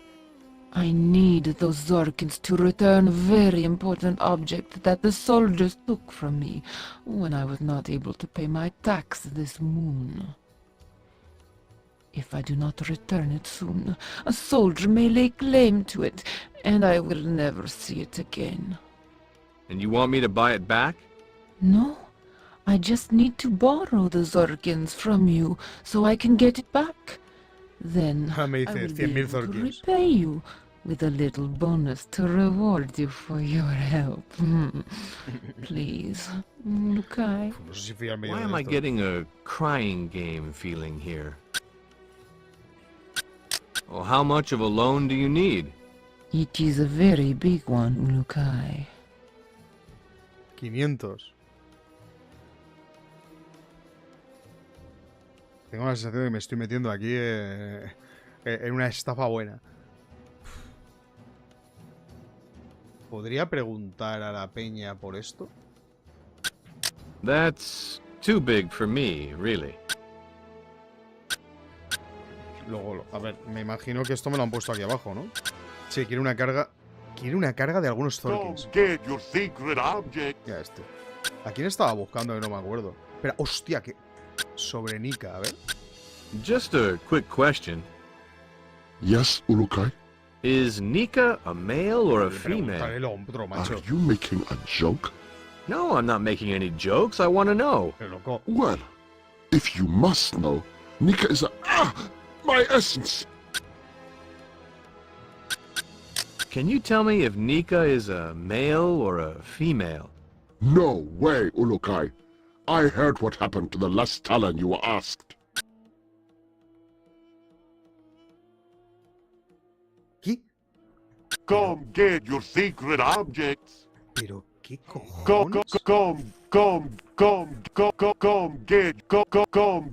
Speaker 9: I need those Zorkins to return a very important object that the soldiers took from me when I was not able to pay my tax this moon. If I do not return it soon, a soldier may lay claim to it, and I will never see it again.
Speaker 3: And you want me to buy it back?
Speaker 9: No, I just need to borrow the Zorkins from you so I can get it back. Then
Speaker 1: Ah, me
Speaker 9: I
Speaker 1: dice
Speaker 9: will be
Speaker 1: 100.000
Speaker 9: able to
Speaker 1: Zorkins.
Speaker 9: repay you with a little bonus to reward you for your help. Please, Lukai.
Speaker 1: No sé si fiarme yo
Speaker 3: Why
Speaker 1: de
Speaker 3: am I
Speaker 1: esto.
Speaker 3: getting a crying game feeling here? Well, how much of a loan do you need?
Speaker 9: It is a very big one, Lukai.
Speaker 1: 500. Tengo la sensación de que me estoy metiendo aquí en una estafa buena. ¿Podría preguntar a la peña por esto?
Speaker 3: That's too big for me, really.
Speaker 1: Luego, a ver, me imagino que esto me lo han puesto aquí abajo, ¿no? Sí, quiere una carga. Quiere una carga de algunos
Speaker 6: Come
Speaker 1: Zorkins.
Speaker 6: get your sacred object.
Speaker 1: Ya este. ¿A quién estaba buscando que no me acuerdo? Espera, hostia, que. Sobre Nika, a ver.
Speaker 3: Just a quick question.
Speaker 2: Yes, Ulukai?
Speaker 3: Is Nika a male or a female?
Speaker 1: Preguntaré lo otro, macho.
Speaker 2: Are you making a joke?
Speaker 3: No, I'm not making any jokes. I want to know.
Speaker 1: Pero loco.
Speaker 2: Well, if you must know, Nika is a... my essence!
Speaker 3: Can you tell me if Nika is a male or a female?
Speaker 2: No way, Ulukai. I heard what happened to the last Talon you were asked.
Speaker 1: ¿Qué?
Speaker 6: Come get your sacred objects.
Speaker 1: ¿Pero qué
Speaker 6: Come,
Speaker 1: cojones?
Speaker 6: come get, come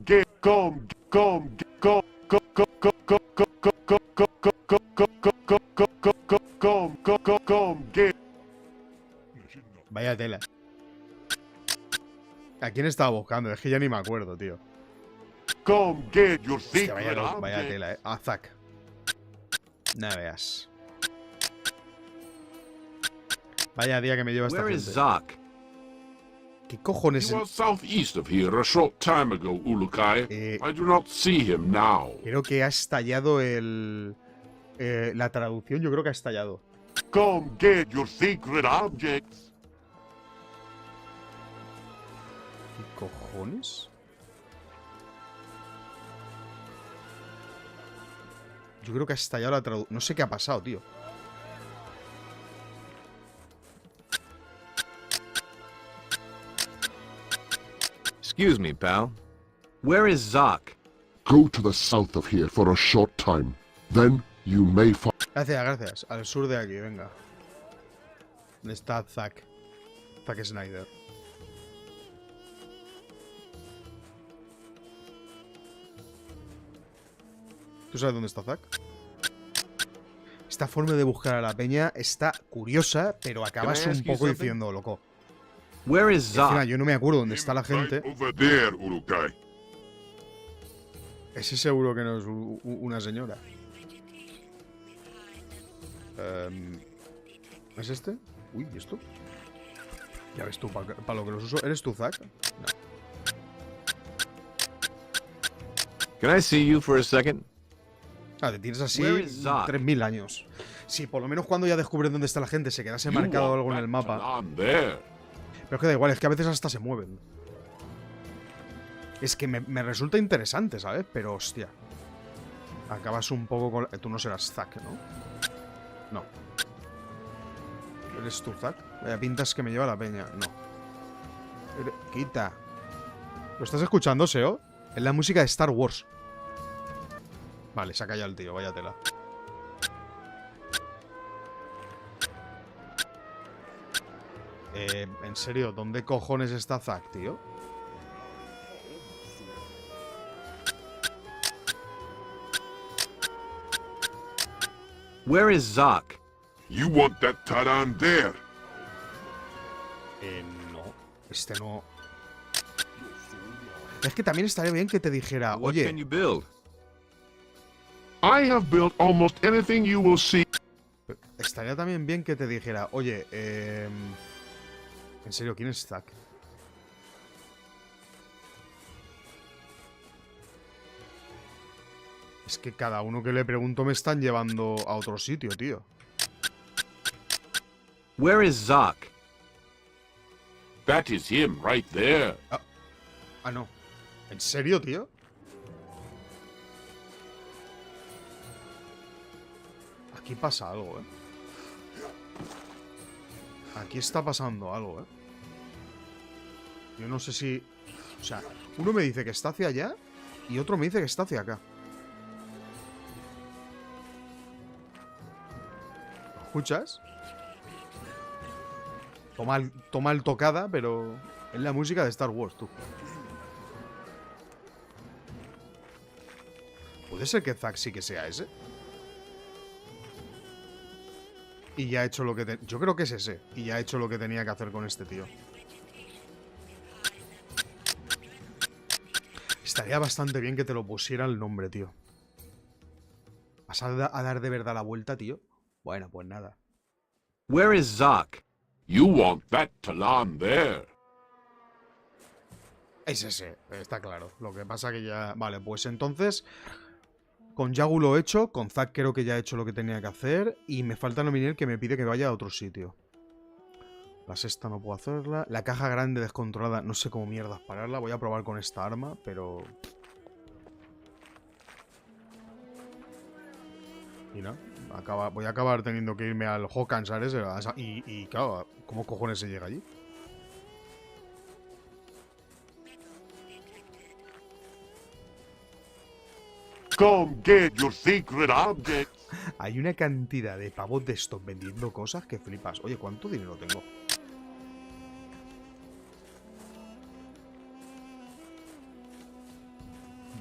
Speaker 6: get,
Speaker 1: Vaya tela. ¿A quién estaba buscando? Es que ya ni me acuerdo, tío.
Speaker 6: come get your
Speaker 1: Hostia,
Speaker 6: sacred
Speaker 1: vaya
Speaker 6: objects.
Speaker 1: tela, A Zack. No veas. Vaya día que me lleva esta
Speaker 3: Where is
Speaker 1: gente.
Speaker 3: Zoc?
Speaker 1: ¿Qué cojones?
Speaker 4: He was southeast of here a short time ago, Ulukai. I do not see him now.
Speaker 1: Creo que ha estallado la traducción, yo creo que ha estallado.
Speaker 6: Come get your sacred objects.
Speaker 1: ¿Qué cojones? Yo creo que ha estallado la traducción. No sé qué ha pasado, tío.
Speaker 3: Excuse me, pal. Where is Zoc?
Speaker 2: Go to the south of here for a short time. Then you may find...
Speaker 1: Gracias, gracias. Al sur de aquí, venga. ¿Dónde está Zack? Zack Snyder. ¿Tú sabes dónde está Zack? Esta forma de buscar a la peña está curiosa, pero acabas
Speaker 3: Can I
Speaker 1: un
Speaker 3: ask you
Speaker 1: poco
Speaker 3: something?
Speaker 1: diciendo, loco.
Speaker 3: Where is
Speaker 1: Encima,
Speaker 3: Zoc?
Speaker 1: yo no me acuerdo dónde está la gente.
Speaker 4: Right over there, Ulukai.
Speaker 1: Ese seguro que no es una señora. ¿Es este? Uy, ¿y esto? Ya ves tú, para lo que los uso. ¿Eres tú, Zack? No.
Speaker 3: Can I see you for a second?
Speaker 1: Ah, te tienes así
Speaker 3: Where is Zoc?
Speaker 1: 3000 años. Sí, por lo menos cuando ya descubres dónde está la gente, se quedase
Speaker 4: You
Speaker 1: marcado
Speaker 4: want
Speaker 1: algo en el
Speaker 4: that
Speaker 1: mapa.
Speaker 4: Talan there.
Speaker 1: Pero es que da igual, es que a veces hasta se mueven. Es que me resulta interesante, ¿sabes? Pero hostia. Acabas un poco con... Tú no serás Zack, ¿no? No. ¿Eres tú, Zack? Vaya pintas que me lleva la peña. No. Quita. ¿Lo estás escuchando, Seo? Es la música de Star Wars. Vale, se ha callado el tío, vaya tela. En serio, ¿dónde cojones está Zack, tío?
Speaker 3: Where is Zoc?
Speaker 4: You want that Talan there.
Speaker 1: No. Este no. Es que también estaría bien que te dijera,
Speaker 3: What
Speaker 1: oye,
Speaker 3: can you build?
Speaker 4: I have built almost anything you will see.
Speaker 1: estaría también bien que te dijera, oye, en serio, ¿quién es Zack? Es que cada uno que le pregunto me están llevando a otro sitio, tío.
Speaker 3: Where is Zoc?
Speaker 4: That is him right there.
Speaker 1: Ah, no. ¿En serio, tío? Aquí pasa algo, Aquí está pasando algo, Yo no sé si... O sea, uno me dice que está hacia allá y otro me dice que está hacia acá. ¿Lo escuchas? Toma el tocada, pero es la música de Star Wars, tú. ¿Puede ser que Zack sí que sea ese? Y ya ha hecho lo que... Yo creo que es ese. Y ya ha hecho lo que tenía que hacer con este tío. Estaría bastante bien que te lo pusiera el nombre, tío. ¿Vas a dar de verdad la vuelta, tío? Bueno, pues nada.
Speaker 3: Where is Zoc?
Speaker 4: You want that Talan there.
Speaker 1: Es ese, está claro. Lo que pasa que ya... Vale, pues entonces... Con Yagu lo he hecho, con Zack creo que ya he hecho lo que tenía que hacer. Y me falta Nominiel que me pide que vaya a otro sitio. La sexta no puedo hacerla. La caja grande descontrolada, no sé cómo mierdas pararla. Voy a probar con esta arma, pero... Y no, voy a acabar teniendo que irme al Hawkansar ese. Y claro, ¿cómo cojones se llega allí?
Speaker 6: Come get your secret objects.
Speaker 1: Hay una cantidad de pavos de estos vendiendo cosas que flipas. Oye, ¿cuánto dinero tengo?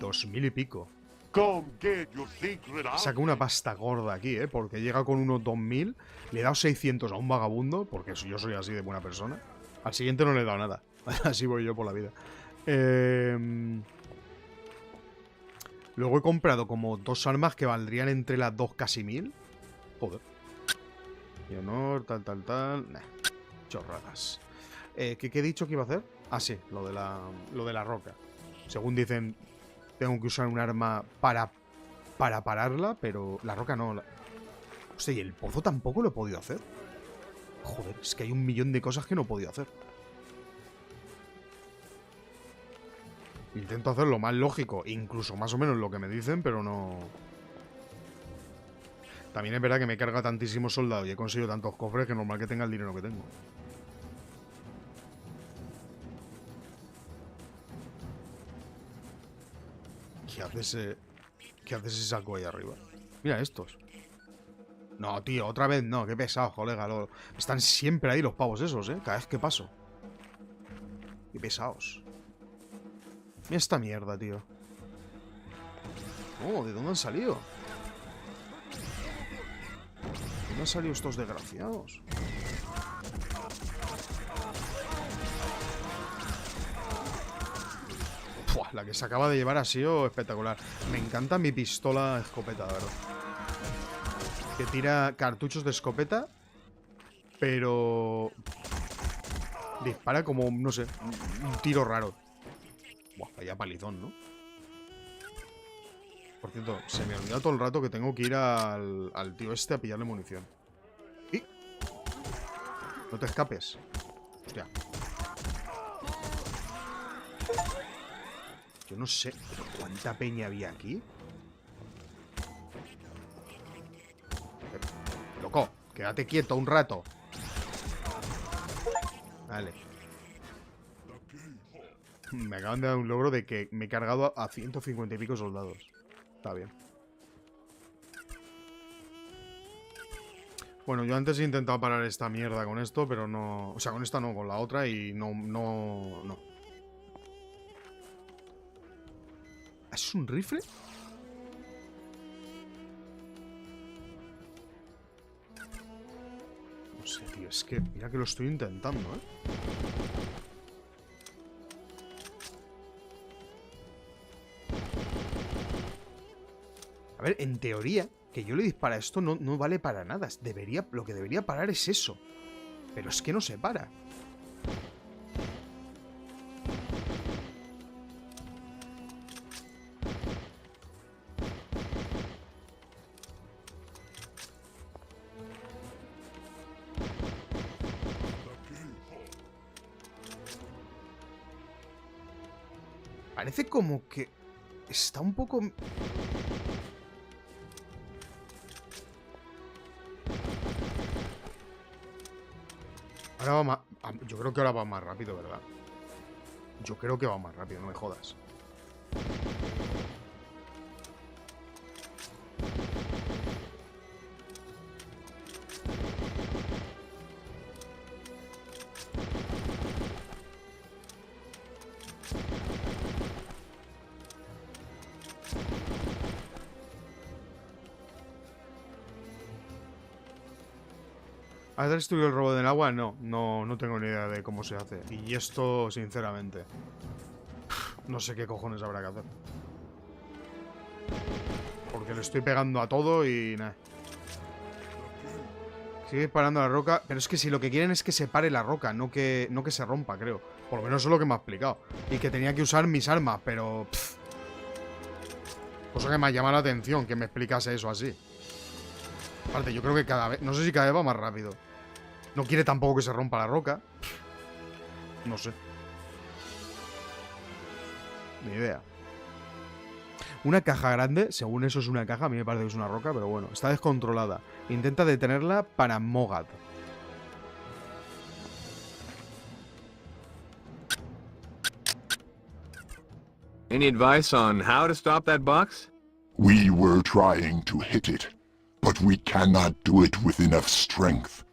Speaker 1: $2000 y pico.
Speaker 6: Come get your secret
Speaker 1: Saca una pasta gorda aquí, porque llega con unos 2000. Le he dado 600 a un vagabundo, porque yo soy así de buena persona. Al siguiente no le he dado nada. Así voy yo por la vida. Luego he comprado como 2 armas que valdrían entre las 2 casi 1000. Joder. Y honor, tal. Nah, chorradas. ¿Qué he dicho que iba a hacer? Ah, sí, lo de la roca. Según dicen, tengo que usar un arma para pararla, pero la roca no. Hostia, y el pozo tampoco lo he podido hacer. Joder, es que hay un millón de cosas que no he podido hacer. Intento hacer lo más lógico, incluso más o menos lo que me dicen, pero no... También es verdad que me carga tantísimos soldados y he conseguido tantos cofres que es normal que tenga el dinero que tengo. ¿Qué hace ese saco ahí arriba? Mira estos. No, tío, otra vez no. Qué pesado, colega. Están siempre ahí los pavos esos, cada vez que paso. Qué pesados. Mira esta mierda, tío. Oh, ¿de dónde han salido? ¿De dónde han salido estos desgraciados? Pua, la que se acaba de llevar ha sido espectacular. Me encanta mi pistola escopeta, de verdad. Que tira cartuchos de escopeta, pero... dispara como, no sé, un tiro raro. Buah, vaya palizón, ¿no? Por cierto, se me olvida todo el rato que tengo que ir al tío este a pillarle munición. ¡Y! No te escapes. Hostia. Yo no sé cuánta peña había aquí. Loco, quédate quieto un rato. Vale. Me acaban de dar un logro de que me he cargado a 150 y pico soldados. Está bien. Bueno, yo antes he intentado parar esta mierda con esto, pero no... O sea, con esta no, con la otra y no... ¿Es un rifle? No sé, tío, es que... Mira que lo estoy intentando, ¿eh? A ver, en teoría, que yo le dispara esto no vale para nada. Lo que debería parar es eso. Pero es que no se para. Parece como que está un poco... Ahora va más... Yo creo que ahora va más rápido, ¿verdad? Yo creo que va más rápido, no me jodas. ¿Has destruido el robo del agua? No tengo ni idea de cómo se hace. Y esto, sinceramente, no sé qué cojones habrá que hacer. Porque le estoy pegando a todo y nada. Sigue disparando a la roca. Pero es que si lo que quieren es que se pare la roca, no que se rompa, creo. Por lo menos eso es lo que me ha explicado. Y que tenía que usar mis armas, pero... Cosa que me ha llamado la atención, que me explicase eso así. Aparte, yo creo que cada vez... No sé si cada vez va más rápido. No quiere tampoco que se rompa la roca. No sé. Ni idea. Una caja grande, según eso es una caja, a mí me parece que es una roca, pero bueno, está descontrolada. Intenta detenerla para Mogad.
Speaker 3: Any advice on how to stop that box?
Speaker 2: We were trying to hit it, but we cannot do it with enough strength.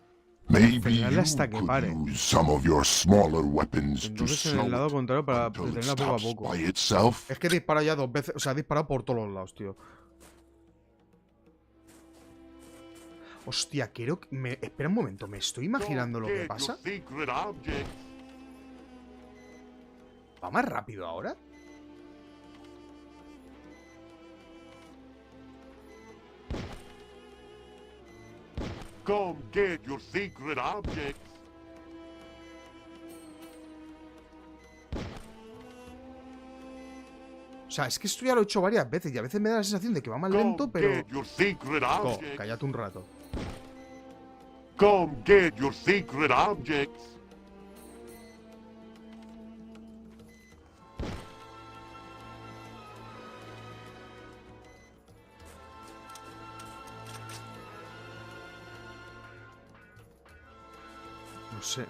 Speaker 2: Maybe you
Speaker 1: hasta que pare.
Speaker 2: could use some of your smaller weapons to
Speaker 1: Entonces en
Speaker 2: slow
Speaker 1: el lado
Speaker 2: it
Speaker 1: contrario para
Speaker 2: until it
Speaker 1: detenerla poco a
Speaker 2: stops
Speaker 1: poco.
Speaker 2: by itself.
Speaker 1: Es que he disparado ya 2 veces. O sea, he disparado por todos los lados, tío. Hostia, quiero que... Espera un momento, ¿me estoy imaginando lo que pasa? ¿Va más rápido ahora?
Speaker 6: Come get your secret objects.
Speaker 1: O sea, es que esto ya lo he hecho varias veces y a veces me da la sensación de que va más lento, pero...
Speaker 6: Get your secret objects.
Speaker 1: Cállate un rato.
Speaker 6: Come get your secret objects.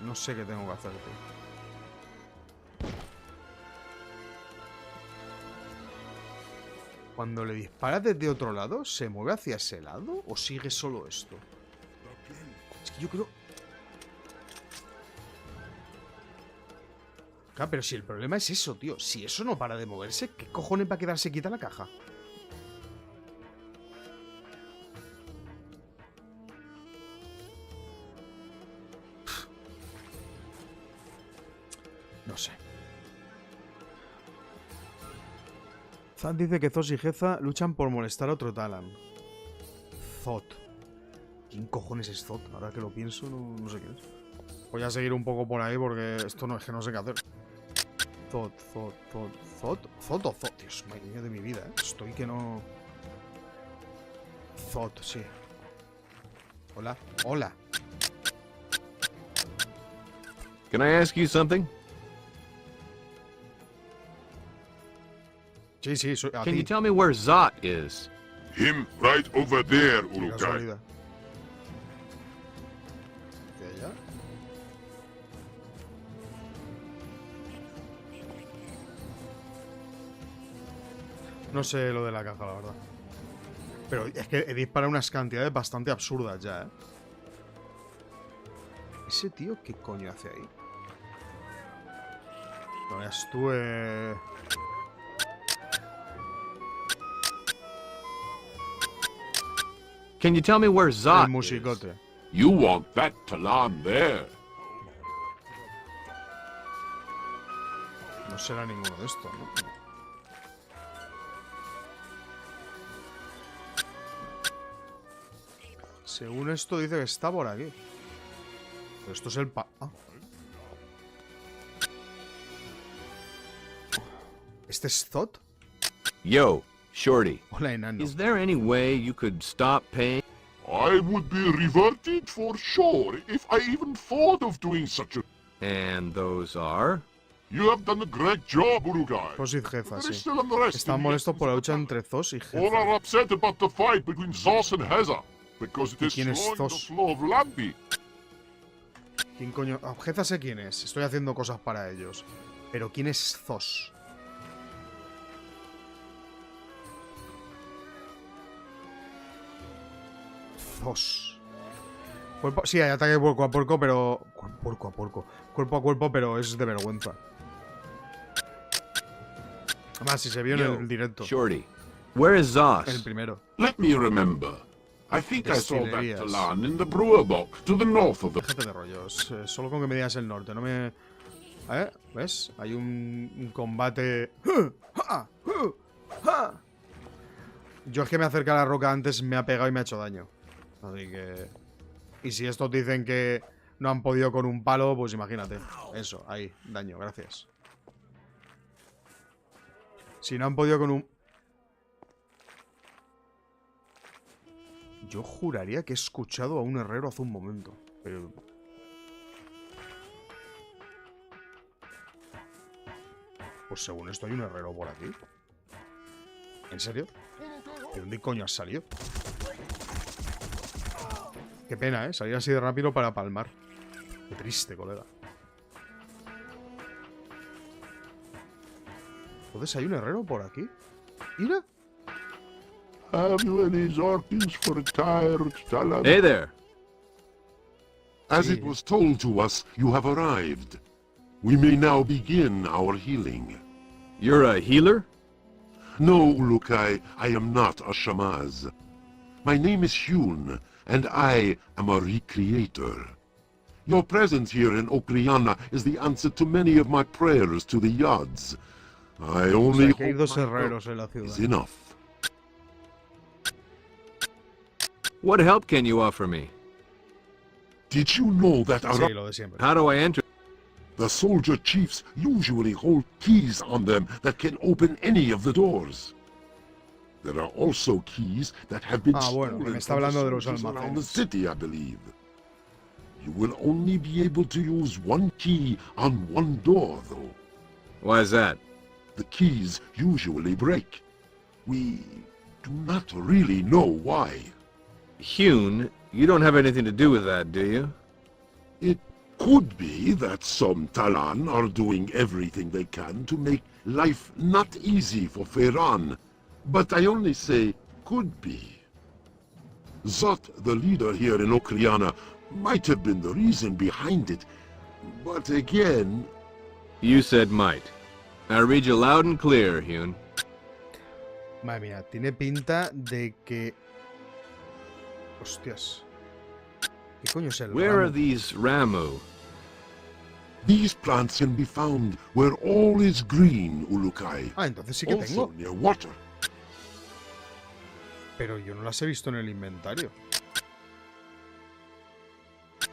Speaker 1: No sé qué tengo que hacer, tío. Cuando le disparas desde otro lado, ¿se mueve hacia ese lado o sigue solo esto? Es que yo creo... Claro, pero si el problema es eso, tío. Si eso no para de moverse, ¿qué cojones va a quedarse quieta la caja? No sé. Zad dice que Zos y Geza luchan por molestar a otro Talan. Zod. ¿Quién cojones es Zod? Ahora que lo pienso, no sé quién es. Voy a seguir un poco por ahí porque esto no es que no sé qué hacer. Zod o Zod. Dios mío de mi vida, ¿eh? Estoy que no... Zod, sí. Hola, hola.
Speaker 3: Can I ask you something?
Speaker 1: Sí, sí, soy a
Speaker 3: Can you
Speaker 1: ti.
Speaker 3: tell me where Zot is?
Speaker 4: Him right over there,
Speaker 1: Qué
Speaker 4: Urukai.
Speaker 1: casualidad. ¿Hacia allá? No sé lo de la caja, la verdad. Pero es que he disparado unas cantidades bastante absurdas ya, ¿eh? ¿Ese tío qué coño hace ahí? No veas tú,
Speaker 3: Can you tell me where
Speaker 1: el
Speaker 3: Zot is?
Speaker 1: musicote.
Speaker 4: You want that Talan there.
Speaker 1: No será ninguno de estos, ¿no? Según esto dice que está por aquí. Pero esto es el ah. ¿Este es Zod?
Speaker 3: Yo, Shorty.
Speaker 1: Hola, enano.
Speaker 3: Is there any way you could stop paying?
Speaker 4: I would be reverted for sure if I even thought of doing such a...
Speaker 3: And those are?
Speaker 4: You have done a great job, Urukai.
Speaker 1: Zos y Jefa,
Speaker 4: There is
Speaker 1: sí.
Speaker 4: still unrest
Speaker 1: Están
Speaker 4: in the
Speaker 1: molestos por la lucha
Speaker 4: essence of the
Speaker 1: entre Zos y
Speaker 4: All
Speaker 1: Jefa.
Speaker 4: are upset about the fight between Zos and Heza, because it is
Speaker 1: quién es
Speaker 4: slowing the
Speaker 1: Zos?
Speaker 4: flow of Lampi.
Speaker 1: ¿Quién coño? Ah, Jefa sé quién es. Estoy haciendo cosas para ellos. Pero ¿quién es Zos? Zos. Sí, hay ataque puerco a puerco, pero... Puerco a puerco. Cuerpo a cuerpo, pero es de vergüenza. Además, si se vio en
Speaker 3: Yo,
Speaker 1: el directo.
Speaker 3: Shorty. Where is Zos?
Speaker 1: El primero.
Speaker 4: Let me remember. I think I saw that
Speaker 1: Destilerías.
Speaker 4: Talan in the brewer box to the north of the...
Speaker 1: Déjate de rollos. Solo con que me digas el norte. No me... A ver, ¿ves? Hay un combate... Yo es que me acerqué a la roca antes, me ha pegado y me ha hecho daño. Así que... Y si estos dicen que no han podido con un palo, pues imagínate. Eso, ahí, daño, gracias. Si no han podido con un... Yo juraría que he escuchado a un herrero hace un momento. Pero... Pues según esto hay un herrero por aquí. ¿En serio? ¿De dónde coño has salido? Qué pena, ¿eh? Salir así de rápido para palmar. Qué triste, colega. Entonces hay un herrero por aquí. Mira.
Speaker 6: Have you any Zorkins for tired Talan?
Speaker 3: Hey there.
Speaker 6: As it was told to us, you have arrived. We may now begin our healing.
Speaker 3: You're a healer?
Speaker 6: No, Ulukai, I am not a shamaz. My name is Hyun, and I am a recreator. Your presence here in Okriana is the answer to many of my prayers to the Yads. I only
Speaker 1: que hay
Speaker 6: hope
Speaker 1: dos
Speaker 6: my
Speaker 1: herreros
Speaker 6: help
Speaker 1: en la
Speaker 6: is
Speaker 1: ciudad.
Speaker 6: enough.
Speaker 3: What help can you offer me?
Speaker 6: Did you know that
Speaker 1: Sí, lo de siempre.
Speaker 3: How do I enter?
Speaker 6: the soldier chiefs usually hold keys on them that can open any of the doors? There are also keys that have been
Speaker 1: bueno,
Speaker 6: stolen
Speaker 1: me está
Speaker 6: from the
Speaker 1: hablando de los
Speaker 6: soldiers around the
Speaker 1: almacenes.
Speaker 6: city, I believe. You will only be able to use one key on one door, though.
Speaker 3: Why is that?
Speaker 6: The keys usually break. We do not really know why.
Speaker 3: Hune, you don't have anything to do with that, do you?
Speaker 6: It could be that some Talan are doing everything they can to make life not easy for Ferran, but I only say could be. Zot, the leader here in Okriana, might have been the reason behind it, but again...
Speaker 3: You said might. I read you loud and clear, Hune.
Speaker 1: Madre mía, tiene pinta de que... Hostias. ¿Qué coño es el
Speaker 3: Where
Speaker 1: ramo?
Speaker 3: are these Ramu?
Speaker 6: These plants can be found where all is green, Ulukai.
Speaker 1: Ah, entonces sí que
Speaker 6: Also
Speaker 1: tengo.
Speaker 6: near water.
Speaker 1: Pero yo no las he visto en el inventario.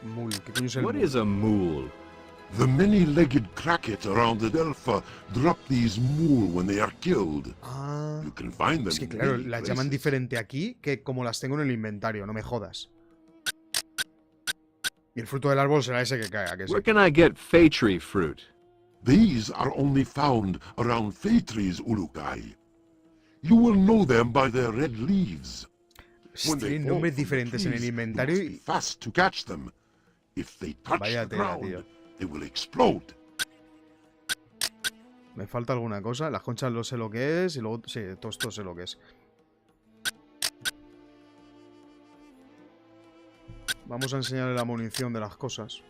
Speaker 1: Mul, ¿qué coño es el
Speaker 3: What
Speaker 1: mul?
Speaker 3: is a mool?
Speaker 2: The many-legged crackets around the Delpha drop these moor when they are killed.
Speaker 1: Ah,
Speaker 2: You can find them
Speaker 1: es que
Speaker 2: in
Speaker 1: claro,
Speaker 2: many
Speaker 1: las llaman
Speaker 2: places.
Speaker 1: diferente aquí que como las tengo en el inventario, no me jodas. Y el fruto del árbol será ese que caiga, que sí.
Speaker 3: Where can I get fay tree fruit?
Speaker 2: These are only found around fay trees, Ulukai. You will know them by their red leaves. When they
Speaker 1: Tienen
Speaker 2: fall
Speaker 1: nombres
Speaker 2: from the
Speaker 1: diferentes en el
Speaker 2: trees,
Speaker 1: inventario
Speaker 2: you must be
Speaker 1: y...
Speaker 2: fast to catch them. If they touch
Speaker 1: Vaya
Speaker 2: the
Speaker 1: tela,
Speaker 2: ground,
Speaker 1: tío.
Speaker 2: they will explode.
Speaker 1: Me falta alguna cosa. Las conchas lo sé lo que es y luego... Sí, todo esto sé lo que es. Vamos a enseñarle la munición de las cosas.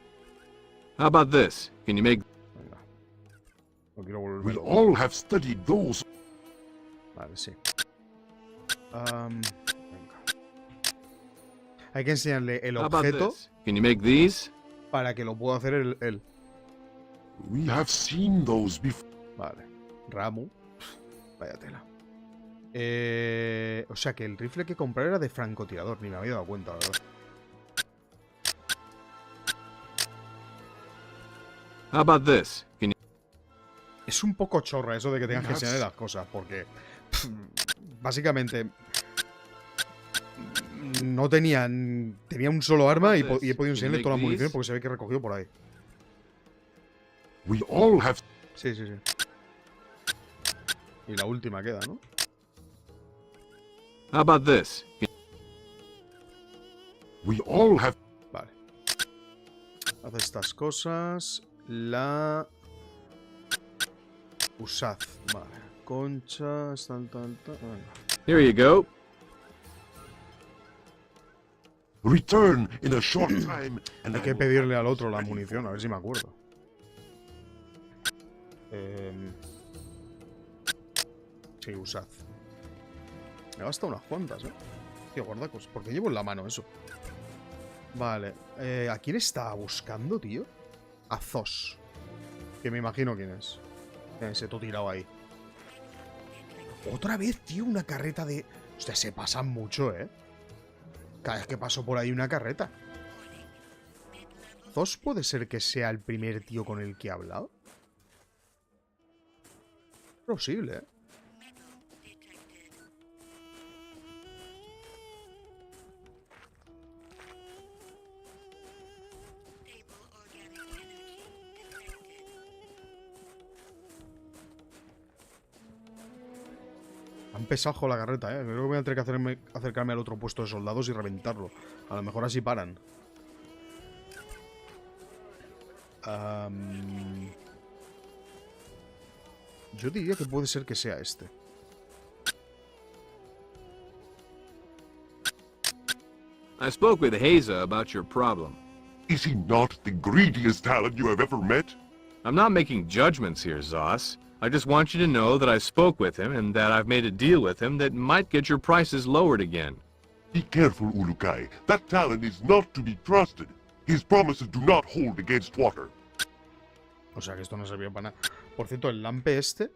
Speaker 3: How about this? Can you make...
Speaker 1: Venga. No quiero volver
Speaker 2: We
Speaker 1: loco.
Speaker 2: all have studied those.
Speaker 1: Vale, sí. Venga. Hay que enseñarle el
Speaker 3: How about
Speaker 1: objeto
Speaker 3: this? Can you make these?
Speaker 1: para que lo pueda hacer él.
Speaker 2: We have seen those before.
Speaker 1: Vale. Ramu. Vaya tela. O sea que el rifle que compré era de francotirador. Ni me había dado cuenta, la verdad.
Speaker 3: How about this? Can you...
Speaker 1: Es un poco chorra eso de que tengas que enseñarle las cosas. Porque... básicamente... No tenían... Tenía un solo arma y he podido enseñarle todas las municiones porque se ve que he recogido por ahí.
Speaker 2: We all have.
Speaker 1: Sí. Y la última queda, ¿no?
Speaker 3: How about this?
Speaker 2: We all have.
Speaker 1: Vale. Haz estas cosas. La... Usad. Vale. Conchas, tal. Venga.
Speaker 3: Here you go.
Speaker 2: Return in a short time. And
Speaker 1: Hay
Speaker 2: I
Speaker 1: que
Speaker 2: will
Speaker 1: pedirle
Speaker 2: have
Speaker 1: al otro
Speaker 2: this
Speaker 1: la
Speaker 2: ready
Speaker 1: munición,
Speaker 2: for
Speaker 1: a ver si me acuerdo. Sí, usad. Me gasta unas cuantas, Tío, guarda cosas. ¿Por qué llevo en la mano eso? Vale. ¿A quién estaba buscando, tío? A Zos. Que me imagino quién es. Ese todo tirado ahí. Otra vez, tío, una carreta de... Hostia, se pasan mucho, Cada vez que paso por ahí una carreta. ¿Zos puede ser que sea el primer tío con el que he hablado? Posible, Han pesado con la carreta, Creo que voy a tener que acercarme al otro puesto de soldados y reventarlo. A lo mejor así paran. Yo diría que puede ser que sea este.
Speaker 3: I spoke with Haza about your problem.
Speaker 6: Is he not the greediest talent you have ever met?
Speaker 3: I'm not making judgments here, Zos. I just want you to know that I spoke with him and that I've made a deal with him that might get your prices lowered again.
Speaker 6: Be careful, Ulukai. That talent is not to be trusted. His promises do not hold against water.
Speaker 1: O sea que esto no sirvió para nada. Por cierto, el lampe este...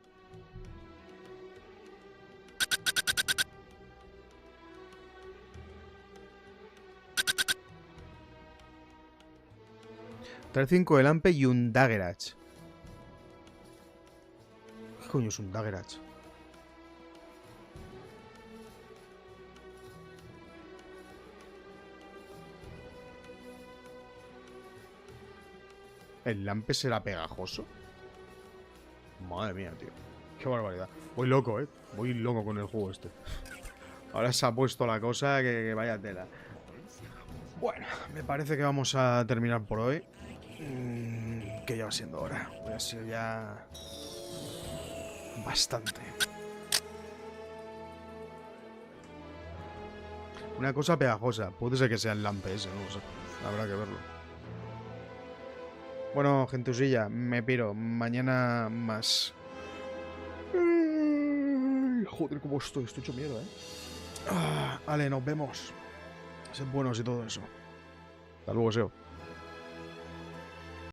Speaker 1: Trae 5 de lampe y un daggerach. ¿Qué coño es un daggerach? ¿El lampe será pegajoso? Madre mía, tío. Qué barbaridad. Voy loco, Voy loco con el juego este. Ahora se ha puesto la cosa que vaya tela. Bueno, me parece que vamos a terminar por hoy. Que ya va siendo hora. Voy a ser ya... bastante. Una cosa pegajosa. Puede ser que sea el lampe ese, no lo sé. Habrá que verlo. Bueno, gentecilla, me piro. Mañana más. Joder, cómo estoy. Estoy hecho mierda, vale, nos vemos. Sed buenos y todo eso. Hasta luego, Seo.